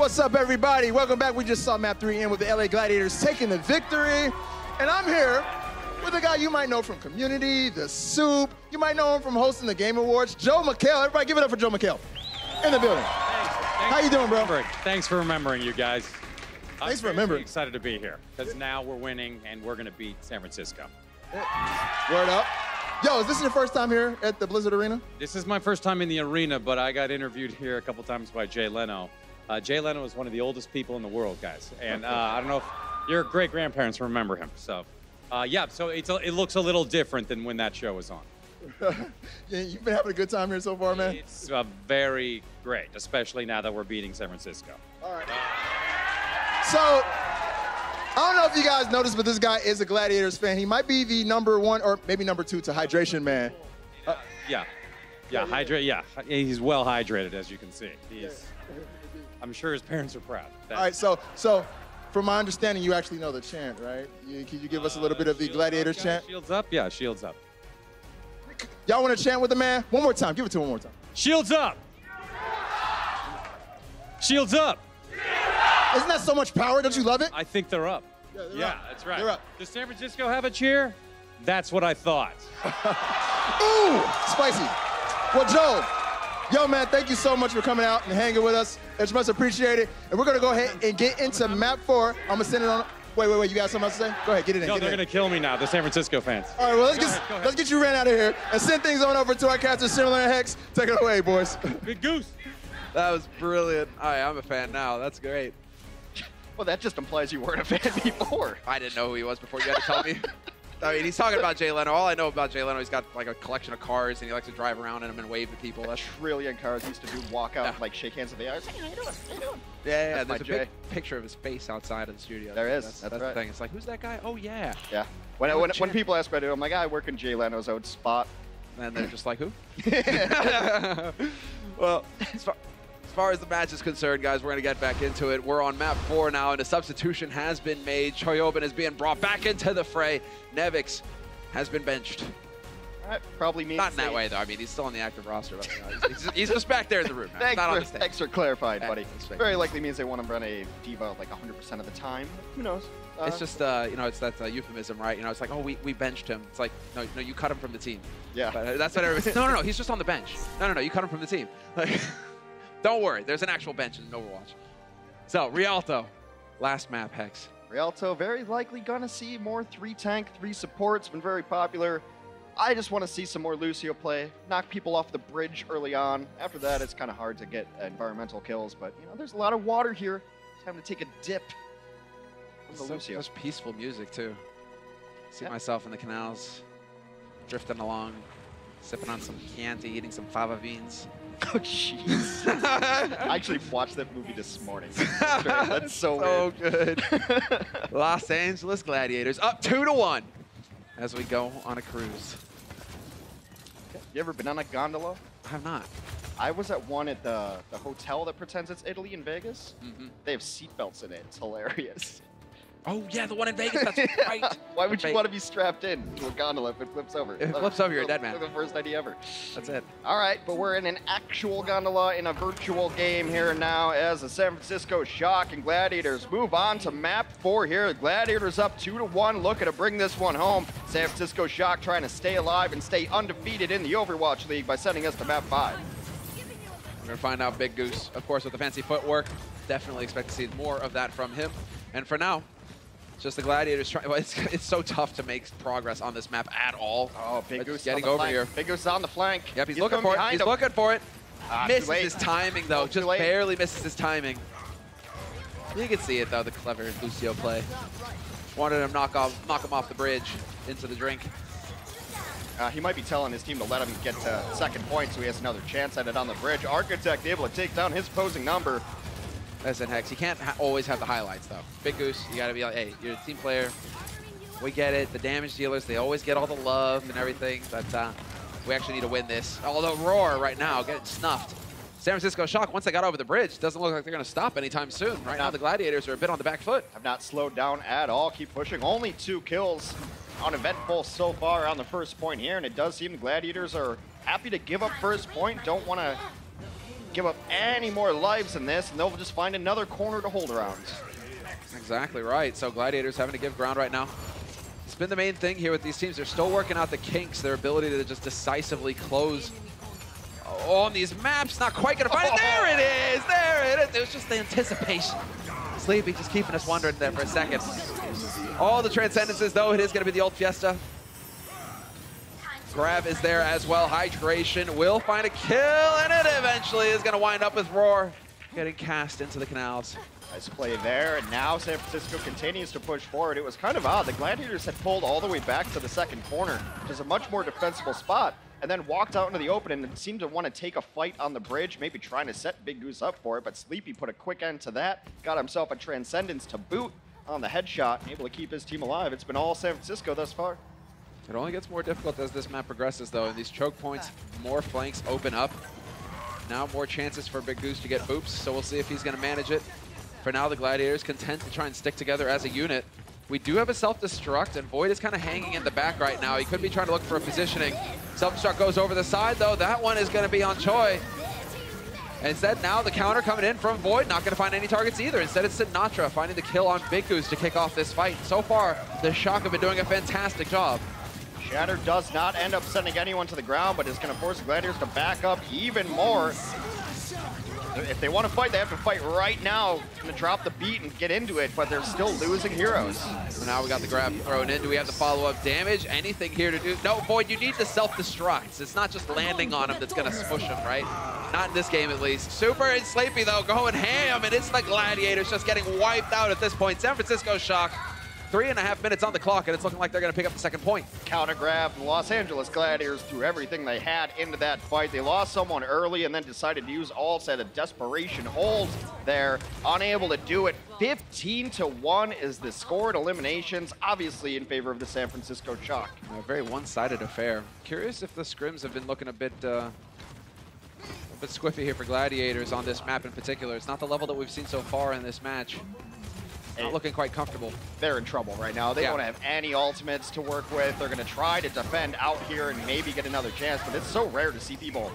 What's up, everybody? Welcome back. We just saw map 3 end with the LA Gladiators taking the victory. And I'm here with a guy you might know from Community, The Soup. You might know him from hosting the Game Awards, Joe McHale. Everybody give it up for Joe McHale in the building. Thanks. How you doing, bro? Thanks for remembering, you guys. Thanks for remembering. I'm excited to be here because now we're winning and we're going to beat San Francisco. Word up. Yo, is this your first time here at the Blizzard Arena? This is my first time in the arena, but I got interviewed here a couple times by Jay Leno. Jay Leno is one of the oldest people in the world, guys. And I don't know if your great-grandparents remember him. So, yeah, so it looks a little different than when that show was on. Yeah, you've been having a good time here so far, man? It's very great, especially now that we're beating San Francisco. All right. So, I don't know if you guys noticed, but this guy is a Gladiators fan. He might be the #1 or maybe #2 to hydration man. Yeah, hydrate. Yeah, he's well hydrated, as you can see. I'm sure his parents are proud. All right, so from my understanding, you actually know the chant, right? Can you give us a little bit of the Gladiators chant? Shields up? Yeah, shields up. Y'all want to chant with the man? One more time. Give it to him one more time. Shields up! Shields up! Isn't that so much power? Don't you love it? I think they're up. Yeah, up. That's right. They're up. Does San Francisco have a cheer? That's what I thought. Ooh, spicy. Well, Joe, yo, man, thank you so much for coming out and hanging with us. It's much appreciated. And we're going to go ahead and get into map 4. I'm going to send it on. Wait, you got something else to say? Go ahead, get it in. No, they're going to kill me now, the San Francisco fans. All right, well, let's get you ran out of here and send things on over to our caster, Similar and Hex. Take it away, boys. Big Goose. That was brilliant. All right, I'm a fan now. That's great. Well, that just implies you weren't a fan before. I didn't know who he was before you had to tell me. I mean, he's talking about Jay Leno. All I know about Jay Leno, he's got like a collection of cars, and he likes to drive around in them and wave to people. That's trillion cars used to do walk out, like shake hands with the eyes. Hey, how you doing? How you doing? Yeah. There's a big picture of his face outside of the studio. There is. That's right. The thing. It's like, who's that guy? Oh yeah. Yeah. When people ask me, I'm like, I work in Jay Leno's old spot. And they're just like, who? Well, as far as the match is concerned, guys, we're going to get back into it. We're on map 4 now, and a substitution has been made. Choyobin is being brought back into the fray. Nevix has been benched. That probably means not in that way, though. I mean, he's still on the active roster. But, he's just back there in the room. Thanks for clarifying, buddy. Very likely means they want to run a diva like 100% of the time. Who knows? It's just, it's that euphemism, right? You know, it's like, oh, we benched him. It's like, no, you cut him from the team. Yeah. But that's what everybody. No, he's just on the bench. No, you cut him from the team. Like, don't worry, there's an actual bench in Overwatch. So, Rialto, last map, Hex. Rialto, very likely gonna see more 3 tank, 3 support. It's been very popular. I just want to see some more Lucio play, knock people off the bridge early on. After that, it's kind of hard to get environmental kills, but there's a lot of water here. Time to take a dip from the Lucio. Such peaceful music too. See myself in the canals, drifting along, sipping on some Chianti, eating some fava beans. Oh, jeez. I actually watched that movie this morning. That's so good. Los Angeles Gladiators up 2-1 as we go on a cruise. You ever been on a gondola? I have not. I was at one at the hotel that pretends it's Italy in Vegas. They have seatbelts in it. It's hilarious. Oh, yeah, the one in Vegas. That's right. Why would you want to be strapped in to a gondola if it flips over? If it flips over, you're a dead man. The first idea ever. That's it. All right, but we're in an actual gondola in a virtual game here now as the San Francisco Shock and Gladiators move on to map 4 here. Gladiators up 2-1, looking to bring this one home. San Francisco Shock trying to stay alive and stay undefeated in the Overwatch League by sending us to map 5. We're going to find out Big Goose, of course, with the fancy footwork. Definitely expect to see more of that from him. And for now, just the Gladiators trying. Well, it's so tough to make progress on this map at all. Oh, Big Goose getting over here. Big Goose is on the flank. Yep, he's looking for it. He's looking for it. Misses his timing though. Just barely misses his timing. You can see it though. The clever Lucio play. Wanted him knock him off the bridge into the drink. He might be telling his team to let him get to second point so he has another chance at it on the bridge. Architect able to take down his opposing number. Listen, Hex, you can't always have the highlights, though. Big Goose, you got to be like, hey, you're a team player. We get it. The damage dealers, they always get all the love and everything, but we actually need to win this. Although Roar right now getting snuffed. San Francisco Shock, once they got over the bridge, doesn't look like they're going to stop anytime soon. Right now, the Gladiators are a bit on the back foot. Have not slowed down at all. Keep pushing. Only 2 kills on Eventful so far on the first point here, and it does seem the Gladiators are happy to give up first point. Don't want to give up any more lives in this, and they'll just find another corner to hold around. Exactly right. So Gladiators having to give ground right now. It's been the main thing here with these teams. They're still working out the kinks, their ability to just decisively close on these maps. Not quite gonna find it. There it is, there it is. It was just the anticipation. Sleepy just keeping us wondering there for a second. All the transcendences though, it is gonna be the old Fiesta. Grab is there as well. Hydration will find a kill, and it eventually is gonna wind up with Roar getting cast into the canals. Nice play there, and now San Francisco continues to push forward. It was kind of odd. The Gladiators had pulled all the way back to the second corner, which is a much more defensible spot, and then walked out into the open and seemed to want to take a fight on the bridge, maybe trying to set Big Goose up for it, but Sleepy put a quick end to that, got himself a Transcendence to boot on the headshot, able to keep his team alive. It's been all San Francisco thus far. It only gets more difficult as this map progresses, though, and these choke points, more flanks open up. Now more chances for Big Goose to get boops, so we'll see if he's going to manage it. For now, the Gladiators content to try and stick together as a unit. We do have a self-destruct, and Void is kind of hanging in the back right now. He could be trying to look for a positioning. Self-destruct goes over the side, though. That one is going to be on Choi. And instead, now the counter coming in from Void, not going to find any targets either. Instead, it's Sinatra finding the kill on Big Goose to kick off this fight. So far, the Shock have been doing a fantastic job. Shatter does not end up sending anyone to the ground, but is going to force the Gladiators to back up even more. If they want to fight, they have to fight right now. Going to drop the beat and get into it, but they're still losing heroes. So now we got the grab thrown in. Do we have the follow-up damage? Anything here to do? No, Void, you need the self-destructs. It's not just landing on him that's going to smush him, right? Not in this game, at least. Super and Sleepy, though, going ham, and it's the Gladiators just getting wiped out at this point. San Francisco Shock. 3.5 minutes on the clock, and it's looking like they're going to pick up the second point. Counter grab. The Los Angeles Gladiators threw everything they had into that fight. They lost someone early and then decided to use ults at a desperation hold there. Unable to do it. 15-1 is the score at eliminations, obviously in favor of the San Francisco Shock. A very one-sided affair. Curious if the scrims have been looking a bit squiffy here for Gladiators on this map in particular. It's not the level that we've seen so far in this match. Not looking quite comfortable. They're in trouble right now. They don't have any ultimates to work with. They're going to try to defend out here and maybe get another chance, but it's so rare to see people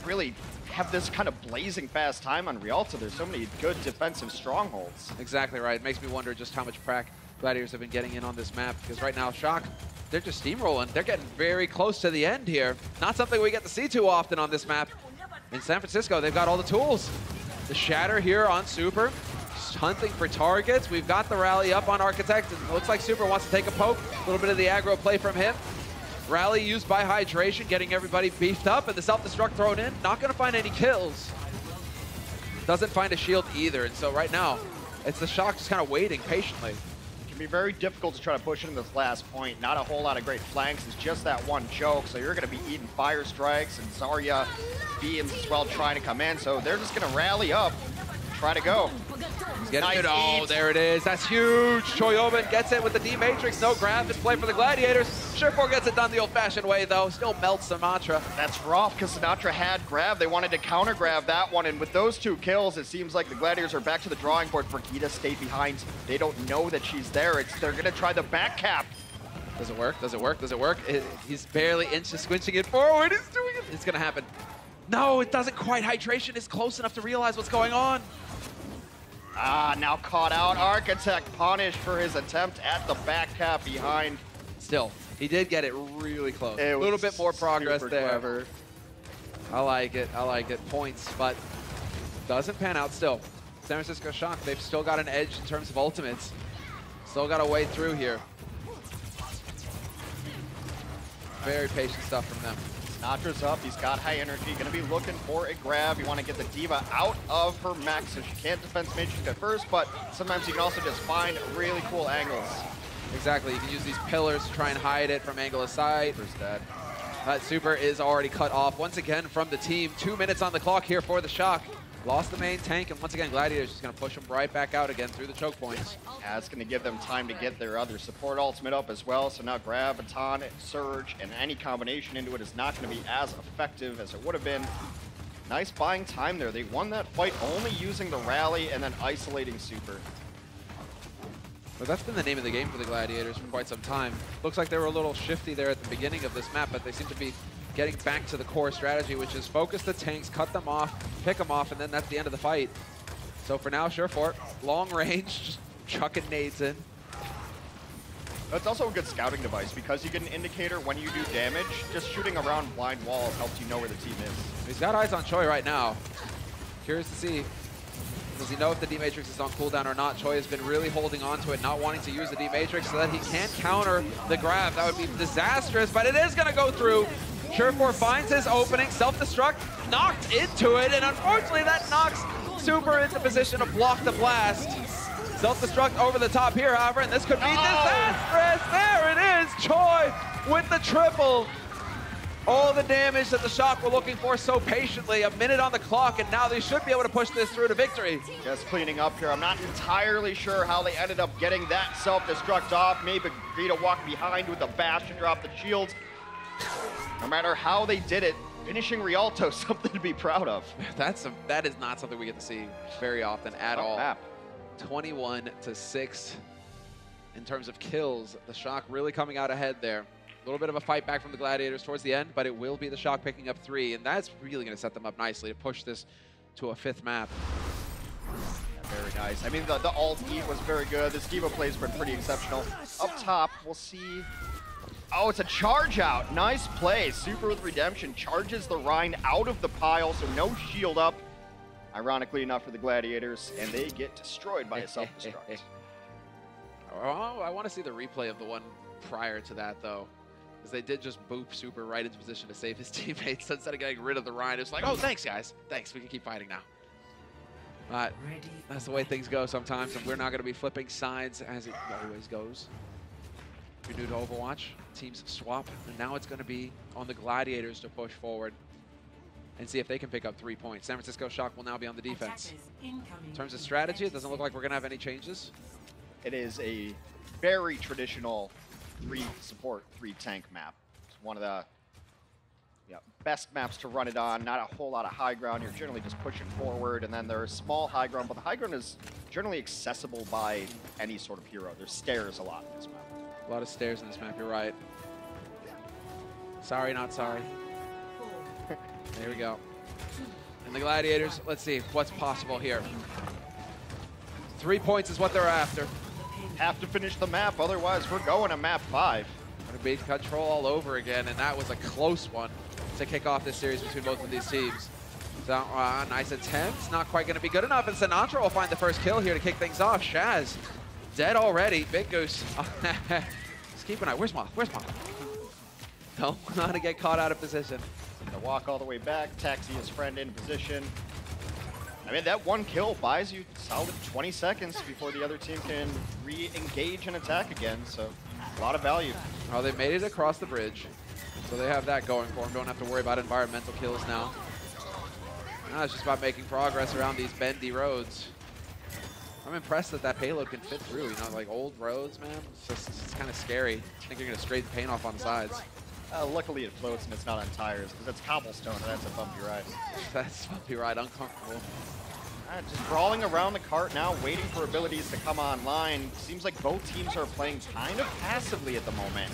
really have this kind of blazing fast time on Rialto. There's so many good defensive strongholds. Exactly right. It makes me wonder just how much prac Gladiators have been getting in on this map, because right now, Shock, they're just steamrolling. They're getting very close to the end here. Not something we get to see too often on this map. In San Francisco, they've got all the tools. The Shatter here on Super. Hunting for targets. We've got the rally up on Architect. It looks like Super wants to take a poke. A little bit of the aggro play from him. Rally used by Hydration, getting everybody beefed up, and the self-destruct thrown in. Not going to find any kills. Doesn't find a shield either, and so right now, it's the Shock just kind of waiting patiently. It can be very difficult to try to push into this last point. Not a whole lot of great flanks. It's just that one choke, so you're going to be eating fire strikes, and Zarya beams as well trying to come in, so they're just going to rally up, try to go. He's getting it. Oh, there it is. That's huge. Choyoban gets it with the D-Matrix. No grab. This play for the Gladiators. Surefour gets it done the old-fashioned way, though. Still melts Sinatra. That's rough, because Sinatra had grab. They wanted to counter-grab that one, and with those 2 kills, it seems like the Gladiators are back to the drawing board. Brigida stayed behind. They don't know that she's there. They're going to try the back cap. Does it work? Does it work? Does it work? He's barely squinching it forward. He's doing it. It's going to happen. No, it doesn't quite. Hydration is close enough to realize what's going on. Ah, now caught out. Architect punished for his attempt at the back cap behind. Still, he did get it really close. A little bit more progress there. Clever. I like it. I like it. Points, but doesn't pan out still. San Francisco Shock, they've still got an edge in terms of ultimates. Still got a way through here. Very patient stuff from them. Sinatra's up, he's got high energy, gonna be looking for a grab. You wanna get the Diva out of her mech so she can't defense Matrix at first, but sometimes you can also just find really cool angles. Exactly, you can use these pillars to try and hide it from angle of sight. Super's dead. That Super is already cut off once again from the team. 2 minutes on the clock here for the Shock. Lost the main tank, and once again, Gladiators just going to push them right back out again through the choke points. Yeah, it's going to give them time to get their other support ultimate up as well. So now grab, Baton, Surge, and any combination into it is not going to be as effective as it would have been. Nice buying time there. They won that fight only using the rally and then isolating Super. But that's been the name of the game for the Gladiators for quite some time. Looks like they were a little shifty there at the beginning of this map, but they seem to be getting back to the core strategy, which is focus the tanks, cut them off, pick them off, and then that's the end of the fight. So for now, Surefort, long range, just chucking nades in. It's also a good scouting device because you get an indicator when you do damage. Just shooting around blind walls helps you know where the team is. He's got eyes on Choi right now. Curious to see, does he know if the D-Matrix is on cooldown or not? Choi has been really holding on to it, not wanting to use the D-Matrix so that he can't counter the grab. That would be disastrous, but it is going to go through. Surefort finds his opening, self-destruct, knocked into it, and unfortunately that knocks Super into position to block the blast. Self-destruct over the top here, however, and this could be disastrous. There it is, Choi with the triple. All the damage that the Shock were looking for so patiently. A minute on the clock, and now they should be able to push this through to victory. Just cleaning up here. I'm not entirely sure how they ended up getting that self-destruct off. Maybe Greta walked behind with a bash to drop the shields. No matter how they did it, finishing Rialto, something to be proud of. That is not something we get to see very often at all. Map. 21-6 in terms of kills. The Shock really coming out ahead there. A little bit of a fight back from the Gladiators towards the end, but it will be the Shock picking up 3, and that's really going to set them up nicely to push this to a 5th map. Yeah, very nice. I mean, the alt eat was very good. The Skiva play's been pretty exceptional. Up top, we'll see. Oh, it's a charge out. Nice play. Super with Redemption charges the Rhine out of the pile, so no shield up. Ironically enough for the Gladiators, and they get destroyed by a self-destruct. Oh, I want to see the replay of the one prior to that, though, because they did just boop Super right into position to save his teammates. Instead of getting rid of the Rhine, it's like, oh, thanks, guys. Thanks, we can keep fighting now. But that's the way things go sometimes, and we're not going to be flipping sides as it always goes. If you're new to Overwatch, teams swap, and now it's going to be on the Gladiators to push forward and see if they can pick up 3 points. San Francisco Shock will now be on the defense. In terms of strategy, it doesn't look like we're going to have any changes. It is a very traditional 3 support, 3 tank map. It's one of the best maps to run it on. Not a whole lot of high ground. You're generally just pushing forward, and then there's small high ground, but the high ground is generally accessible by any sort of hero. There's stairs a lot in this map. A lot of stairs in this map, you're right. Sorry, not sorry. There we go. And the Gladiators, let's see what's possible here. 3 points is what they're after. Have to finish the map, otherwise we're going to map 5. Going to be control all over again, and that was a close one to kick off this series between both of these teams. So, nice attempt, not quite going to be good enough, and Sinatra will find the first kill here to kick things off. Shaz, dead already. Big Goose. Just keep an eye. Where's Moth? Where's Moth? Don't want to get caught out of position. To walk all the way back, taxi his friend in position. I mean, that one kill buys you solid 20 seconds before the other team can re-engage and attack again, so a lot of value. Oh, they made it across the bridge, so they have that going for them. Don't have to worry about environmental kills now. Now it's just about making progress around these bendy roads. I'm impressed that that payload can fit through, you know, like old roads, man. It's kind of scary. I think you're going to scrape the paint off on the sides. Luckily it floats and it's not on tires, because that's cobblestone and that's a bumpy ride. That's a bumpy ride, uncomfortable. Just crawling around the cart now, waiting for abilities to come online. Seems like both teams are playing kind of passively at the moment.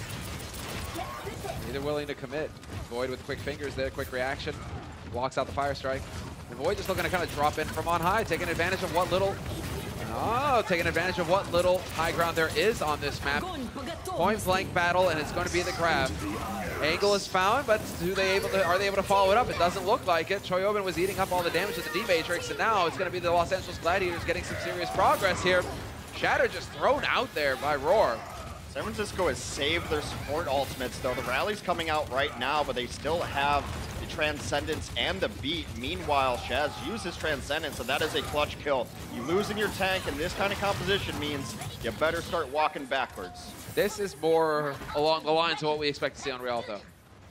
Neither willing to commit. Void with quick fingers there, quick reaction. Blocks out the fire strike. The Void just looking to kind of drop in from on high, taking advantage of what little... Oh, taking advantage of what little high ground there is on this map. Point blank battle, and it's going to be the grab. Angle is found, but are they able to follow it up? It doesn't look like it. Choyobin was eating up all the damage with the D-Matrix, and now it's going to be the Los Angeles Gladiators getting some serious progress here. Shatter just thrown out there by Roar. San Francisco has saved their support ultimates, though. The rally's coming out right now, but they still have the Transcendence and the beat. Meanwhile, Shaz uses Transcendence, and that is a clutch kill. You losing your tank in this kind of composition means you better start walking backwards. This is more along the lines of what we expect to see on Rialto.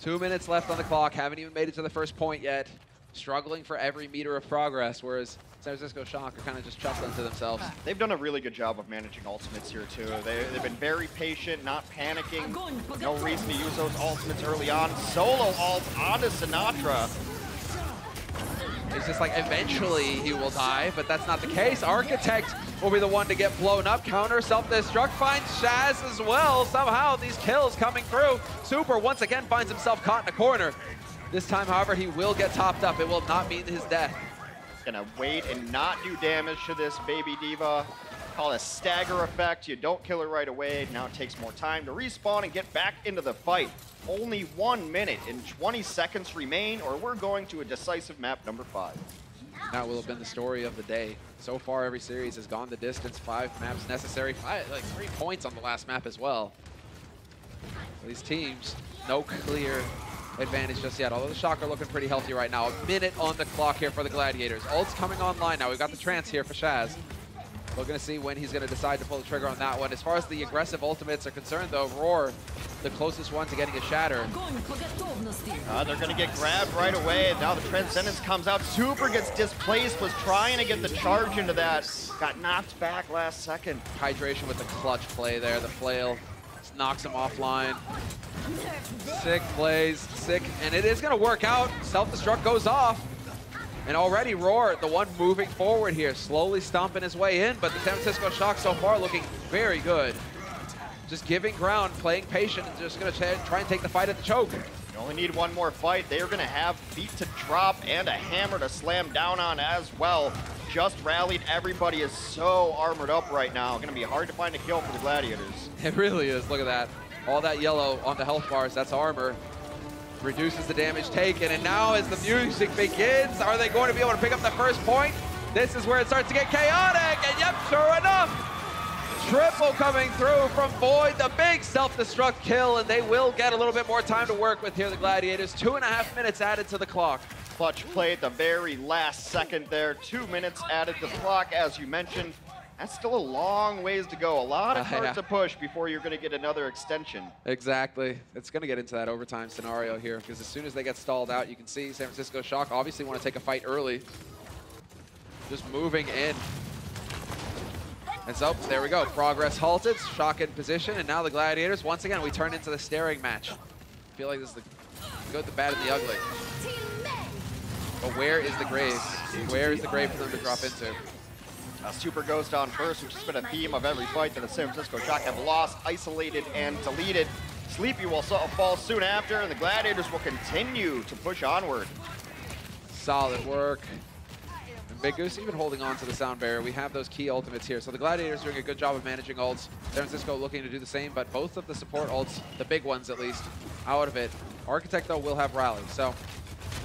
2 minutes left on the clock, haven't even made it to the first point yet. Struggling for every meter of progress, whereas San Francisco Shock are kind of just chuckling to themselves. They've done a really good job of managing ultimates here, too. They've been very patient, not panicking. No reason to use those ultimates early on. Solo ult onto Sinatra. It's just like eventually he will die, but that's not the case. Architect will be the one to get blown up. Counter self-destruct finds Shaz as well. Somehow these kills coming through. Super once again finds himself caught in a corner. This time, however, he will get topped up. It will not mean his death. Gonna wait and not do damage to this baby diva. Call it a stagger effect. You don't kill her right away. Now it takes more time to respawn and get back into the fight. Only 1 minute and 20 seconds remain, or we're going to a decisive map number 5. That will have been the story of the day. So far, every series has gone the distance. 5 maps necessary. 3 points on the last map as well. These teams, no clear advantage just yet, although the Shock are looking pretty healthy right now. A minute on the clock here for the Gladiators. Ult's coming online now. We've got the trance here for Shaz. We're going to see when he's going to decide to pull the trigger on that one. As far as the aggressive ultimates are concerned, though, Roar, the closest one to getting a shatter. They're going to get grabbed right away. Now the Transcendence comes out. Super gets displaced, was trying to get the charge into that. Got knocked back last second. Hydration with the clutch play there. The flail just knocks him offline. Sick plays, sick, and it is going to work out. Self-destruct goes off. And already Roar, the one moving forward here, slowly stomping his way in, but the San Francisco Shock so far looking very good. Just giving ground, playing patient, and just going to try and take the fight at the choke. You only need one more fight. They are going to have feet to drop and a hammer to slam down on as well. Just rallied. Everybody is so armored up right now. Going to be hard to find a kill for the Gladiators. It really is. Look at that. All that yellow on the health bars, that's armor. Reduces the damage taken, and now as the music begins, are they going to be able to pick up the first point? This is where it starts to get chaotic, and yep, sure enough, triple coming through from Void, the big self-destruct kill, and they will get a little bit more time to work with here, the Gladiators. 2.5 minutes added to the clock. Clutch play at the very last second there. 2 minutes added to the clock, as you mentioned. That's still a long ways to go. A lot of cards to push before you're going to get another extension. Exactly. It's going to get into that overtime scenario here, because as soon as they get stalled out, you can see San Francisco Shock obviously want to take a fight early. Just moving in. And so, there we go. Progress halted. Shock in position, and now the Gladiators, once again, we turn into the staring match. I feel like this is the good, the bad, and the ugly. But where is the grave? Where is the grave for them to drop into? Super goes down first, which has been a theme of every fight that the San Francisco Shock have lost, isolated, and deleted. Sleepy will fall soon after, and the Gladiators will continue to push onward. Solid work. And Big Goose even holding on to the sound barrier. We have those key ultimates here. So the Gladiators doing a good job of managing ults. San Francisco looking to do the same, but both of the support ults, the big ones at least, out of it. Architect, though, will have rally. So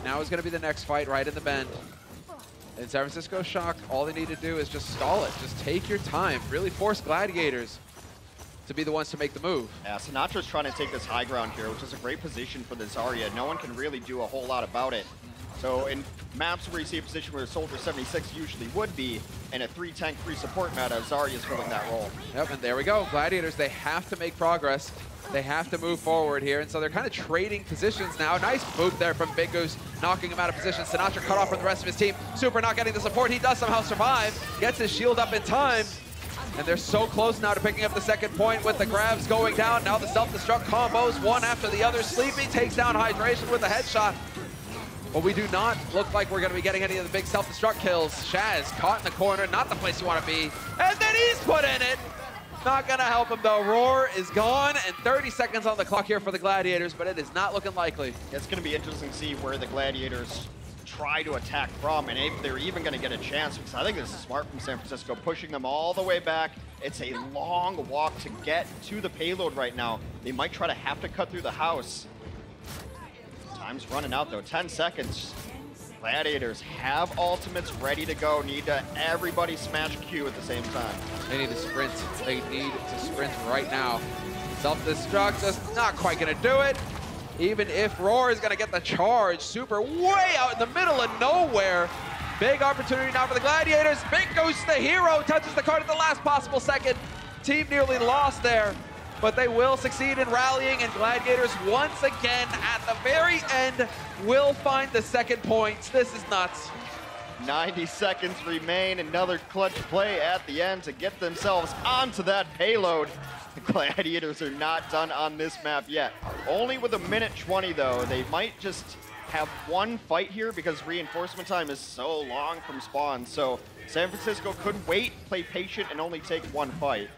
now is going to be the next fight right in the bend. In San Francisco Shock, all they need to do is just stall it. Just take your time. Really force Gladiators to be the ones to make the move. Yeah, Sinatra's trying to take this high ground here, which is a great position for the Zarya. No one can really do a whole lot about it. So in maps where you see a position where Soldier 76 usually would be, in a 3-tank, 3-support meta, Zarya is filling that role. Yep, and there we go. Gladiators, they have to make progress. They have to move forward here, and so they're kind of trading positions now. Nice move there from Big Goose, knocking him out of position. Sinatra cut off from the rest of his team. Super not getting the support. He does somehow survive, gets his shield up in time, and they're so close now to picking up the second point with the grabs going down. Now the self-destruct combos, one after the other. Sleepy takes down Hydration with a headshot. But we do not look like we're going to be getting any of the big self-destruct kills. Shaz caught in the corner, not the place you want to be. And then he's put in it. Not going to help him, though. Roar is gone, and 30 seconds on the clock here for the Gladiators, but it is not looking likely. It's going to be interesting to see where the Gladiators try to attack from, and if they're even going to get a chance, because I think this is smart from San Francisco, pushing them all the way back. It's a long walk to get to the payload right now. They might try to have to cut through the house. Time's running out, though. 10 seconds. Gladiators have ultimates ready to go. Need to everybody smash Q at the same time. They need to sprint. They need to sprint right now. Self-destruct just not quite going to do it. Even if Roar is going to get the charge. Super way out in the middle of nowhere. Big opportunity now for the Gladiators. Big Goose, the hero, touches the card at the last possible second. Team nearly lost there, but they will succeed in rallying, and Gladiators once again at the very end will find the second points. This is nuts. 90 seconds remain. Another clutch play at the end to get themselves onto that payload. The Gladiators are not done on this map yet. Only with a minute 20 though. They might just have one fight here because reinforcement time is so long from spawn. So San Francisco could wait, play patient, and only take one fight.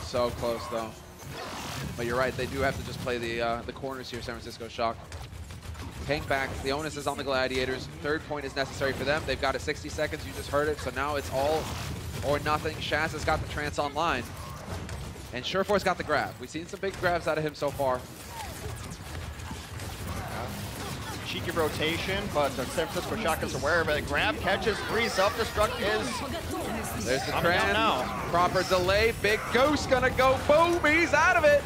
So close, though. But you're right, they do have to just play the corners here, San Francisco Shock. Paying back, the onus is on the Gladiators. Third point is necessary for them. They've got it 60 seconds, you just heard it, so now it's all or nothing. Shaz has got the trance online. And Surefour's got the grab. We've seen some big grabs out of him so far. Cheeky rotation, but San Francisco Shock is aware of it. Grab, catches, 3, self-destruct is... There's the trance, now. Proper delay, Big Goose gonna go boom, he's out of it.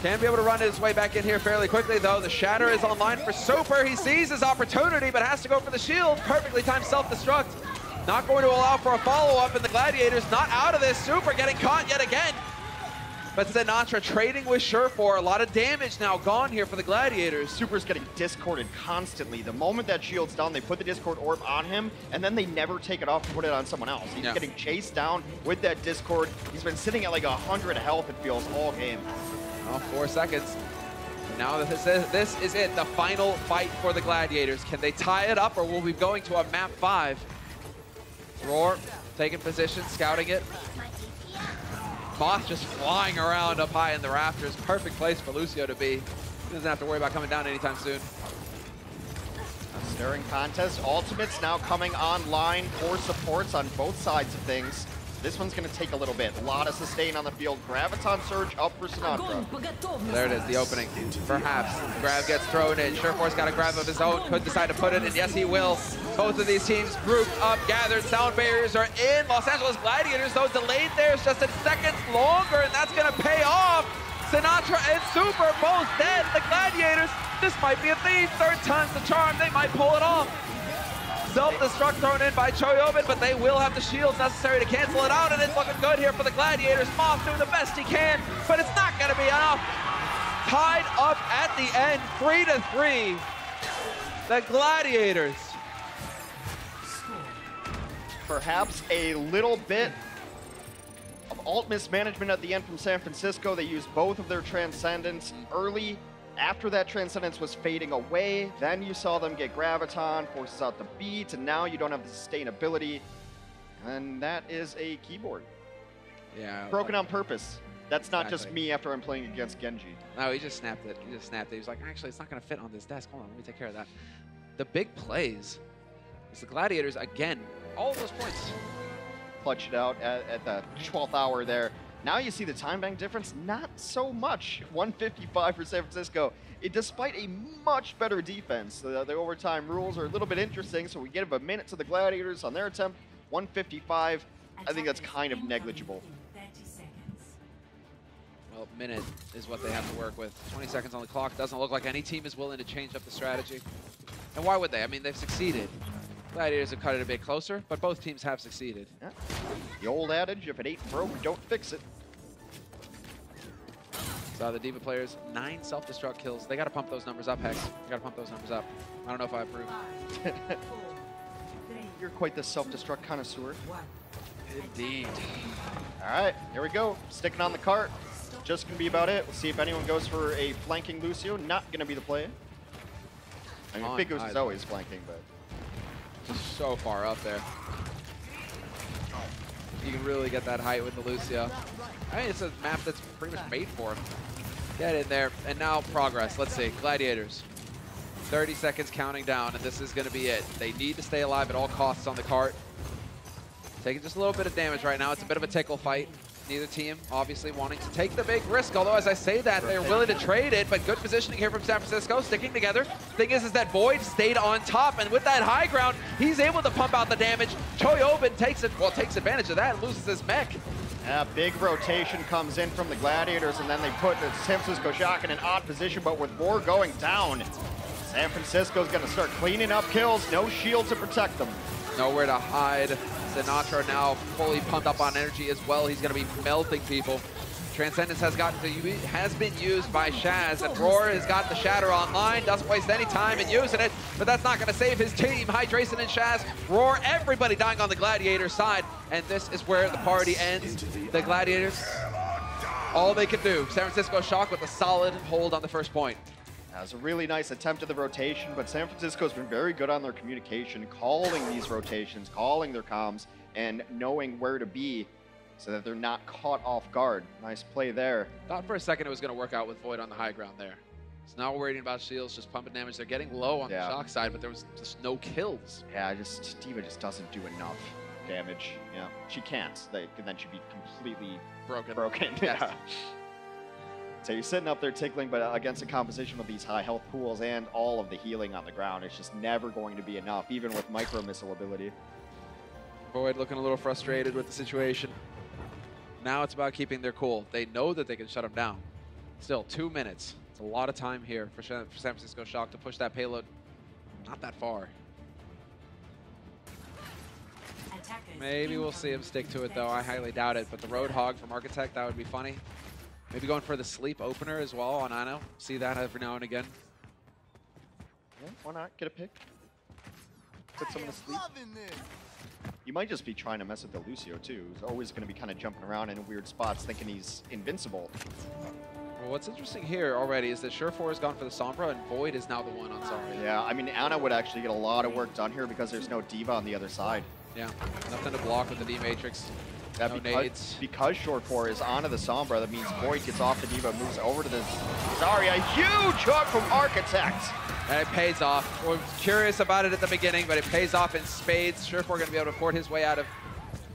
Can be able to run his way back in here fairly quickly though. The Shatter is online for Super, he sees his opportunity but has to go for the shield. Perfectly timed self-destruct. Not going to allow for a follow-up, and the Gladiators not out of this. Super getting caught yet again. But Sinatra trading with Surefour. A lot of damage now gone here for the Gladiators. Super's getting discorded constantly. The moment that shield's down, they put the Discord orb on him, and then they never take it off to put it on someone else. He's getting chased down with that Discord. He's been sitting at like 100 health, it feels, all game. Well, 4 seconds. Now this is it, the final fight for the Gladiators. Can they tie it up, or will we be going to a map 5? Roar taking position, scouting it. Moth just flying around up high in the rafters. Perfect place for Lucio to be. He doesn't have to worry about coming down anytime soon. A stirring contest. Ultimates now coming online for supports on both sides of things. This one's going to take a little bit. A lot of sustain on the field. Graviton Surge up for Sinatra. There it is, the opening. Perhaps. Grab gets thrown in. Surefour's got a grab of his own. Could decide to put it in. Yes, he will. Both of these teams grouped up, gathered. Sound barriers are in. Los Angeles Gladiators, though, delayed theirs just a second longer, and that's going to pay off. Sinatra and Super both dead. The Gladiators, this might be a theme. Third time's the charm. They might pull it off. Self-destruct thrown in by Choyobin, but they will have the shields necessary to cancel it out, and it's looking good here for the Gladiators. Moth doing the best he can, but it's not going to be enough. Tied up at the end, 3-3. The Gladiators. Perhaps a little bit of ult mismanagement at the end from San Francisco. They used both of their Transcendence early. After that Transcendence was fading away, then you saw them get Graviton, forces out the beat, and now you don't have the sustainability. And that is a keyboard. Yeah. Broken on purpose. That's not just me after I'm playing against Genji. No, he just snapped it. He just snapped it. He was like, actually, it's not going to fit on this desk. Hold on, let me take care of that. The big plays is the Gladiators, again, all of those points. Clutch it out at the 12th hour there. Now you see the time bank difference, not so much. 155 for San Francisco. Despite a much better defense. The overtime rules are a little bit interesting, so we give a minute to the Gladiators on their attempt. 155, I think that's kind of negligible. Well, minute is what they have to work with. 20 seconds on the clock. Doesn't look like any team is willing to change up the strategy. And why would they? I mean, they've succeeded. Gladiators have cut it a bit closer, but both teams have succeeded. Yeah. The old adage, if it ain't broke, don't fix it. So the D.Va players, 9 self-destruct kills. They got to pump those numbers up, Hex. They got to pump those numbers up. I don't know if I approve. You're quite the self-destruct connoisseur. Indeed. All right, here we go. Sticking on the cart. Just going to be about it. We'll see if anyone goes for a flanking Lucio. Not going to be the play. I mean, Big Goose is always flanking, but... Just so far up there. You can really get that height with the Lucio. I mean, it's a map that's pretty much made for him. Get in there, and now progress. Let's see, Gladiators. 30 seconds counting down, and this is going to be it. They need to stay alive at all costs on the cart. Taking just a little bit of damage right now. It's a bit of a tickle fight. Neither team obviously wanting to take the big risk, although as I say that, they're willing to trade it, but good positioning here from San Francisco, sticking together. Thing is that Void stayed on top, and with that high ground, he's able to pump out the damage. Choyobin takes advantage of that and loses his mech. Yeah, big rotation comes in from the Gladiators, and then they put the San Francisco Shock in an odd position, but with Roar going down, San Francisco's gonna start cleaning up kills. No shield to protect them. Nowhere to hide. Sinatra now fully pumped up on energy as well. He's going to be melting people. Transcendence has been used by Shaz, and Roar has got the Shatter online. Doesn't waste any time in using it, but that's not going to save his team. Hydration and Shaz, Roar, everybody dying on the Gladiator side, and this is where the party ends. The Gladiators, all they could do. San Francisco Shock with a solid hold on the first point. That was a really nice attempt at the rotation, but San Francisco's been very good on their communication, calling these rotations, calling their comms, and knowing where to be so that they're not caught off guard. Nice play there. Thought for a second it was going to work out with Void on the high ground there. It's not worrying about shields, just pumping damage. They're getting low on the shock side, but there was just no kills. Yeah, D.Va just doesn't do enough damage. Yeah, she can't. Then she'd be completely broken. Yeah. So you're sitting up there tickling, but against a composition of these high health pools and all of the healing on the ground, it's just never going to be enough, even with micro missile ability. Void looking a little frustrated with the situation. Now it's about keeping their cool. They know that they can shut them down. Still, 2 minutes. It's a lot of time here for San Francisco Shock to push that payload not that far. Maybe we'll see him stick to it, though. I highly doubt it. But the Roadhog from Architect, that would be funny. Maybe going for the sleep opener as well on Ano. See that every now and again. Yeah, why not? Get a pick. Put someone to sleep. You might just be trying to mess with the Lucio, too. He's always going to be kind of jumping around in weird spots thinking he's invincible. Well, what's interesting here already is that Surefour has gone for the Sombra, and Void is now the one on Zarya. Yeah, I mean, Ana would actually get a lot of work done here because there's no D.Va on the other side. Yeah, nothing to block with the D-Matrix. Yeah, no nades. Because Short4 is onto the Sombra, that means Void gets off the D.Va, moves over to the Zarya. Huge hook from Architect! And it pays off. We're curious about it at the beginning, but it pays off in spades. Surefour going to be able to port his way out of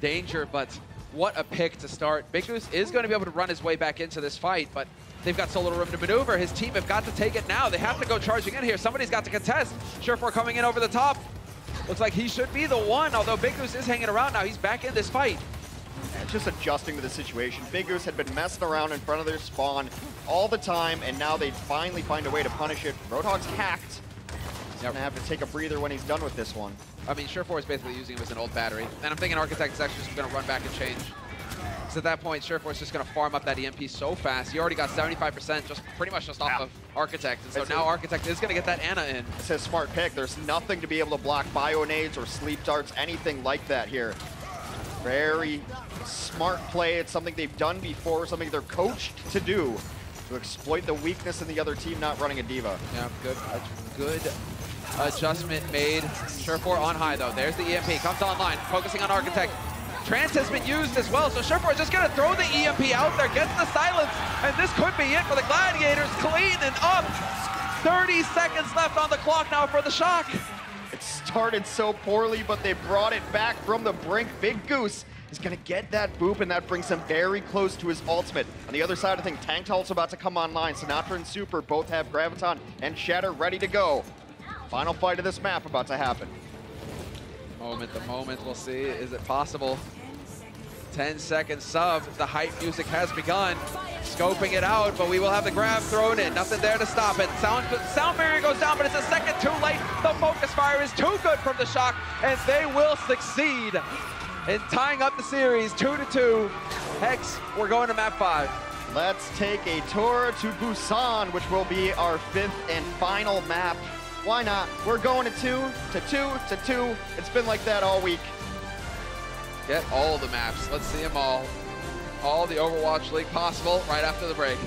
danger, but what a pick to start. Big Goose is going to be able to run his way back into this fight, but they've got so little room to maneuver. His team have got to take it now. They have to go charging in here. Somebody's got to contest. Surefour coming in over the top. Looks like he should be the one, although Big Goose is hanging around now. He's back in this fight. And just adjusting to the situation. Big Goose had been messing around in front of their spawn all the time, and now they finally find a way to punish it. Roadhog's hacked. He's gonna have to take a breather when he's done with this one. I mean, Surefour is basically using him as an old battery. And I'm thinking Architect is actually just gonna run back and change. So at that point, Surefour is just gonna farm up that EMP so fast. He already got 75% just pretty much just off of Architect. And so now Architect is gonna get that Ana in. It's a smart pick. There's nothing to be able to block bio nades or sleep darts, anything like that here. Very smart play. It's something they've done before, something they're coached to do, to exploit the weakness in the other team not running a D.Va. Yeah, good adjustment made. Surefour on high, though. There's the EMP. Comes online, focusing on Architect. Trance has been used as well, so Surefour is just going to throw the EMP out there, gets the silence, and this could be it for the Gladiators. Cleaning up. 30 seconds left on the clock now for the Shock. It started so poorly, but they brought it back from the brink. Big Goose is going to get that boop, and that brings him very close to his ultimate. On the other side, I think Tank's also about to come online. Sinatra and Super both have Graviton and Shatter ready to go. Final fight of this map about to happen. The moment, we'll see. Is it possible? 10-second sub. The hype music has begun. Scoping it out, but we will have the grab thrown in. Nothing there to stop it. Sound barrier goes down, but it's a second too late. The focus fire is too good from the Shock, and they will succeed in tying up the series 2-2. Hex, we're going to map 5. Let's take a tour to Busan, which will be our 5th and final map. Why not? We're going to 2. It's been like that all week. Get all the maps. Let's see them all. All the Overwatch League possible right after the break.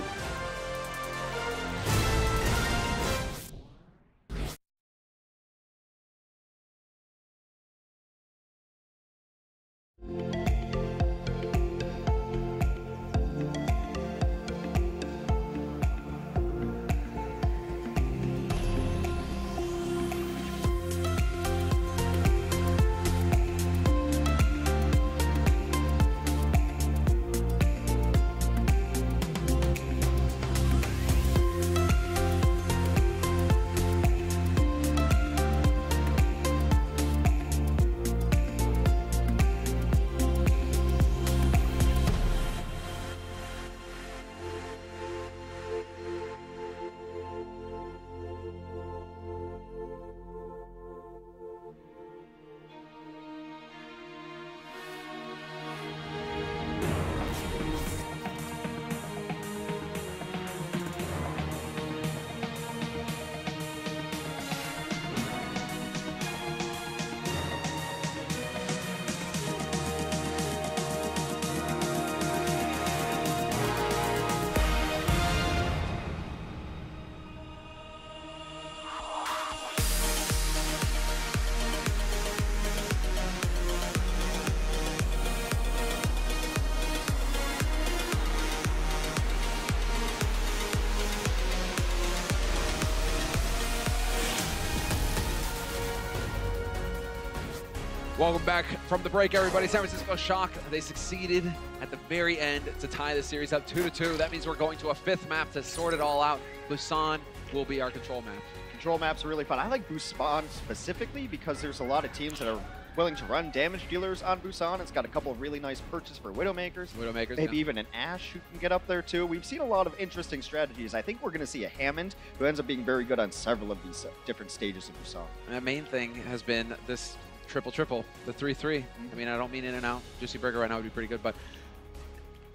Welcome back from the break, everybody. San Francisco Shock, they succeeded at the very end to tie the series up 2-2. That means we're going to a 5th map to sort it all out. Busan will be our control map. Control maps are really fun. I like Busan specifically because there's a lot of teams that are willing to run damage dealers on Busan. It's got a couple of really nice perches for Widowmakers. Maybe even an Ashe who can get up there too. We've seen a lot of interesting strategies. I think we're going to see a Hammond who ends up being very good on several of these different stages of Busan. And the main thing has been this triple, the 3-3. I mean, I don't mean in and out. Juicy Burger right now would be pretty good, but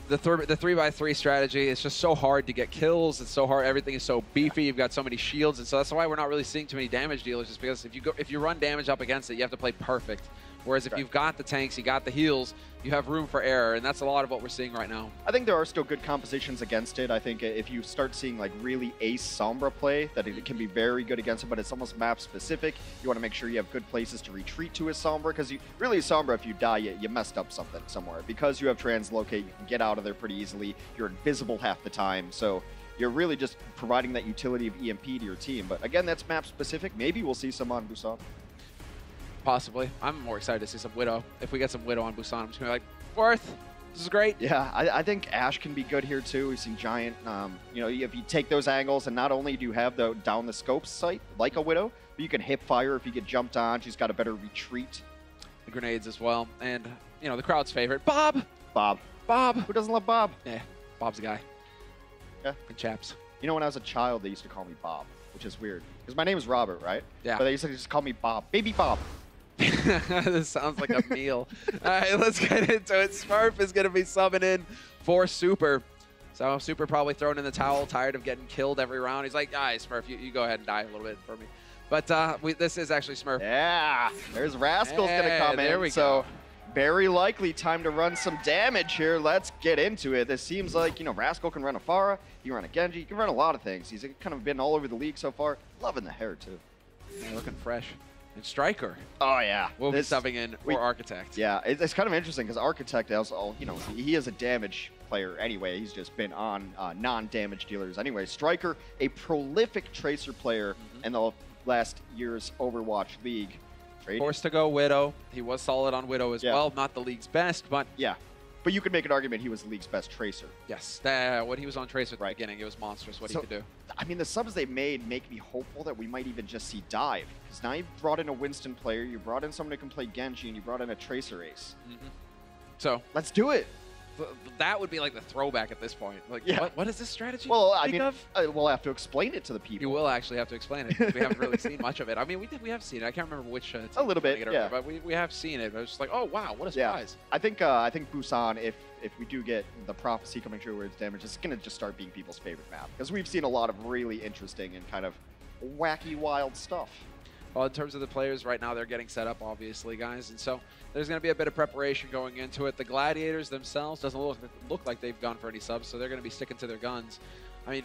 the 3x3 strategy is just so hard to get kills. It's so hard. Everything is so beefy. You've got so many shields, and so that's why we're not really seeing too many damage dealers. Is because if you run damage up against it, you have to play perfect. Whereas if you've got the tanks, you got the heals, you have room for error, and that's a lot of what we're seeing right now. I think there are still good compositions against it. I think if you start seeing like really ace Sombra play, that it can be very good against it, but it's almost map specific. You want to make sure you have good places to retreat to a Sombra, because really Sombra, if you die, you messed up something somewhere. Because you have translocate, you can get out of there pretty easily. You're invisible half the time, so you're really just providing that utility of EMP to your team. But again, that's map specific. Maybe we'll see some on Busan. Possibly. I'm more excited to see some Widow. If we get some Widow on Busan, I'm just going to be like, Worth, this is great. Yeah, I think Ashe can be good here too. We've seen Giant. You know, if you take those angles, and not only do you have the down the scope sight like a Widow, but you can hip fire if you get jumped on. She's got a better retreat. The grenades as well. And, you know, the crowd's favorite, Bob. Bob. Who doesn't love Bob? Yeah, Bob's a guy. Yeah. Good chaps. You know, when I was a child, they used to call me Bob, which is weird. Because my name is Robert, right? Yeah. But they used to just call me Bob. Baby Bob. This sounds like a meal. All right, let's get into it. Smurf is going to be subbing in for Super. So Super probably thrown in the towel, tired of getting killed every round. He's like, all right, Smurf, you go ahead and die a little bit for me. But this is actually Smurf. Yeah, there's Rascal's going to come in. There we so go. Very likely time to run some damage here. Let's get into it. This seems like, you know, Rascal can run a Pharah, he can run a Genji, he can run a lot of things. He's kind of been all over the league so far. Loving the hair, too. Yeah, looking fresh. And Striker. Oh, yeah. We'll be subbing in for Architect. Yeah, it's kind of interesting because Architect also, you know, he is a damage player anyway. He's just been on non-damage dealers anyway. Striker, a prolific Tracer player in the last year's Overwatch League. Forced to go Widow. He was solid on Widow as well. Not the league's best, but... Yeah. But you could make an argument he was the league's best Tracer. Yes. When he was on Tracer at the beginning, it was monstrous what he could do. I mean, the subs they made make me hopeful that we might even just see Dive. Because now you've brought in a Winston player, you brought in someone who can play Genji, and you brought in a Tracer ace. So... Let's do it. That would be like the throwback at this point. Like, what is this strategy? Well, I mean, we'll have to explain it to the people. You will actually have to explain it. We haven't really seen much of it. I mean, we have seen it. I can't remember which. A little bit, yeah. But we have seen it. I was just like, oh wow, what a surprise. I think Busan, if we do get the prophecy coming true where it's damage, it's going to just start being people's favorite map because we've seen a lot of really interesting and kind of wacky, wild stuff. Well, in terms of the players right now, they're getting set up, obviously, guys. And so there's going to be a bit of preparation going into it. The Gladiators themselves doesn't look like they've gone for any subs, so they're going to be sticking to their guns. I mean,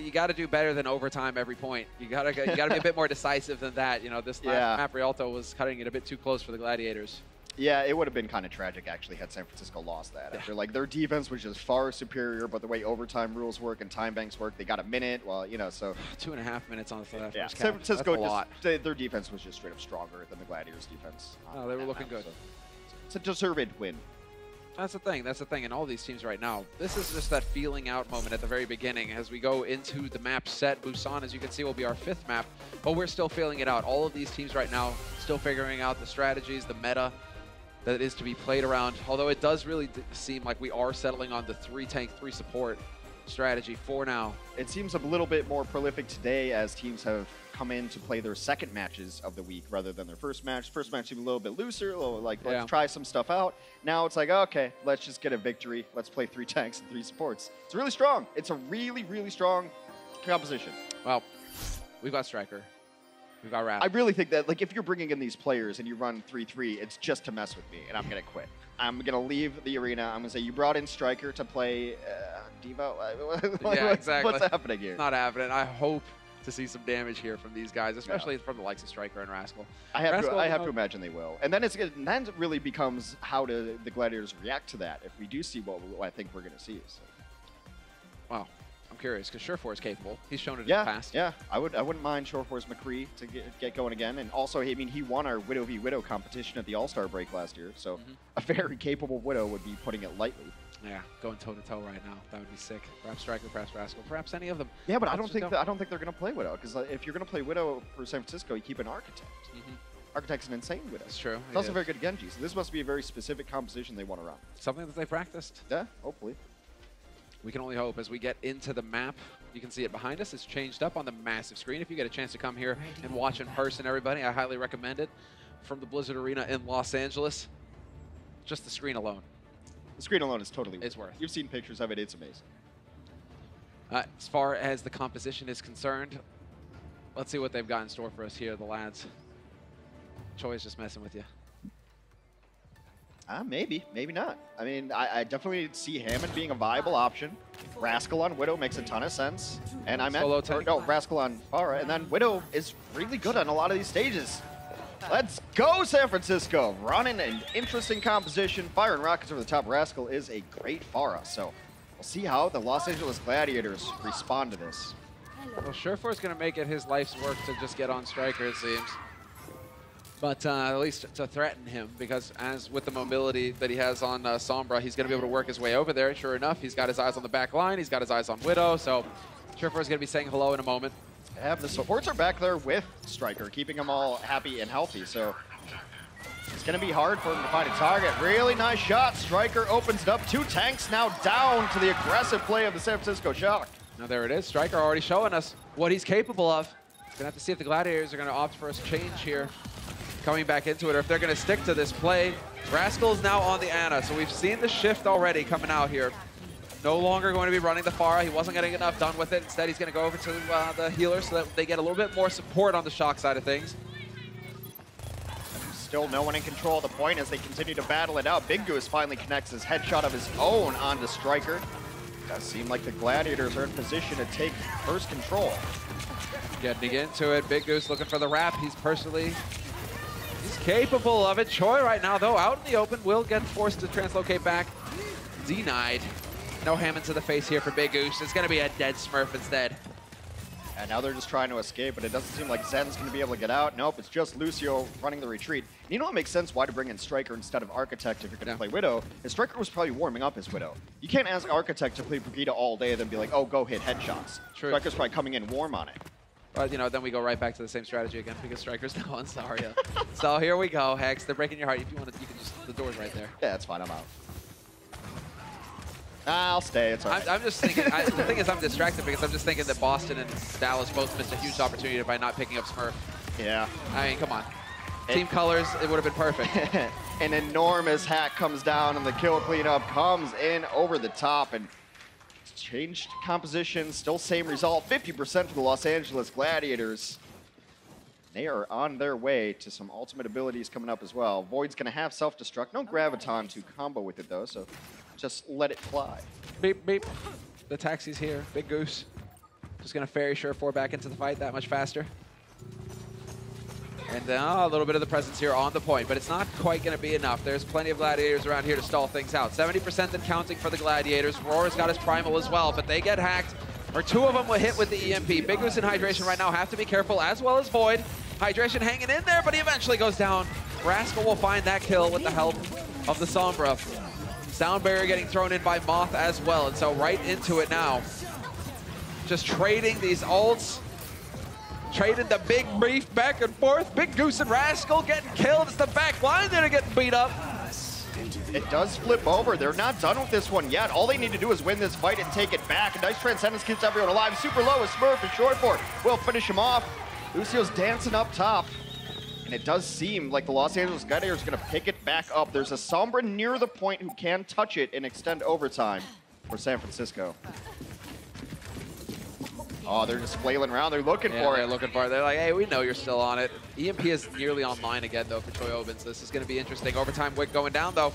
you got to do better than overtime every point. You got to be a bit more decisive than that. You know, this last map, Rialto was cutting it a bit too close for the Gladiators. Yeah, it would have been kind of tragic, actually, had San Francisco lost that. After, like, their defense was just far superior, but the way overtime rules work and time banks work, they got a minute. Well, you know, so... 2.5 minutes on the first San Francisco, their defense was just straight up stronger than the Gladiators' defense. Oh, they were looking good. So it's a deserved win. That's the thing. That's the thing. In all these teams right now, this is just that feeling out moment at the very beginning as we go into the map set. Busan, as you can see, will be our 5th map, but we're still feeling it out. All of these teams right now still figuring out the strategies, the meta that is to be played around, although it does really seem like we are settling on the 3 tank, 3 support strategy for now. It seems a little bit more prolific today as teams have come in to play their second matches of the week rather than their first match. First match seemed a little bit looser, a little like, let's try some stuff out. Now it's like, okay, let's just get a victory. Let's play 3 tanks and 3 supports. It's really strong. It's a really, really strong composition. Well, we've got Striker. We've got Raph. I really think that, like, if you're bringing in these players and you run 3-3, it's just to mess with me, and I'm going to quit. I'm going to leave the arena. I'm going to say, you brought in Striker to play Devo? Yeah, exactly. What's happening here? It's not happening. I hope to see some damage here from these guys, especially from the likes of Striker and Rascal. I have to imagine they will. And then then it really becomes how do the Gladiators react to that if we do see what I think we're going to see. So. Wow. I'm curious, because Surefour is capable. He's shown it in Yeah, the past. yeah. I wouldn't mind Surefour's McCree to get going again. And also, I mean, he won our Widow v Widow competition at the All-Star break last year. So a very capable Widow would be putting it lightly. Yeah, going toe-to-toe right now. That would be sick. Perhaps Striker, perhaps Rascal, perhaps any of them. Yeah, but I don't think they're going to play Widow, because if you're going to play Widow for San Francisco, you keep an Architect. Architect's an insane Widow. That's true. It's also very good Genji, so this must be a very specific composition they want to run. Something that they practiced. Yeah, hopefully. We can only hope. As we get into the map, you can see it behind us. It's changed up on the massive screen. If you get a chance to come here and watch in person, everybody, I highly recommend it. From the Blizzard Arena in Los Angeles, just the screen alone. The screen alone is totally worth it. It's worth. You've seen pictures of it. It's amazing. As far as the composition is concerned, let's see what they've got in store for us here, the lads. Choi's just messing with you. Maybe, maybe not. I mean, I definitely see Hammond being a viable option. Rascal on Widow makes a ton of sense. And I meant, no, Rascal on Pharah. And then Widow is really good on a lot of these stages. Let's go, San Francisco. Running an interesting composition. Fire and rockets over the top. Rascal is a great Pharah. So we'll see how the Los Angeles Gladiators respond to this. Well, Surefour's going to make it his life's work to just get on Striker, it seems. But at least to threaten him, because as with the mobility that he has on Sombra, he's going to be able to work his way over there. Sure enough, he's got his eyes on the back line. He's got his eyes on Widow. So Surefour's going to be saying hello in a moment. Yeah, the supports are back there with Striker, keeping them all happy and healthy. So it's going to be hard for him to find a target. Really nice shot. Striker opens it up. 2 tanks now down to the aggressive play of the San Francisco Shock. Now there it is. Striker already showing us what he's capable of. Going to have to see if the Gladiators are going to opt for a change here, coming back into it, or if they're going to stick to this play. Rascal's now on the Ana, so we've seen the shift already coming out here. No longer going to be running the Pharah. He wasn't getting enough done with it. Instead, he's going to go over to the healer so that they get a little bit more support on the Shock side of things. Still no one in control of the point as they continue to battle it out. Big Goose finally connects his headshot of his own onto Striker. Does seem like the Gladiators are in position to take first control. Getting into it. Big Goose looking for the wrap. He's capable of it. Choi right now, though, out in the open, will get forced to translocate back. Denied. No Hammond to the face here for Big Goose. It's going to be a dead Smurf instead. And now they're just trying to escape, but it doesn't seem like Zen's going to be able to get out. Nope, it's just Lucio running the retreat. You know what makes sense why to bring in Striker instead of Architect if you're going to play Widow? Is Striker was probably warming up his Widow. You can't ask Architect to play Brigida all day and then be like, oh, go hit headshots. True. Striker's probably coming in warm on it. But, you know, then we go right back to the same strategy again because Striker's now on Zarya. So here we go, Hex. They're breaking your heart. If you want to, you can just, the door's right there. Yeah, it's fine. I'm out. I'll stay. It's all right. I'm just thinking, the thing is I'm distracted because I'm just thinking that Boston and Dallas both missed a huge opportunity by not picking up Smurf. Yeah. I mean, come on. Team colors, it would have been perfect. An enormous hack comes down and the kill cleanup comes in over the top and changed composition, still same result, 50% for the Los Angeles Gladiators. They are on their way to some ultimate abilities coming up as well. Void's gonna have self-destruct, no Graviton to combo with it though, so just let it fly. Beep, beep. The taxi's here. Big Goose. Just going to ferry Surefour back into the fight that much faster. And then a little bit of the presence here on the point, but it's not quite going to be enough. There's plenty of Gladiators around here to stall things out. 70% and counting for the Gladiators. Roar's got his Primal as well, but they get hacked. Or 2 of them will hit with the EMP. Big Goose and Hydration right now have to be careful, as well as Void. Hydration hanging in there, but he eventually goes down. Rascal will find that kill with the help of the Sombra. Sound barrier getting thrown in by Moth as well, and so right into it now. Just trading these ults. Trading the big brief back and forth. Big Goose and Rascal getting killed. It's the back line that are getting beat up. It does flip over. They're not done with this one yet. All they need to do is win this fight and take it back. A nice Transcendence keeps everyone alive. Super low is Smurf and Surefour will finish him off. Lucio's dancing up top. And it does seem like the Los Angeles Gladiators are going to pick it back up. There's a Sombra near the point who can touch it and extend overtime for San Francisco. Oh, they're just flailing around. They're looking for it. They're looking for it. They're like, hey, we know you're still on it. EMP is nearly online again, though, for Choi Obin. So this is going to be interesting. Overtime Wick going down, though.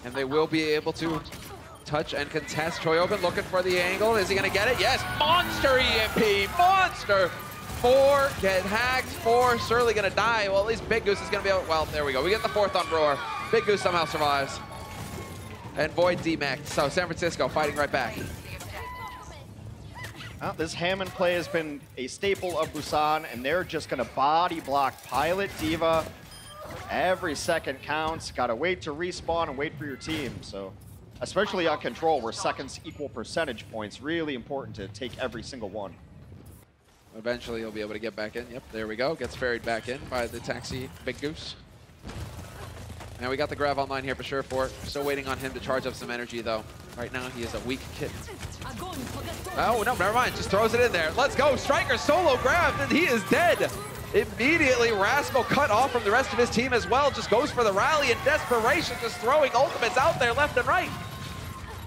And they will be able to touch and contest. Choi Obin looking for the angle. Is he going to get it? Yes. Monster EMP. Monster. 4 get hacked. 4 surely going to die. Well, at least Big Goose is going to be able. Well, there we go. We get the 4th on Roar. Big Goose somehow survives. And Void demeched. So San Francisco fighting right back. Well, this Hammond play has been a staple of Busan, and they're just going to body block Pilot, D.Va. Every second counts. Got to wait to respawn and wait for your team. So, especially on Control, where seconds equal percentage points, really important to take every single one. Eventually, he'll be able to get back in. Yep, there we go. Gets ferried back in by the taxi Big Goose. And we got the Grav online here for sure for it. Still waiting on him to charge up some energy, though. Right now, he is a weak kitten. Oh, no, never mind. Just throws it in there. Let's go. Striker solo grabbed, and he is dead. Immediately, Rascal cut off from the rest of his team as well. Just goes for the rally in desperation, just throwing ultimates out there left and right.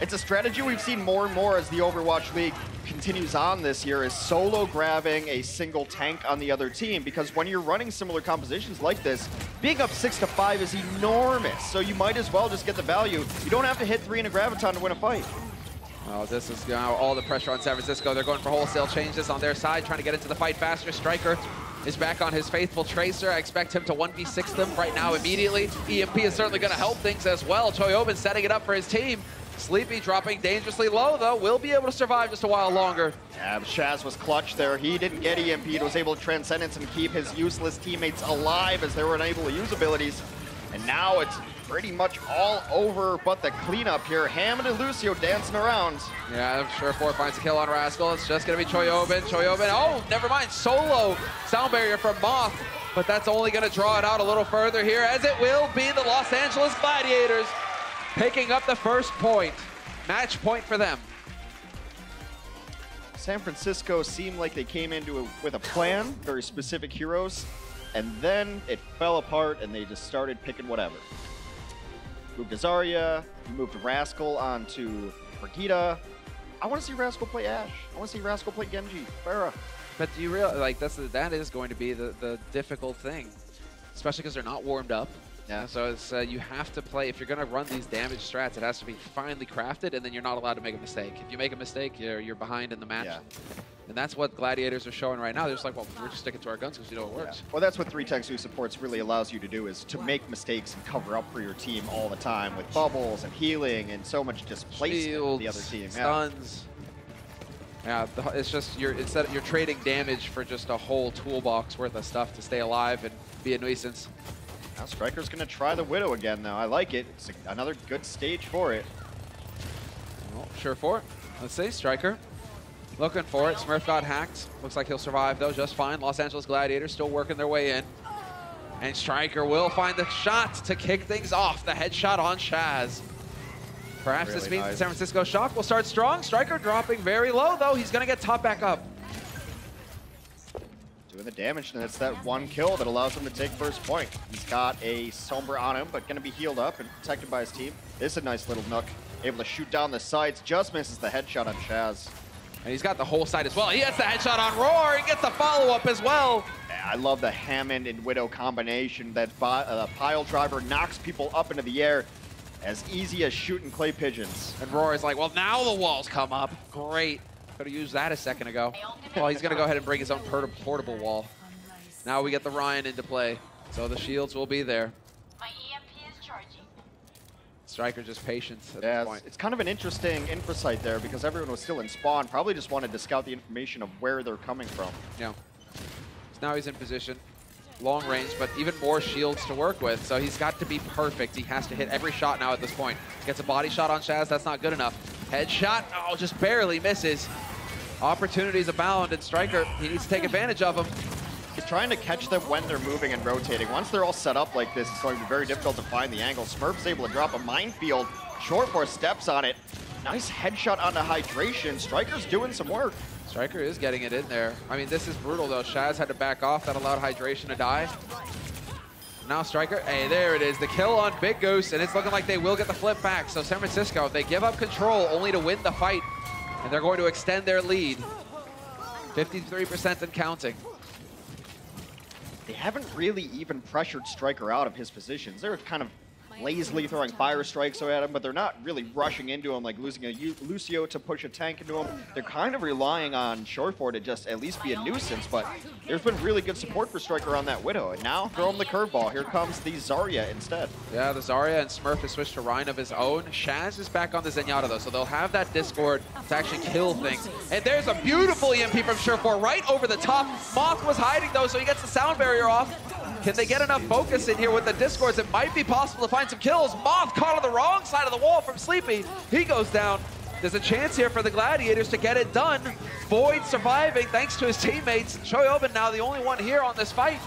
It's a strategy we've seen more and more as the Overwatch League continues on this year, is solo grabbing a single tank on the other team, because when you're running similar compositions like this, being up 6-5 is enormous, so you might as well just get the value. You don't have to hit 3 in a graviton to win a fight. Oh, this is now all the pressure on San Francisco. They're going for wholesale changes on their side, trying to get into the fight faster. Striker is back on his faithful Tracer. I expect him to 1v6 them right now immediately. EMP is certainly going to help things as well. Choyobin setting it up for his team. Sleepy dropping dangerously low, though. Will be able to survive just a while longer. Yeah, Shaz was clutch there. He didn't get EMP'd, was able to Transcendence and keep his useless teammates alive as they were unable to use abilities. And now it's pretty much all over but the cleanup here. Hammond and Lucio dancing around. Yeah, I'm sure 4 finds a kill on Rascal. It's just going to be Choyobin. Choyobin, oh, never mind. Solo sound barrier from Moth. But that's only going to draw it out a little further here, as it will be the Los Angeles Gladiators picking up the first point. Match point for them. San Francisco seemed like they came into it with a plan, very specific heroes, and then it fell apart and they just started picking whatever. Moved to Zarya, moved Rascal onto Brigitte. I want to see Rascal play Ashe. I want to see Rascal play Genji, Pharah. But do you realize, like, that is going to be the difficult thing, especially because they're not warmed up. Yeah. So it's, you have to play, if you're going to run these damage strats, it has to be finely crafted, and then you're not allowed to make a mistake. If you make a mistake, you're behind in the match. Yeah. And that's what Gladiators are showing right now. They're just like, well, we're just sticking to our guns because we know it works. Yeah. Well, that's what 3-Tech supports really allows you to do, is to make mistakes and cover up for your team all the time with bubbles and healing and so much displacement Shields, of the other team. Stuns. Yeah, it's just, you're trading damage for just a whole toolbox worth of stuff to stay alive and be a nuisance. Now Striker's going to try the Widow again, though. I like it. It's another good stage for it. Well, sure for it. Let's see, Striker looking for it. Smurf got hacked. Looks like he'll survive, though, just fine. Los Angeles Gladiators still working their way in. And Striker will find the shot to kick things off. The headshot on Shaz. Perhaps Really this means nice. the San Francisco Shock will start strong. Striker dropping very low, though. He's going to get top back up. Doing the damage, and it's that one kill that allows him to take first point. He's got a Sombra on him, but going to be healed up and protected by his team. This is a nice little nook. Able to shoot down the sides, just misses the headshot on Shaz. And he's got the whole side as well. He gets the headshot on Roar. He gets the follow-up as well. I love the Hammond and Widow combination. That pile driver knocks people up into the air as easy as shooting clay pigeons. And Roar is like, well, now the walls come up. Great. Could have used that a second ago. Well, he's going to go ahead and bring his own portable wall. Now we get the Ryan into play. So the shields will be there. My EMP is charging. Striker just patient at Yeah, this point. it's kind of an interesting infra site there because everyone was still in spawn. Probably just wanted to scout the information of where they're coming from. Yeah. So now he's in position. Long range, but even more shields to work with. So he's got to be perfect. He has to hit every shot now at this point. Gets a body shot on Shaz. That's not good enough. Headshot. Oh, just barely misses. Opportunities abound, and Striker, he needs to take advantage of them. He's trying to catch them when they're moving and rotating. Once they're all set up like this, it's going to be very difficult to find the angle. Smurf's able to drop a minefield. Short Force steps on it. Nice headshot onto Hydration. Striker's doing some work. Striker is getting it in there. I mean, this is brutal, though. Shaz had to back off. That allowed Hydration to die. Now Striker, hey, there it is. The kill on Big Goose, and it's looking like they will get the flip back. So San Francisco, they give up control only to win the fight, and they're going to extend their lead. 53% and counting. They haven't really even pressured Striker out of his positions. They're kind of lazily throwing fire strikes at him, but they're not really rushing into him, like losing a Lucio to push a tank into him. They're kind of relying on Short4 to just at least be a nuisance, but there's been really good support for Striker on that Widow. And now throw him the curveball. Here comes the Zarya instead. Yeah, the Zarya and Smurf has switched to Rhine of his own. Shaz is back on the Zenyatta though, so they'll have that Discord to actually kill things. And there's a beautiful EMP from Short4 right over the top. Moth was hiding though, so he gets the sound barrier off. Can they get enough focus in here with the Discords? It might be possible to find some kills. Moth caught on the wrong side of the wall from Sleepy. He goes down. There's a chance here for the Gladiators to get it done. Void surviving thanks to his teammates. Choyobin now the only one here on this fight.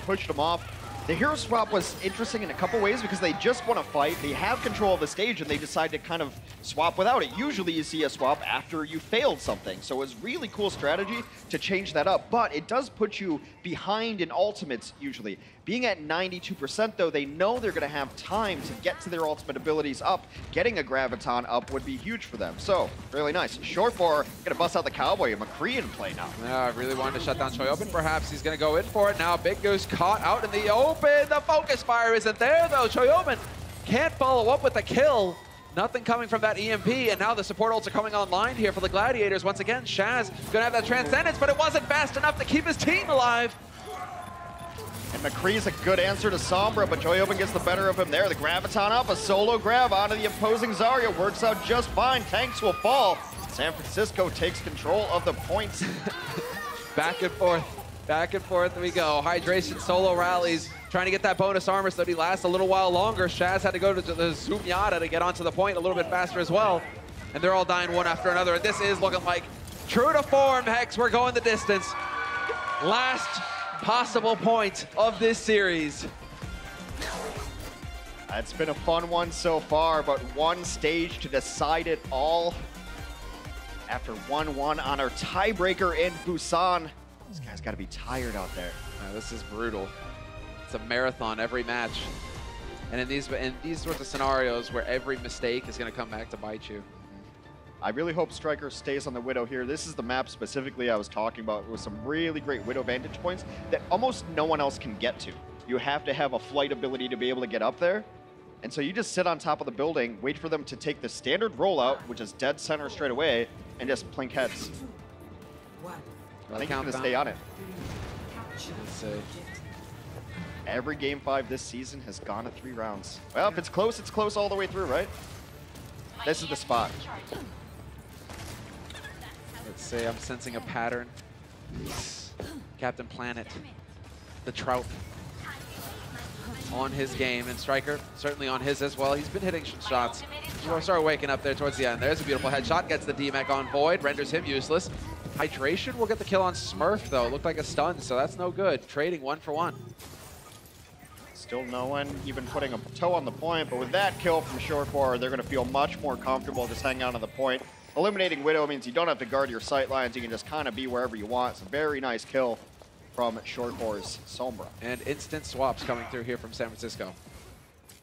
Pushed him off. The hero swap was interesting in a couple ways because they just want to fight. They have control of the stage and they decide to kind of swap without it. Usually you see a swap after you failed something. So it was really cool strategy to change that up, but it does put you behind in ultimates usually. Being at 92% though, they know they're gonna have time to get to their ultimate abilities up. Getting a Graviton up would be huge for them. So, really nice. Short4 gonna bust out the Cowboy, a McCree in play now. Yeah, I really wanted to shut down Choyobin. Perhaps he's gonna go in for it now. Big Goose caught out in the open. The focus fire isn't there though. Choyobin can't follow up with the kill. Nothing coming from that EMP, and now the support ults are coming online here for the Gladiators. Once again, Shaz gonna have that Transcendence, but it wasn't fast enough to keep his team alive. And McCree's a good answer to Sombra, but Choyobin gets the better of him there. The Graviton up, a solo grab onto the opposing Zarya. Works out just fine. Tanks will fall. San Francisco takes control of the points. Back and forth we go. Hydration solo rallies, trying to get that bonus armor so that he lasts a little while longer. Shaz had to go to the Zoomyata to get onto the point a little bit faster as well. And they're all dying one after another. And this is looking like true to form, Hex. We're going the distance. Last possible point of this series. It's been a fun one so far, but one stage to decide it all. After 1-1 on our tiebreaker in Busan. This guy's got to be tired out there. Yeah, this is brutal. It's a marathon every match. And in these sorts of scenarios where every mistake is going to come back to bite you. I really hope Striker stays on the Widow here. This is the map specifically I was talking about with some really great Widow vantage points that almost no one else can get to. You have to have a flight ability to be able to get up there. And so you just sit on top of the building, wait for them to take the standard rollout, which is dead center straight away, and just plink heads. I think he's going to stay on it. Let's see. Every Game 5 this season has gone to 3 rounds. Well, if it's close all the way through, right? This is the spot. Let's see, I'm sensing a pattern. Captain Planet, the Trout, on his game, and Striker certainly on his as well. He's been hitting some shots. We'll start waking up there towards the end. There's a beautiful headshot, gets the DMAC on Void, renders him useless. Hydration will get the kill on Smurf though. It looked like a stun, so that's no good. Trading 1 for 1. Still no one even putting a toe on the point, but with that kill from Short4, they're going to feel much more comfortable just hanging out on the point. Eliminating Widow means you don't have to guard your sight lines. You can just kind of be wherever you want. It's a very nice kill from Short4's Sombra. And instant swaps coming through here from San Francisco.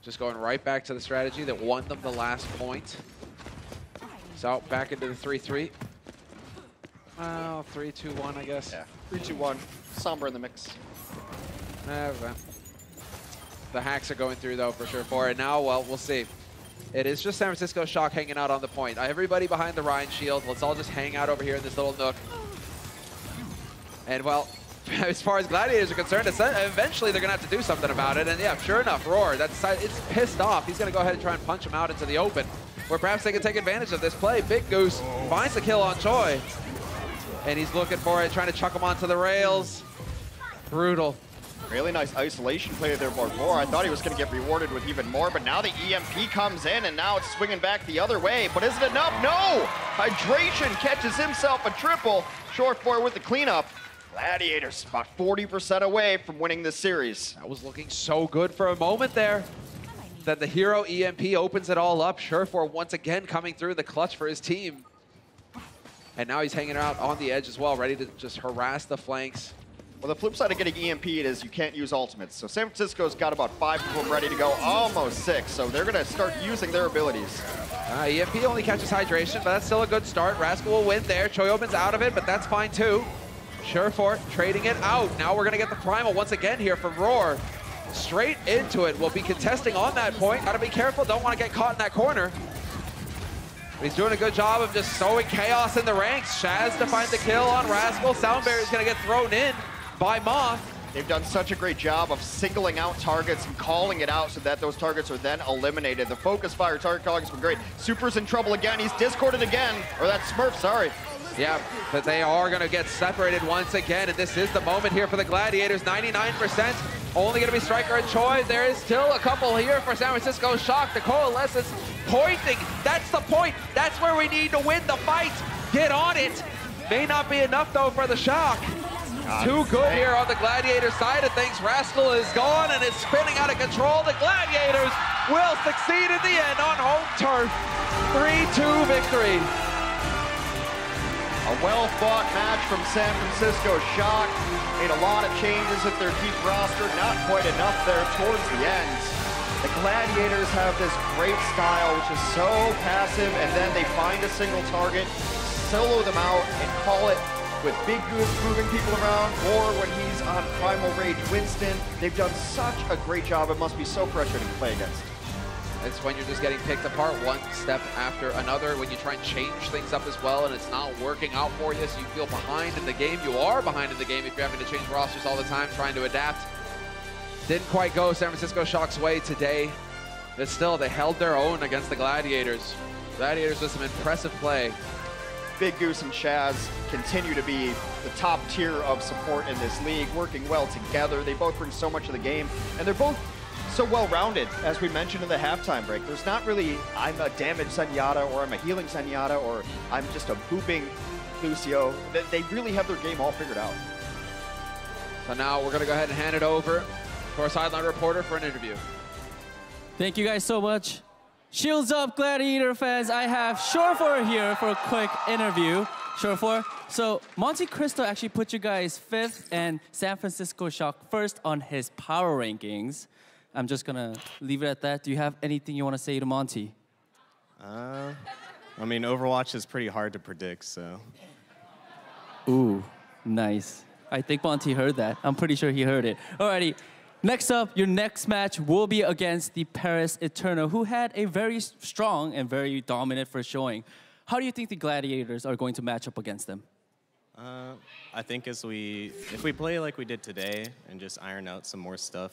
Just going right back to the strategy that won them the last point. So back into the 3-3. Well, 3-2-1, I guess. Yeah, 3-2-1. Sombra in the mix. The hacks are going through, though, for sure. And now, well, we'll see. It is just San Francisco Shock hanging out on the point. Everybody behind the Rhine shield. Let's all just hang out over here in this little nook. And, well, as far as Gladiators are concerned, eventually they're going to have to do something about it. And, yeah, sure enough, Roar, it's pissed off. He's going to go ahead and try and punch him out into the open, where perhaps they can take advantage of this play. Big Goose finds the kill on Choi. And he's looking for it, trying to chuck him onto the rails. Brutal. Really nice isolation play there by Roar. I thought he was going to get rewarded with even more, but now the EMP comes in, and now it's swinging back the other way. But is it enough? No! Hydration catches himself a triple. Short4 with the cleanup. Gladiators about 40% away from winning this series. That was looking so good for a moment there. Then the hero EMP opens it all up. Short4 once again coming through the clutch for his team. And now he's hanging out on the edge as well, ready to just harass the flanks. Well, the flip side of getting EMP'd is you can't use ultimates. So San Francisco's got about 5 of them ready to go, almost 6. So they're going to start using their abilities. EMP only catches Hydration, but that's still a good start. Rascal will win there. Choyobin's out of it, but that's fine too. Short4 trading it out. Now we're going to get the Primal once again here from Roar. straight into it. Will be contesting on that point. Gotta be careful, don't want to get caught in that corner. He's doing a good job of just sowing chaos in the ranks. Shaz to find the kill on Rascal. Sound Barrier is gonna get thrown in by Moth. They've done such a great job of singling out targets and calling it out so that those targets are then eliminated. The focus fire target calling has been great. Super's in trouble again. He's discorded again. Or that's Smurf, sorry. Yeah, but they are going to get separated once again, and this is the moment here for the Gladiators. 99%, only going to be Striker and Choi. There is still a couple here for San Francisco Shock. The Coalescence pointing. That's the point. That's where we need to win the fight. Get on it. May not be enough, though, for the Shock. Too good here on the Gladiator side of things. Rascal is gone and is spinning out of control. The Gladiators will succeed in the end on home turf. 3-2 victory. A well-fought match from San Francisco Shock. Made a lot of changes at their deep roster. Not quite enough there towards the end. The Gladiators have this great style, which is so passive, and then they find a single target, solo them out, and call it with Big Goose moving people around, or when he's on Primal Rage Winston. They've done such a great job. It must be so frustrating to play against. It's when you're just getting picked apart one step after another, when you try and change things up as well and it's not working out for you, so you feel behind in the game. You are behind in the game if you're having to change rosters all the time, trying to adapt. Didn't quite go San Francisco Shock's way today, but still, they held their own against the Gladiators. Gladiators with some impressive play. Big Goose and Shaz continue to be the top tier of support in this league, working well together. They both bring so much of the game, and they're both so well-rounded, as we mentioned in the halftime break. There's not really, I'm a damaged Zenyatta, or I'm a healing Zenyatta, or I'm just a booping Lucio. They really have their game all figured out. So now we're gonna go ahead and hand it over to our sideline reporter for an interview. Thank you guys so much. Shields up, Gladiator fans. I have Shore4 here for a quick interview. Shore4, so Monte Cristo actually put you guys 5th and San Francisco Shock 1st on his power rankings. I'm just gonna leave it at that. Do you have anything you want to say to Monty? I mean, Overwatch is pretty hard to predict, so. Ooh, nice. I think Monty heard that. I'm pretty sure he heard it. Alrighty, next up, your next match will be against the Paris Eternal, who had a very strong and very dominant first showing. How do you think the Gladiators are going to match up against them? I think if we play like we did today and just iron out some more stuff,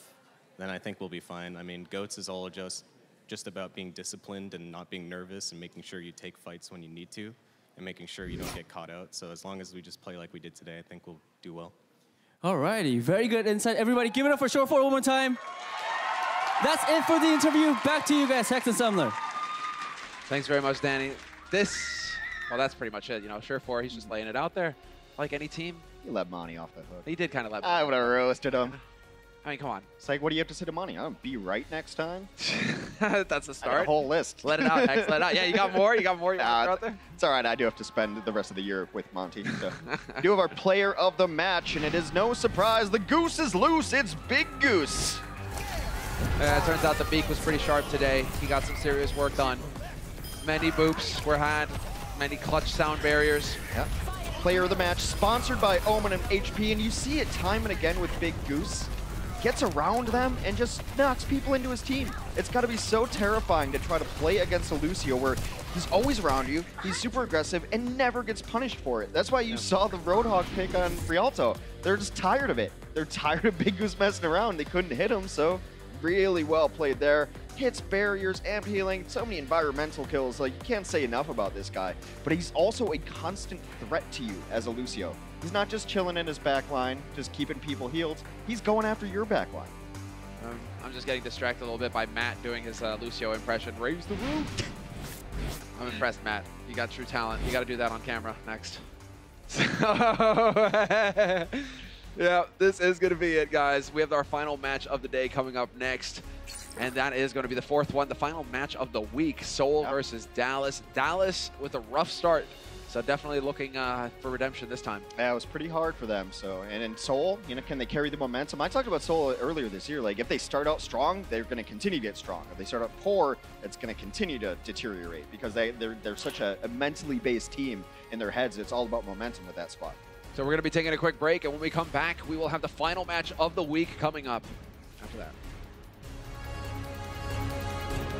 then I think we'll be fine. I mean, GOATS is all just about being disciplined and not being nervous and making sure you take fights when you need to and making sure you don't get caught out. So as long as we just play like we did today, I think we'll do well. Alrighty, very good insight. Everybody give it up for Shore4 one more time. That's it for the interview. Back to you guys, Hex and Sumler. Thanks very much, Danny. Well, that's pretty much it. You know, Shore4, he's just laying it out there. Like any team. He let Monty off the hook. He did kind of let I would have roasted him. I mean, come on. It's like, what do you have to say to Monty? I'm be right next time. That's a start. A whole list. Let it out, Hex. Let it out. Yeah, you got more? You got more? You want to throw out there? It's all right. I do have to spend the rest of the year with Monty. So. We do have our player of the match, and it is no surprise. The goose is loose. It's Big Goose. It turns out the beak was pretty sharp today. He got some serious work done. Many boops were had. Many clutch sound barriers. Yep. Player of the match, sponsored by Omen and HP, and you see it time and again with Big Goose. Gets around them and just knocks people into his team. It's got to be so terrifying to try to play against a Lucio where he's always around you, he's super aggressive, and never gets punished for it. That's why you saw the Roadhog pick on Rialto. They're just tired of it. They're tired of Big Goose messing around. They couldn't hit him, so really well played there. Hits, barriers, amp healing, so many environmental kills. Like, you can't say enough about this guy. But he's also a constant threat to you as a Lucio. He's not just chilling in his backline, just keeping people healed. He's going after your backline. I'm just getting distracted a little bit by Matt doing his Lucio impression. Raise the roof. I'm impressed, Matt. You got true talent. You got to do that on camera next. Yeah, this is going to be it, guys. We have our final match of the day coming up next. And that is going to be the 4th one, the final match of the week. Seoul versus Dallas. Dallas with a rough start. So definitely looking for redemption this time. Yeah, it was pretty hard for them. So, and in Seoul, you know, can they carry the momentum? I talked about Seoul earlier this year. Like, if they start out strong, they're going to continue to get strong. If they start out poor, it's going to continue to deteriorate because they're such a mentally based team in their heads. It's all about momentum with that squad. So we're going to be taking a quick break, and when we come back, we will have the final match of the week coming up. after that.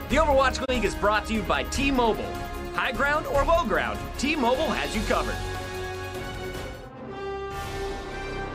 The Overwatch League is brought to you by T-Mobile. High ground or low ground, T-Mobile has you covered.